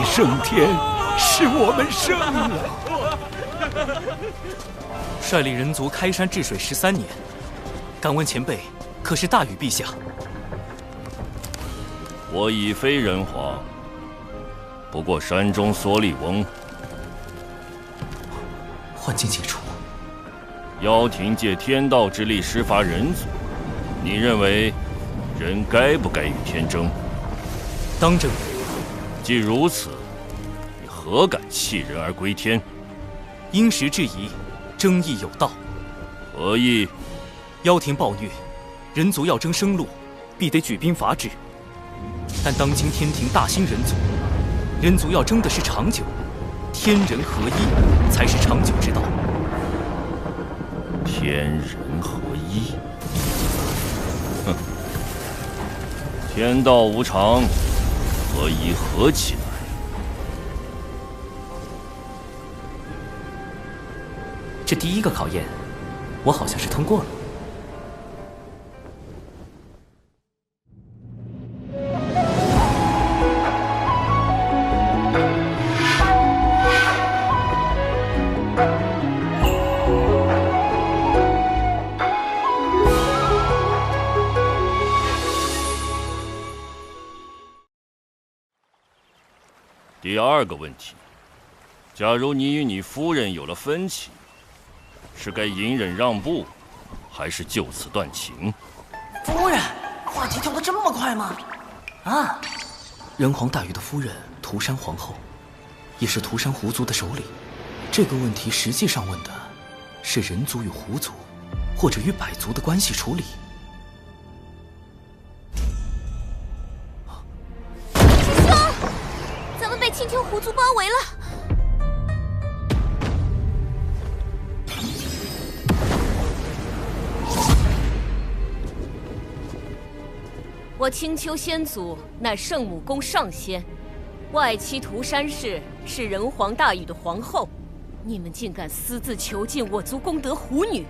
胜天，是我们胜了。率领人族开山治水13年，敢问前辈，可是大禹陛下？我已非人皇，不过山中所立翁。幻境解除，妖庭借天道之力施伐人族，你认为人该不该与天争？当争。既如此，你何敢弃人而归天？因时制宜，争议有道。何意？妖庭暴虐，人族要争生路，必得举兵伐之。但当今天庭大兴人族，人族要争的是长久，天人合一才是长久之道。天人合一？哼！天道无常，合一合起来。这第一个考验，我好像是通过了。第二个问题，假如你与你夫人有了分歧，是该隐忍让步，还是就此断情？夫人，话题跳得这么快吗？啊！人皇大禹的夫人涂山皇后，也是涂山狐族的首领。这个问题实际上问的是人族与狐族，或者与百族的关系处理。师兄，咱们被青丘狐族包围了。我青丘仙祖乃圣母宫上仙，外戚涂山氏是人皇大禹的皇后，你们竟敢私自囚禁我族功德狐女，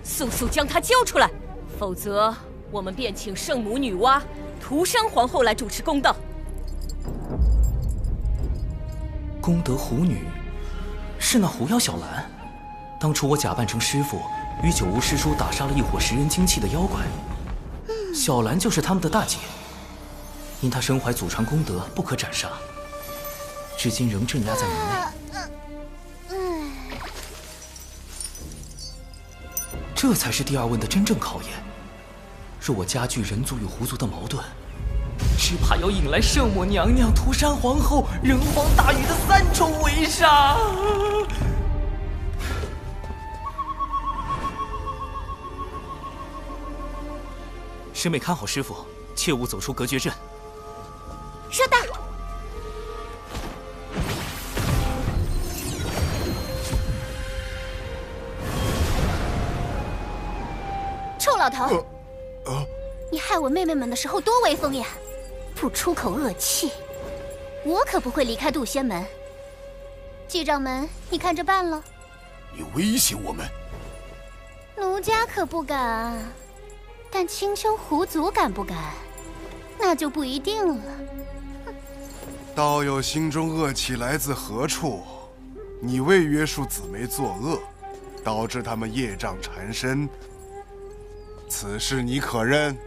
速速将她交出来，否则我们便请圣母女娲、涂山皇后来主持公道。功德狐女是那狐妖小兰，当初我假扮成师傅，与九无师叔打杀了一伙食人精气的妖怪。小兰就是他们的大姐，因她身怀祖传功德，不可斩杀，至今仍镇压在门内。这才是第二问的真正考验。若我加剧人族与狐族的矛盾，只怕要引来圣母娘娘、涂山皇后、人皇大禹的3重围杀。师妹看好师傅，切勿走出隔绝阵。射大！臭老头！你害我妹妹们的时候多威风呀！不出口恶气，我可不会离开渡仙门。季掌门，你看着办了。你威胁我们？奴家可不敢，但青丘狐族敢不敢？那就不一定了。道友心中恶气来自何处？你未约束姊妹作恶，导致他们业障缠身，此事你可认？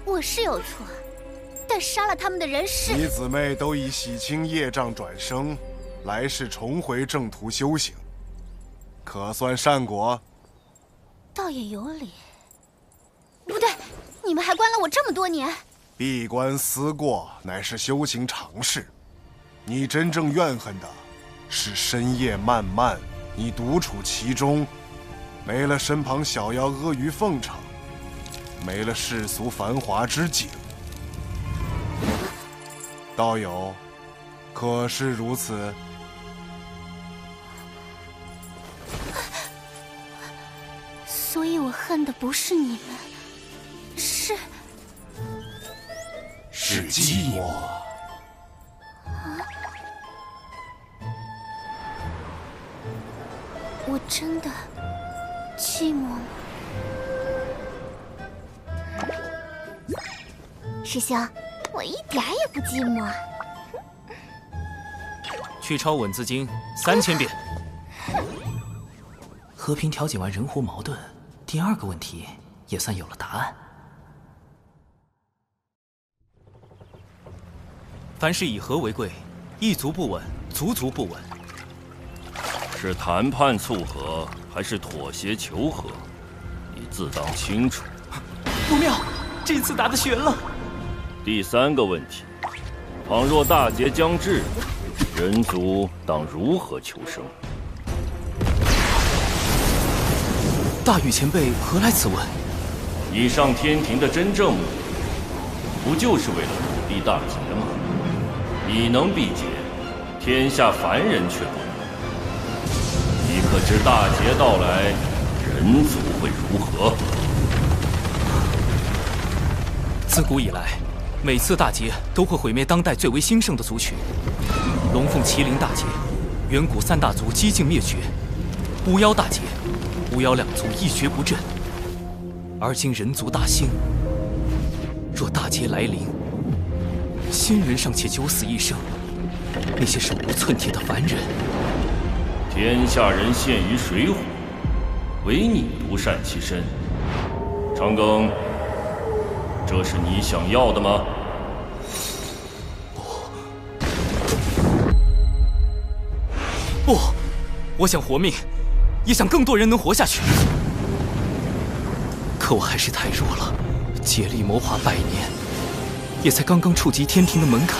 我是有错，但杀了他们的人是你姊妹都已洗清业障转生，来世重回正途修行，可算善果。倒也有理。不对，你们还关了我这么多年。闭关思过乃是修行常事，你真正怨恨的是深夜漫漫，你独处其中，没了身旁小妖阿谀奉承，没了世俗繁华之景。道友，可是如此？所以我恨的不是你们，是寂寞。我真的寂寞吗？师兄，我一点也不寂寞。去抄文字经3000遍。和平调解完人狐矛盾，第2个问题也算有了答案。凡事以和为贵，一族不稳，族族不稳。是谈判促和，还是妥协求和？你自当清楚。不妙，这次打得悬了。第3个问题，倘若大劫将至，人族当如何求生？大禹前辈何来此问？你上天庭的真正目的，不就是为了阻避大劫吗？你能避劫，天下凡人却不能。你可知大劫到来，人族会如何？自古以来，每次大劫都会毁灭当代最为兴盛的族群。龙凤麒麟大劫，远古3大族几近灭绝；巫妖大劫，巫妖2族一蹶不振。而今人族大兴，若大劫来临，仙人尚且九死一生，那些手无寸铁的凡人，天下人陷于水火，唯你独善其身。长庚，这是你想要的吗？不，我想活命，也想更多人能活下去。可我还是太弱了，竭力谋划100年，也才刚刚触及天庭的门槛。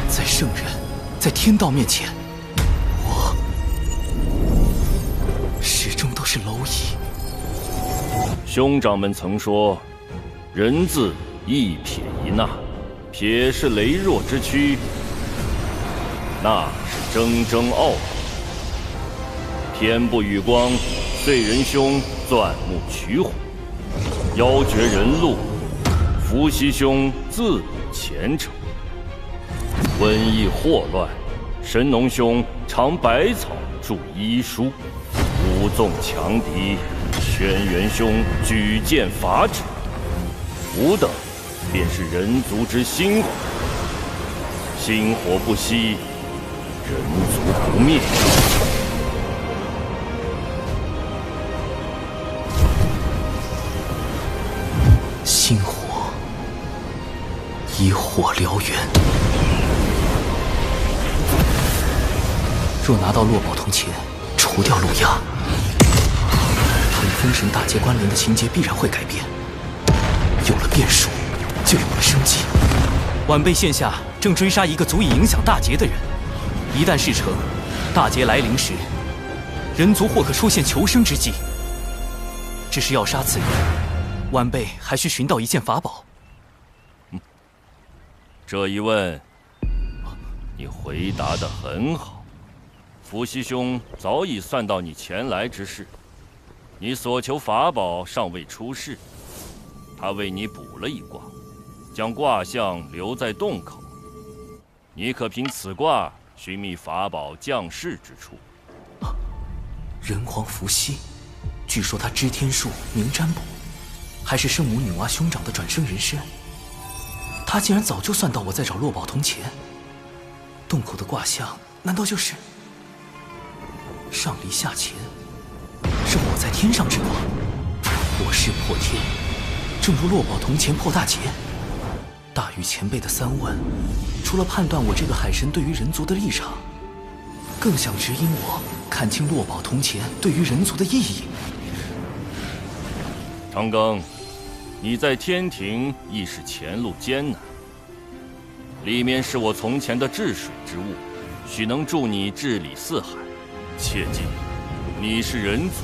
在圣人，在天道面前，我始终都是蝼蚁。兄长们曾说，人字一撇一捺，撇是羸弱之躯，捺是铮铮傲骨。天不与光，遂仁兄钻木取火，妖绝人路，伏羲兄自古虔诚。瘟疫祸乱，神农兄尝百草著医书，武纵强敌，轩辕兄举剑伐之。吾等便是人族之薪火，薪火不息，人族不灭。星火以火燎原。若拿到落宝铜钱，除掉陆压，他与封神大劫关联的情节必然会改变。有了变数，就有了生机。晚辈现下正追杀一个足以影响大劫的人，一旦事成，大劫来临时，人族或可出现求生之机。只是要杀此人，晚辈还需寻到一件法宝。这一问，你回答得很好。伏羲兄早已算到你前来之事，你所求法宝尚未出世，他为你卜了一卦，将卦象留在洞口。你可凭此卦寻觅法宝降世之处。人皇伏羲，据说他知天术，明占卜，还是圣母女娲兄长的转生人身。他竟然早就算到我在找落宝铜钱。洞口的卦象，难道就是上离下乾？是我在天上之卦，我势破天，正如落宝铜钱破大劫。大禹前辈的3问，除了判断我这个海神对于人族的立场，更想指引我看清落宝铜钱对于人族的意义。长庚，你在天庭亦是前路艰难，里面是我从前的治水之物，许能助你治理四海。切记，你是人族，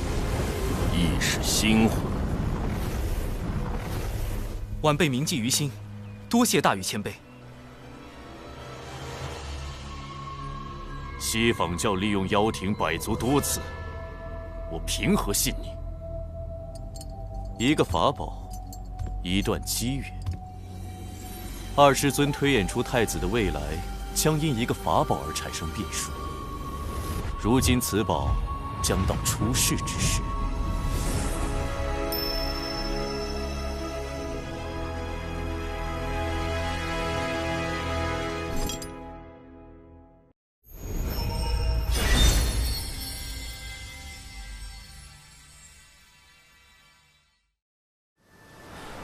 亦是星火。晚辈铭记于心，多谢大禹前辈。西坊教利用妖庭百足多次，我凭何信你？一个法宝，一段机缘。二师尊推演出太子的未来将因一个法宝而产生变数。如今此宝将到出世之时。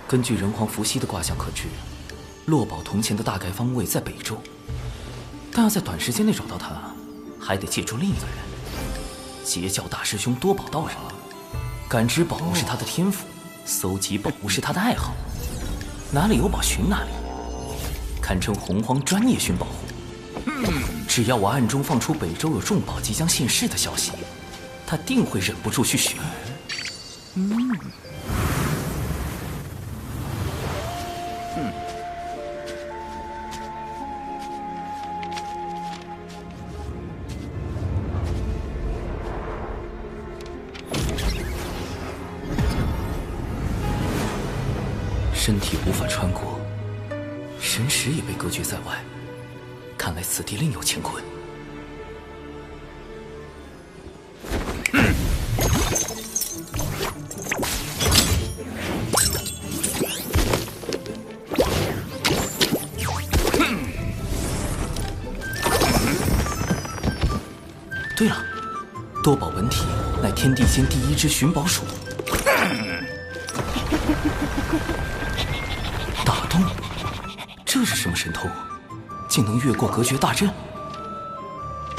根据人皇伏羲的卦象可知，落宝铜钱的大概方位在北周，但要在短时间内找到它，还得借助另一个人——截教大师兄多宝道人。感知宝物是他的天赋，搜集宝物是他的爱好，哪里有宝寻哪里，堪称洪荒专业寻宝户。只要我暗中放出北周有重宝即将现世的消息，他定会忍不住去寻。身体无法穿过，神识也被隔绝在外，看来此地另有乾坤。对了，多宝文体乃天地间第一只寻宝鼠。打洞，这是什么神通？竟能越过隔绝大阵？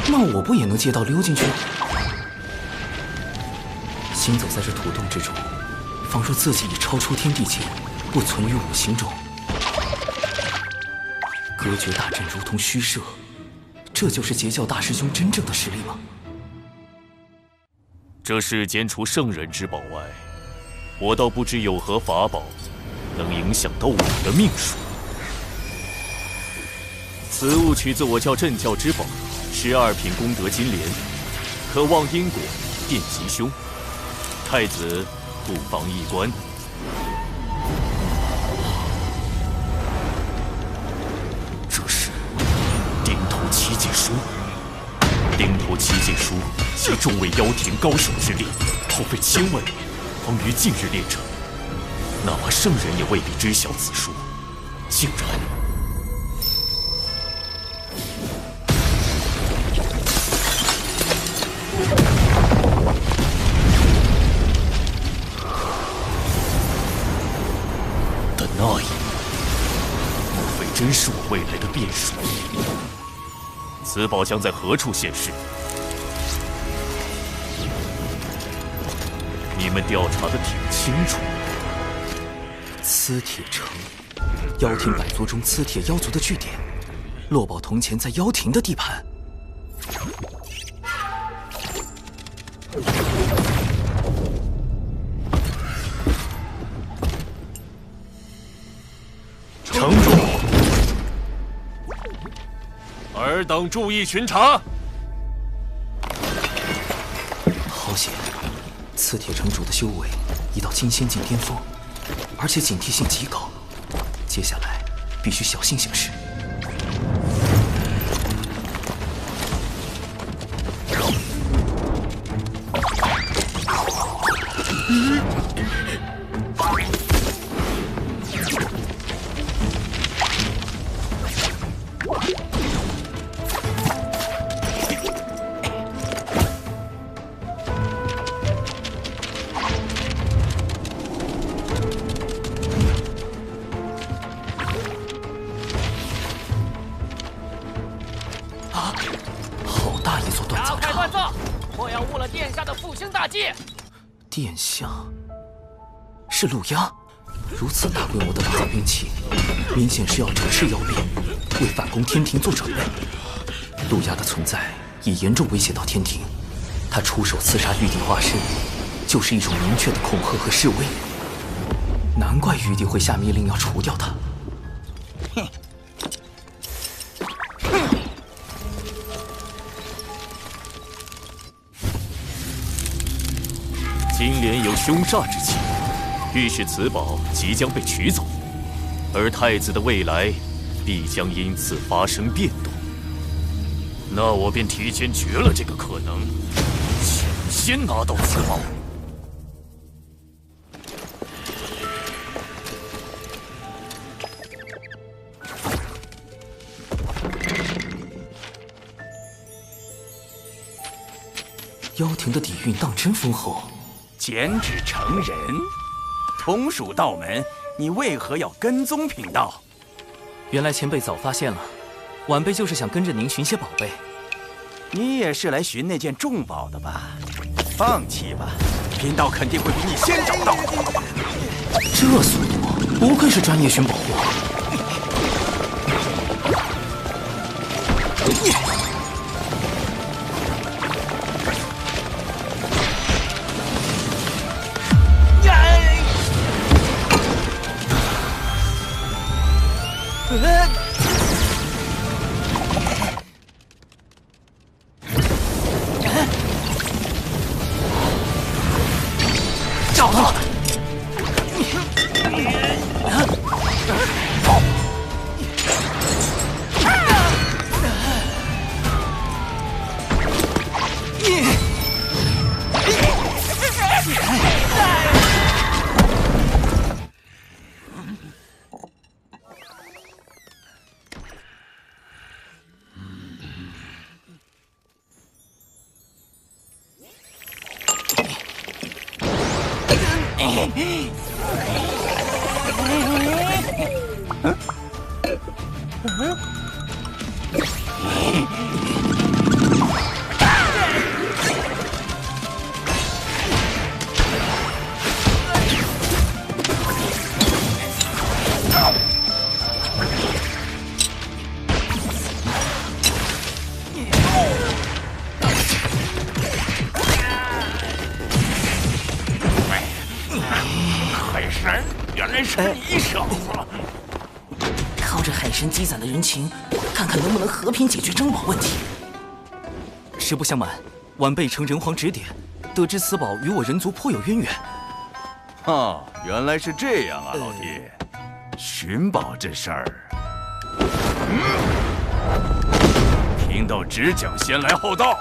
那我不也能借道溜进去？行走在这土洞之中，仿若自己已超出天地间，不存于五行中。隔绝大阵如同虚设，这就是截教大师兄真正的实力吗？这世间除圣人之宝外，我倒不知有何法宝能影响到我的命数。此物取自我教镇教之宝12品功德金莲，可望因果变吉凶。太子不妨一观。这是顶头七剑书。顶头七剑书集众位妖庭高手之力，耗费1000万年，方于近日炼成。哪怕圣人也未必知晓此书，竟然的那一幕，莫非真是我未来的变数？此宝将在何处现世？你们调查的挺清楚。磁铁城，妖庭百族中磁铁妖族的据点。落宝铜钱在妖庭的地盘。城主，尔等注意巡查。好险，刺铁城主的修为已到金仙境巅峰，而且警惕性极高。接下来必须小心行事。殿下是陆压，如此大规模的大兵器，明显是要折斥妖兵，为反攻天庭做准备。陆压的存在已严重威胁到天庭，他出手刺杀玉帝化身，就是一种明确的恐吓和示威。难怪玉帝会下命令要除掉他。哼！金莲有凶煞之气，预示此宝即将被取走，而太子的未来必将因此发生变动。那我便提前绝了这个可能，抢先拿到此宝。妖庭的底蕴当真丰厚。减脂成人，同属道门，你为何要跟踪贫道？原来前辈早发现了，晚辈就是想跟着您寻些宝贝。你也是来寻那件重宝的吧？放弃吧，贫道肯定会比你先找到。这速度，不愧是专业寻宝货。找到了！海神，原来是你小子！靠着海神积攒的人情，看看能不能和平解决珍宝问题。实不相瞒，晚辈承人皇指点，得知此宝与我人族颇有渊源。哦，原来是这样啊，老弟。寻宝这事儿，贫道只讲先来后到。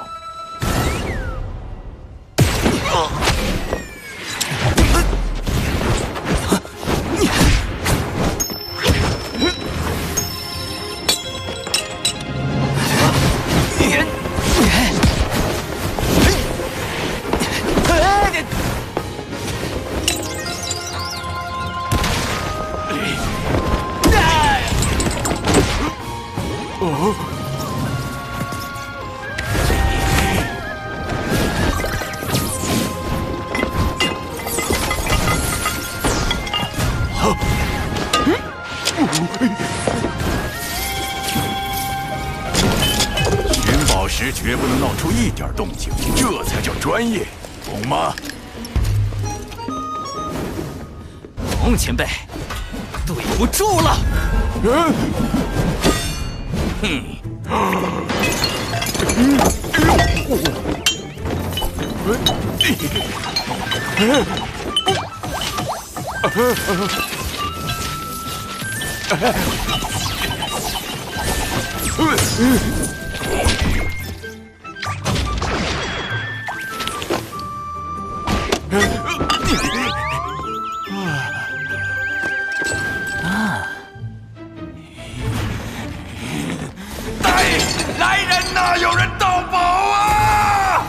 寻宝时绝不能闹出一点动静，这才叫专业，懂吗？懂，前辈。对不住了。哼，来人呐！有人盗宝啊！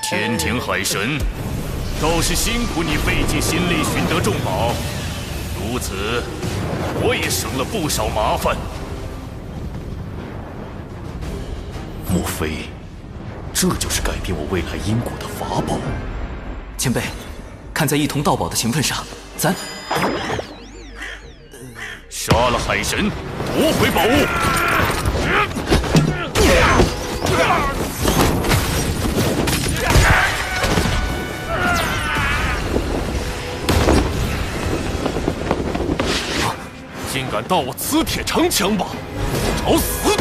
天庭海神，倒是辛苦你费尽心力寻得重宝，如此我也省了不少麻烦。莫非这就是改变我未来因果的法宝？前辈，看在一同盗宝的情分上，咱杀了海神，夺回宝物。竟敢盗我磁铁长枪吧，找死！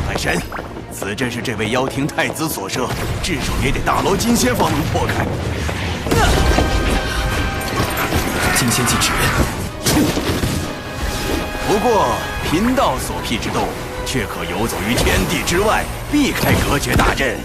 海神，此阵是这位妖庭太子所设，至少也得大罗金仙方能破开。金仙禁止人，不过贫道所辟之洞，却可游走于天地之外，避开隔绝大阵。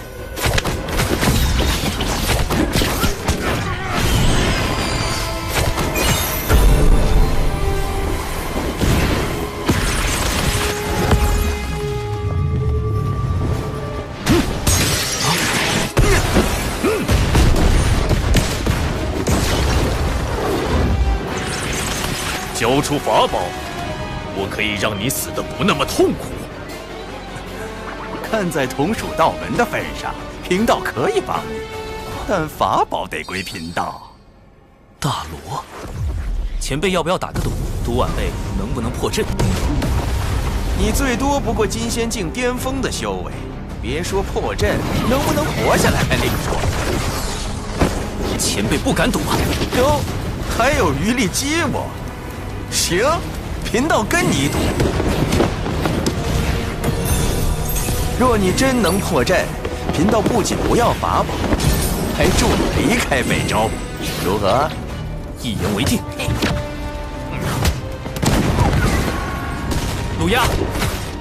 交出法宝，我可以让你死得不那么痛苦。看在同属道门的份上，贫道可以帮你，但法宝得归贫道。大罗，前辈要不要打个赌，赌晚辈能不能破阵？你最多不过金仙境巅峰的修为，别说破阵，能不能活下来还另说。前辈不敢赌啊！哟，还有余力激我？行，贫道跟你赌。若你真能破阵，贫道不仅不要法宝，还助你离开北周，如何？一言为定。鲁鸦，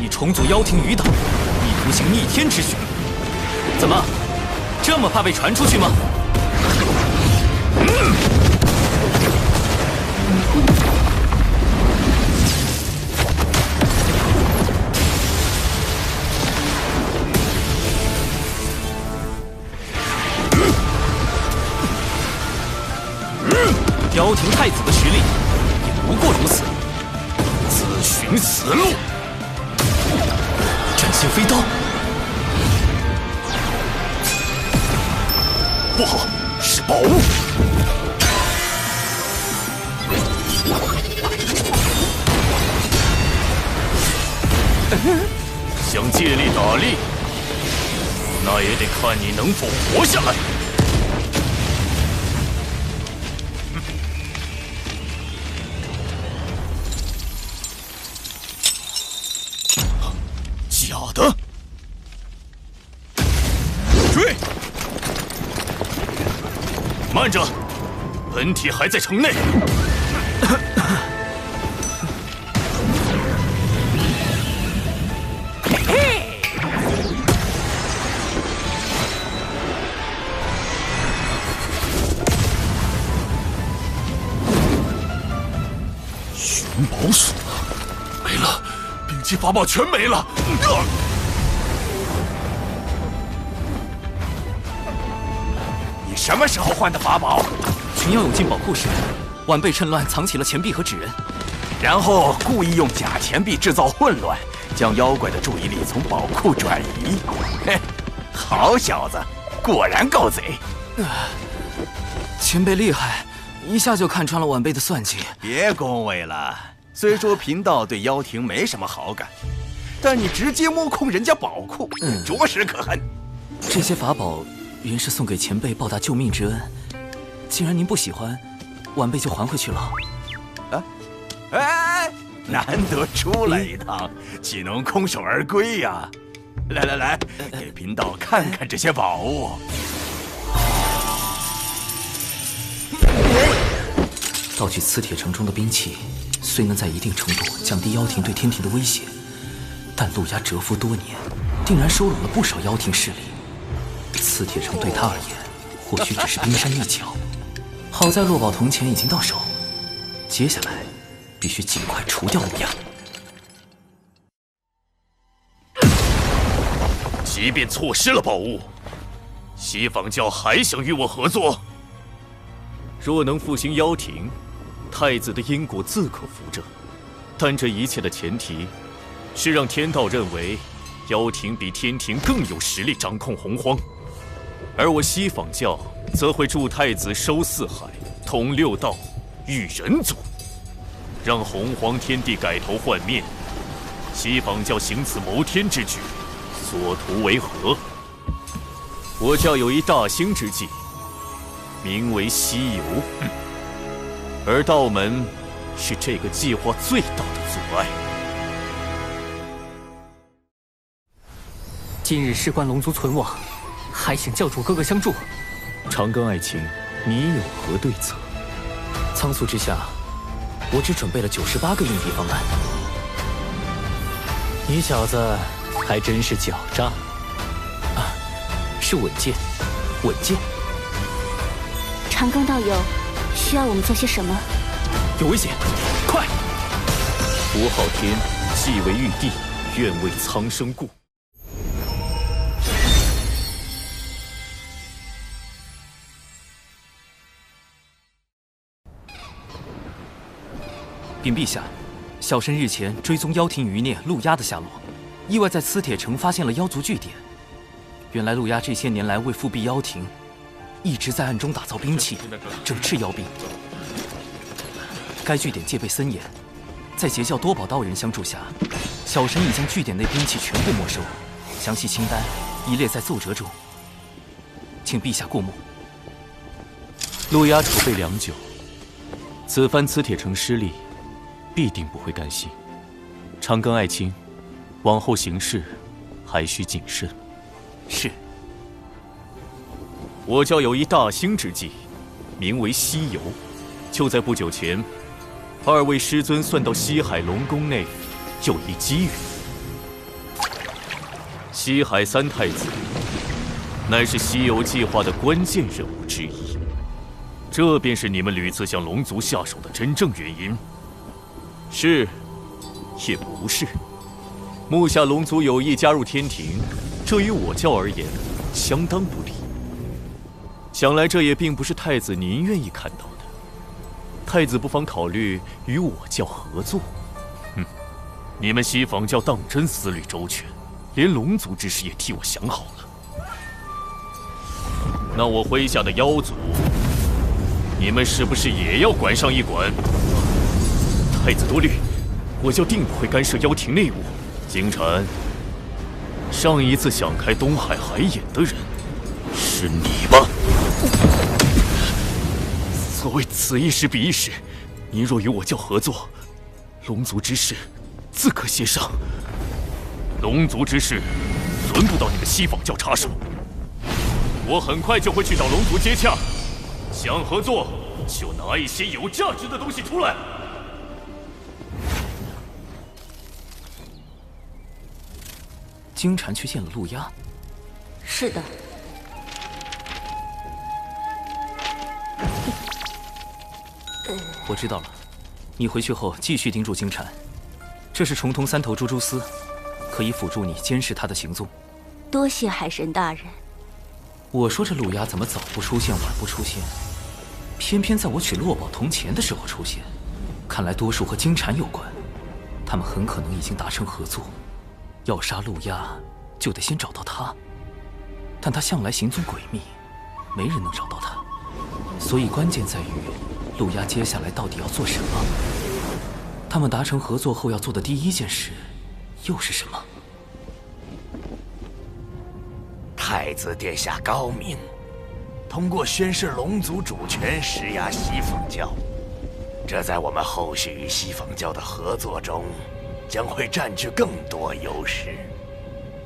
你重组妖庭余党，意图行逆天之举，怎么这么怕被传出去吗？妖庭太子的实力也不过如此，自寻死路。斩仙飞刀，不好，是宝物。想借力打力，那也得看你能否活下来。假的！追！慢着，本体还在城内。宝鼠没了，兵器法宝全没了。你什么时候换的法宝？群妖涌进宝库时，晚辈趁乱藏起了钱币和纸人，然后故意用假钱币制造混乱，将妖怪的注意力从宝库转移。嘿，好小子，果然够贼。前辈厉害，一下就看穿了晚辈的算计。别恭维了，虽说贫道对妖庭没什么好感，但你直接摸空人家宝库，着实可恨。这些法宝原是送给前辈报答救命之恩，既然您不喜欢，晚辈就还回去了。哎，难得出来一趟，岂能空手而归呀？来，给贫道看看这些宝物。盗取磁铁城中的兵器，虽能在一定程度降低妖庭对天庭的威胁，但陆压蛰伏多年，定然收拢了不少妖庭势力。磁铁城对他而言，或许只是冰山一角。好在落宝铜钱已经到手，接下来必须尽快除掉陆压。即便错失了宝物，西方教还想与我合作？若能复兴妖庭，太子的因果自可扶正。但这一切的前提，是让天道认为妖庭比天庭更有实力掌控洪荒，而我西方教则会助太子收四海、统六道、育人族，让洪荒天地改头换面。西方教行此谋天之举，所图为何？我教有一大兴之计，名为西游，而道门是这个计划最大的阻碍。今日事关龙族存亡，还请教主哥哥相助。长庚爱卿，你有何对策？仓促之下，我只准备了98个应敌方案。你小子还真是狡诈啊！是稳健，稳健。长庚道友，需要我们做些什么？有危险，快！吴昊天既为玉帝，愿为苍生故。禀陛下，小臣日前追踪妖庭余孽陆压的下落，意外在磁铁城发现了妖族据点。原来陆压这些年来为复辟妖庭，一直在暗中打造兵器，整治妖兵。该据点戒备森严，在截教多宝道人相助下，小臣已将据点内兵器全部没收，详细清单已列在奏折中，请陛下过目。陆压储备良久，此番磁铁城失利，必定不会甘心。长庚爱卿，往后行事还需谨慎。是。我教有一大兴之计，名为西游。就在不久前，二位师尊算到西海龙宫内有一机遇。西海三太子乃是西游计划的关键人物之一，这便是你们屡次向龙族下手的真正原因。是，也不是。目下龙族有意加入天庭，这于我教而言相当不利。想来这也并不是太子您愿意看到的。太子不妨考虑与我教合作。你们西方教当真思虑周全，连龙族之事也替我想好了。那我麾下的妖族，你们是不是也要管上一管？太子多虑，我教定不会干涉妖庭内务。金蝉，上一次想开东海海眼的人是你吧？所谓此一时彼一时，您若与我教合作，龙族之事自可协商。龙族之事轮不到你们西方教插手，我很快就会去找龙族接洽。想合作就拿一些有价值的东西出来。金蝉去见了陆压。是的。我知道了，你回去后继续盯住金蝉，这是重瞳三头蛛蛛丝，可以辅助你监视他的行踪。多谢海神大人。我说这陆压怎么早不出现晚不出现，偏偏在我取落宝铜钱的时候出现，看来多数和金蝉有关。他们很可能已经达成合作，要杀陆压就得先找到他，但他向来行踪诡秘，没人能找到他，所以关键在于陆压接下来到底要做什么。他们达成合作后要做的第一件事又是什么？太子殿下高明，通过宣示龙族主权施压西方教，这在我们后续与西方教的合作中将会占据更多优势。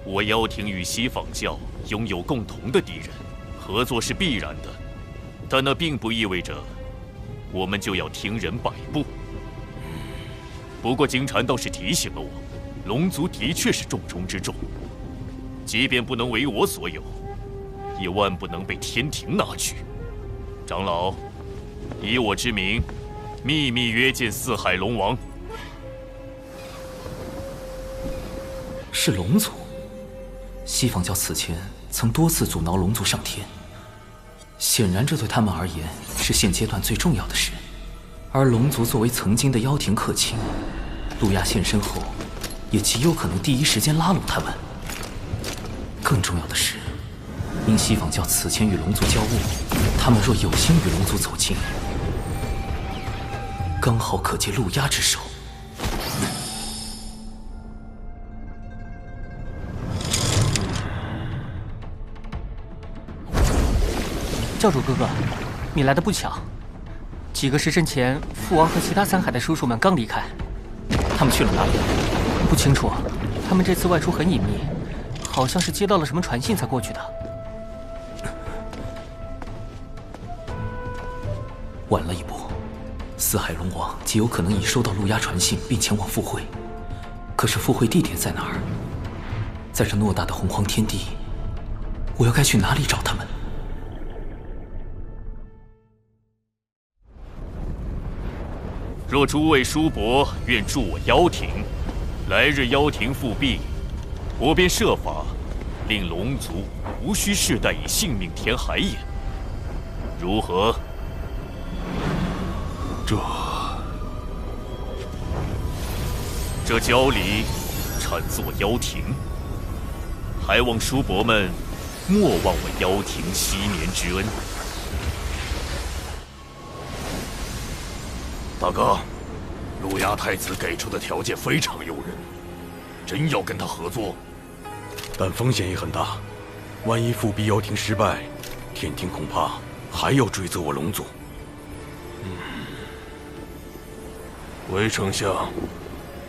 我妖庭与西方教拥有共同的敌人，合作是必然的，但那并不意味着我们就要听人摆布。不过金蝉倒是提醒了我，龙族的确是重中之重，即便不能为我所有，也万不能被天庭拿去。长老，以我之名，秘密约见四海龙王。是龙族。西方教此前曾多次阻挠龙族上天，显然这对他们而言是现阶段最重要的事。而龙族作为曾经的妖庭客卿，陆压现身后，也极有可能第一时间拉拢他们。更重要的是，因西方教此前与龙族交恶，他们若有心与龙族走近，刚好可借陆压之手。教主哥哥，你来的不巧。几个时辰前，父王和其他三海的叔叔们刚离开，他们去了哪里？不清楚。他们这次外出很隐秘，好像是接到了什么传信才过去的。晚了一步，四海龙王极有可能已收到陆压传信，并前往赴会。可是赴会地点在哪儿？在这偌大的洪荒天地，我又该去哪里找他们？若诸位叔伯愿助我妖庭，来日妖庭复辟，我便设法令龙族无需世代以性命填海眼，如何？这郊里产自我妖庭，还望叔伯们莫忘我妖庭昔年之恩。大哥，陆压太子给出的条件非常诱人，真要跟他合作，但风险也很大。万一复辟妖庭失败，天庭恐怕还要追责我龙族。韦丞相，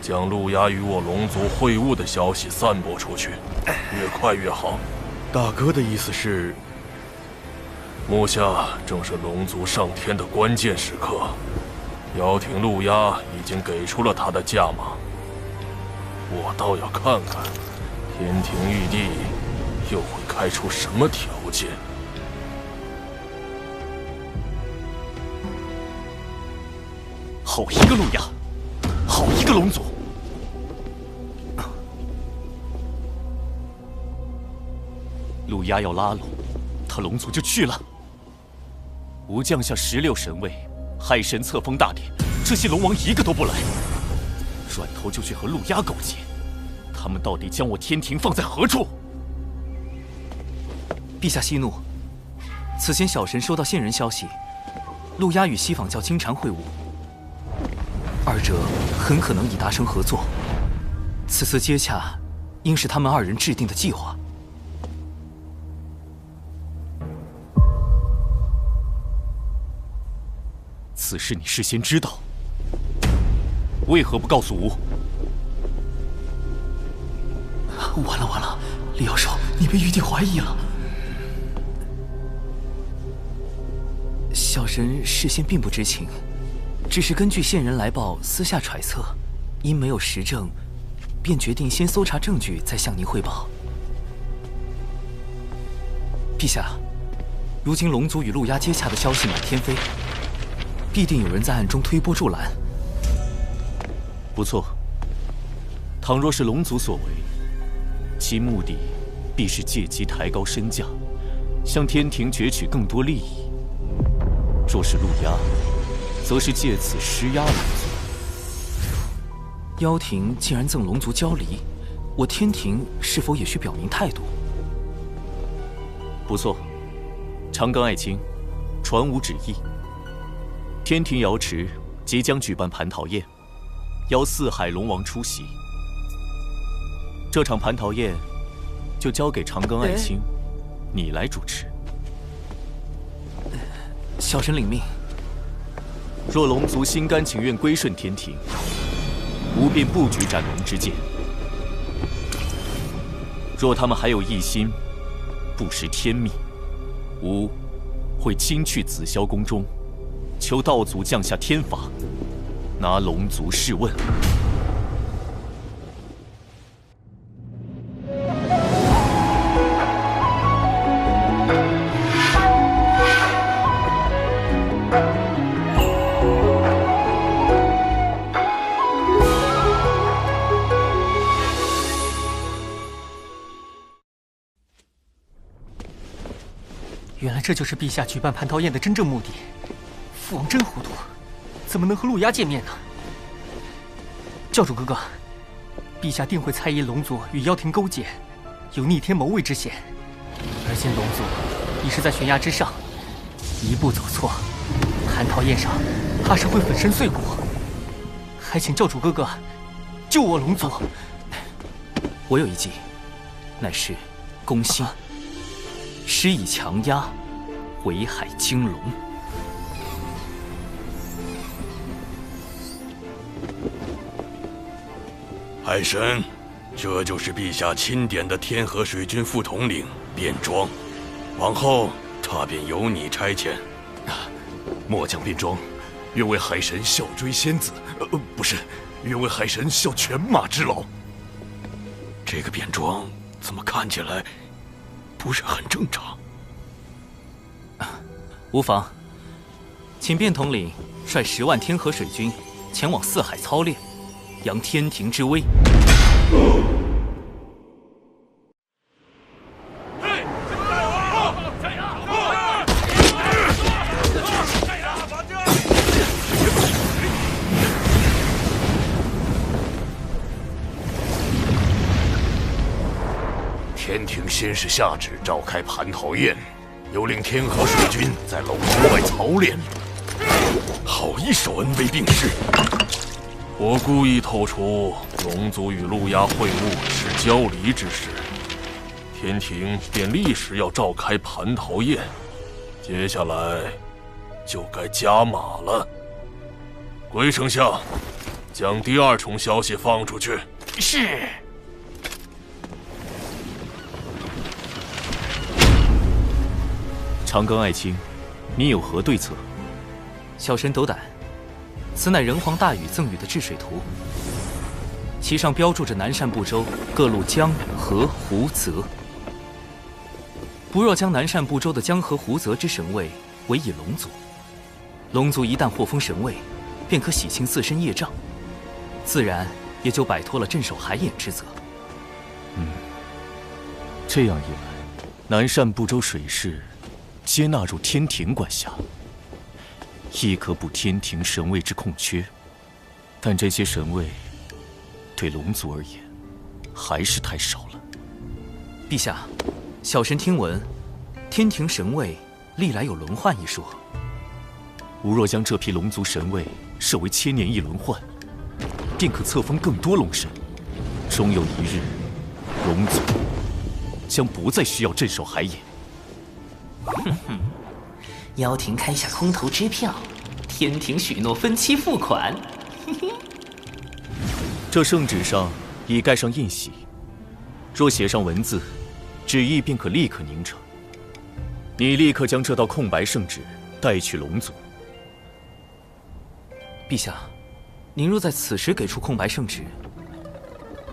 将陆压与我龙族会晤的消息散播出去，越快越好。大哥的意思是，目下正是龙族上天的关键时刻。妖庭陆压已经给出了他的价码，我倒要看看天庭玉帝又会开出什么条件。好一个陆压，好一个龙族！陆压要拉拢，他龙族就去了。吾降下16神位。海神册封大典，这些龙王一个都不来，转头就去和陆压勾结，他们到底将我天庭放在何处？陛下息怒，此前小神收到线人消息，陆压与西方教金蝉会晤，二者很可能已达成合作。此次接洽，应是他们二人制定的计划。此事你事先知道，为何不告诉吾？完了完了，李妖兽，你被玉帝怀疑了。小神事先并不知情，只是根据线人来报私下揣测，因没有实证，便决定先搜查证据，再向您汇报。陛下，如今龙族与陆压接洽的消息满天飞。必定有人在暗中推波助澜，不错。倘若是龙族所为，其目的必是借机抬高身价，向天庭攫取更多利益；若是陆压，则是借此施压龙族。妖庭竟然赠龙族交离，我天庭是否也需表明态度？不错，长庚爱卿，传吾旨意。天庭瑶池即将举办蟠桃宴，邀四海龙王出席。这场蟠桃宴就交给长庚爱卿，你来主持。小神领命。若龙族心甘情愿归顺天庭，吾便不举斩龙之剑；若他们还有异心，不识天命，吾会亲去紫霄宫中，求道祖降下天罚，拿龙族试问。原来这就是陛下举办蟠桃宴的真正目的。父王真糊涂，怎么能和陆压见面呢？教主哥哥，陛下定会猜疑龙族与妖庭勾结，有逆天谋位之嫌。而今龙族已是在悬崖之上，一步走错，蟠桃宴上怕是会粉身碎骨。还请教主哥哥救我龙族。我有一计，乃是攻心，施以强压，围海惊龙。海神，这就是陛下钦点的天河水军副统领卞庄，往后他便由你差遣。末将卞庄，愿为海神效追仙子，不是，愿为海神效犬马之劳。这个卞庄怎么看起来不是很正常？无妨，请卞统领率10万天河水军前往四海操练，扬天庭之威。天庭先是下旨召开蟠桃宴，又令天河水军在龙族外操练，好一手恩威并施。我故意透出龙族与陆压会晤是交离之事，天庭便立时要召开蟠桃宴，接下来就该加码了。龟丞相，将第2重消息放出去。是。长庚爱卿，你有何对策？小神斗胆，此乃人皇大禹赠予的治水图，其上标注着南赡部洲各路江河湖泽。不若将南赡部洲的江河湖泽之神位委以龙族，龙族一旦获封神位，便可洗清自身业障，自然也就摆脱了镇守海眼之责。这样一来，南赡部洲水势皆纳入天庭管辖，亦可补天庭神位之空缺。但这些神位对龙族而言还是太少了。陛下，小神听闻天庭神位历来有轮换一说。吾若将这批龙族神位设为1000年一轮换，便可册封更多龙神。终有一日，龙族将不再需要镇守海眼。哼哼，妖庭开下空头支票，天庭许诺分期付款。这圣旨上已盖上印玺，若写上文字，旨意便可立刻凝成。你立刻将这道空白圣旨带去龙族。陛下，您若在此时给出空白圣旨，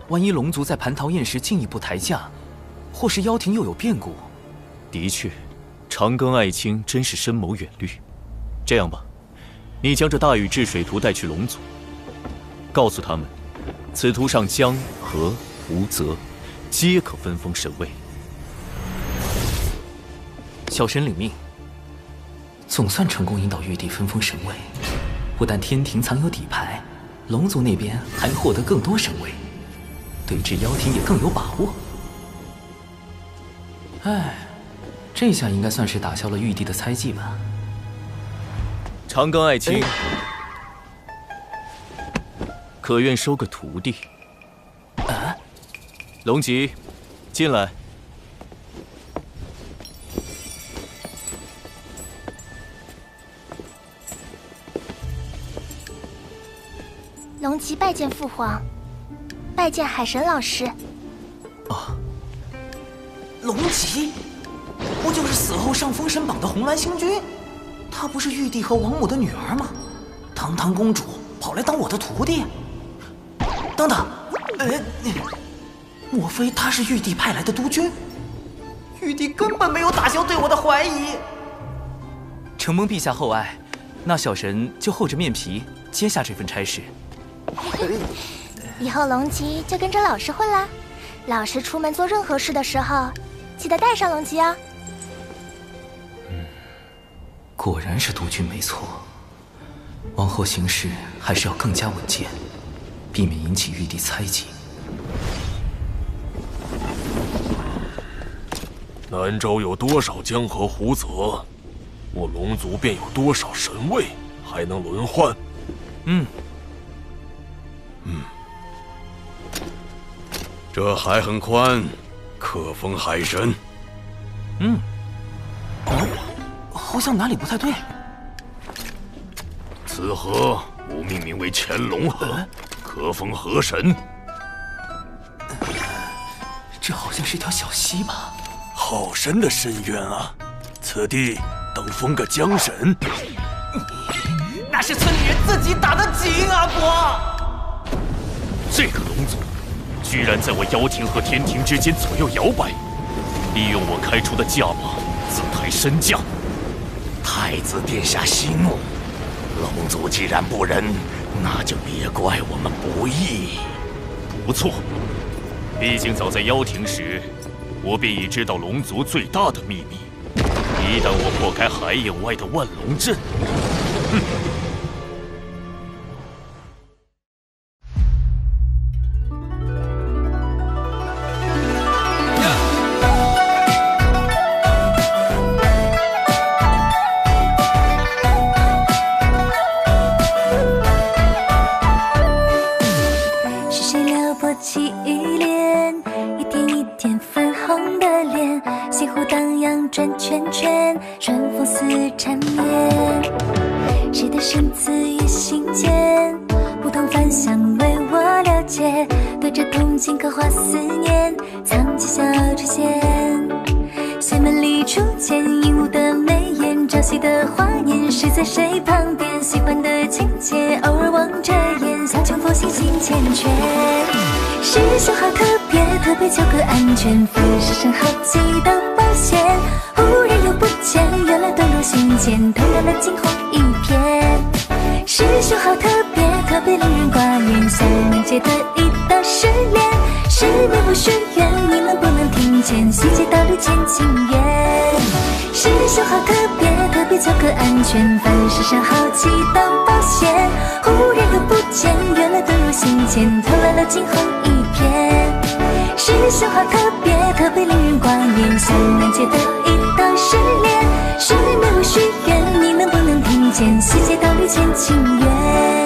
万一龙族在蟠桃宴时进一步抬价，或是妖庭又有变故。的确，长庚爱卿真是深谋远虑。这样吧，你将这大禹治水图带去龙族，告诉他们，此图上江河湖泽，皆可分封神位。小神领命。总算成功引导玉帝分封神位，不但天庭藏有底牌，龙族那边还能获得更多神位，对峙妖庭也更有把握。哎，这下应该算是打消了玉帝的猜忌吧。长冈爱卿，可愿收个徒弟？啊，龙吉，进来。龙吉拜见父皇，拜见海神老师。龙吉，不就是死后上封神榜的红蓝星君？她不是玉帝和王母的女儿吗？堂堂公主跑来当我的徒弟？等等，莫非她是玉帝派来的督军？玉帝根本没有打消对我的怀疑。承蒙陛下厚爱，那小神就厚着面皮接下这份差事。以后龙吉就跟着老师混啦。老师出门做任何事的时候，记得带上龙吉哦。果然是督军没错，往后行事还是要更加稳健，避免引起玉帝猜忌。南州有多少江河湖泽，我龙族便有多少神位，还能轮换。这海很宽，可封海神。好像哪里不太对。此河我命名为乾隆河，可封河神。这好像是条小溪吧？好深的深渊啊！此地等封个江神。那是村里人自己打的井啊，伯！这个龙族，居然在我妖庭和天庭之间左右摇摆，利用我开出的价码自抬身价。太子殿下息怒，龙族既然不仁，那就别怪我们不义。不错，毕竟早在妖庭时，我便已知道龙族最大的秘密。一旦我破开海影外的万龙阵，是谁撩拨起依恋，一点一点粉红的脸，西湖荡漾转圈圈，春风似缠绵。谁的身子也心间，不同凡响为我了解，对着铜镜刻画思念，藏起小垂涎。轩门里初见鹦鹉的眉眼，朝夕的华年是在谁旁边？喜欢的情节，偶尔望着眼，像穷佛心心缱绻。师兄好特别，特别求个安全，分世上好几道保险。忽然又不见，原来遁入心间，突然了惊鸿一瞥。师兄好特别，特别令人挂念，像冥界的一道誓言。是面不许愿，你能不能听见？细节道理千情缘。师兄好特别，特别求个安全，凡世上好几道保险。忽然又不见，原来遁入心间，偷来了惊鸿一瞥。师兄好特别，特别令人挂念，像冥界的一道誓言。是面不许愿，你能不能听见？细节道理千情缘。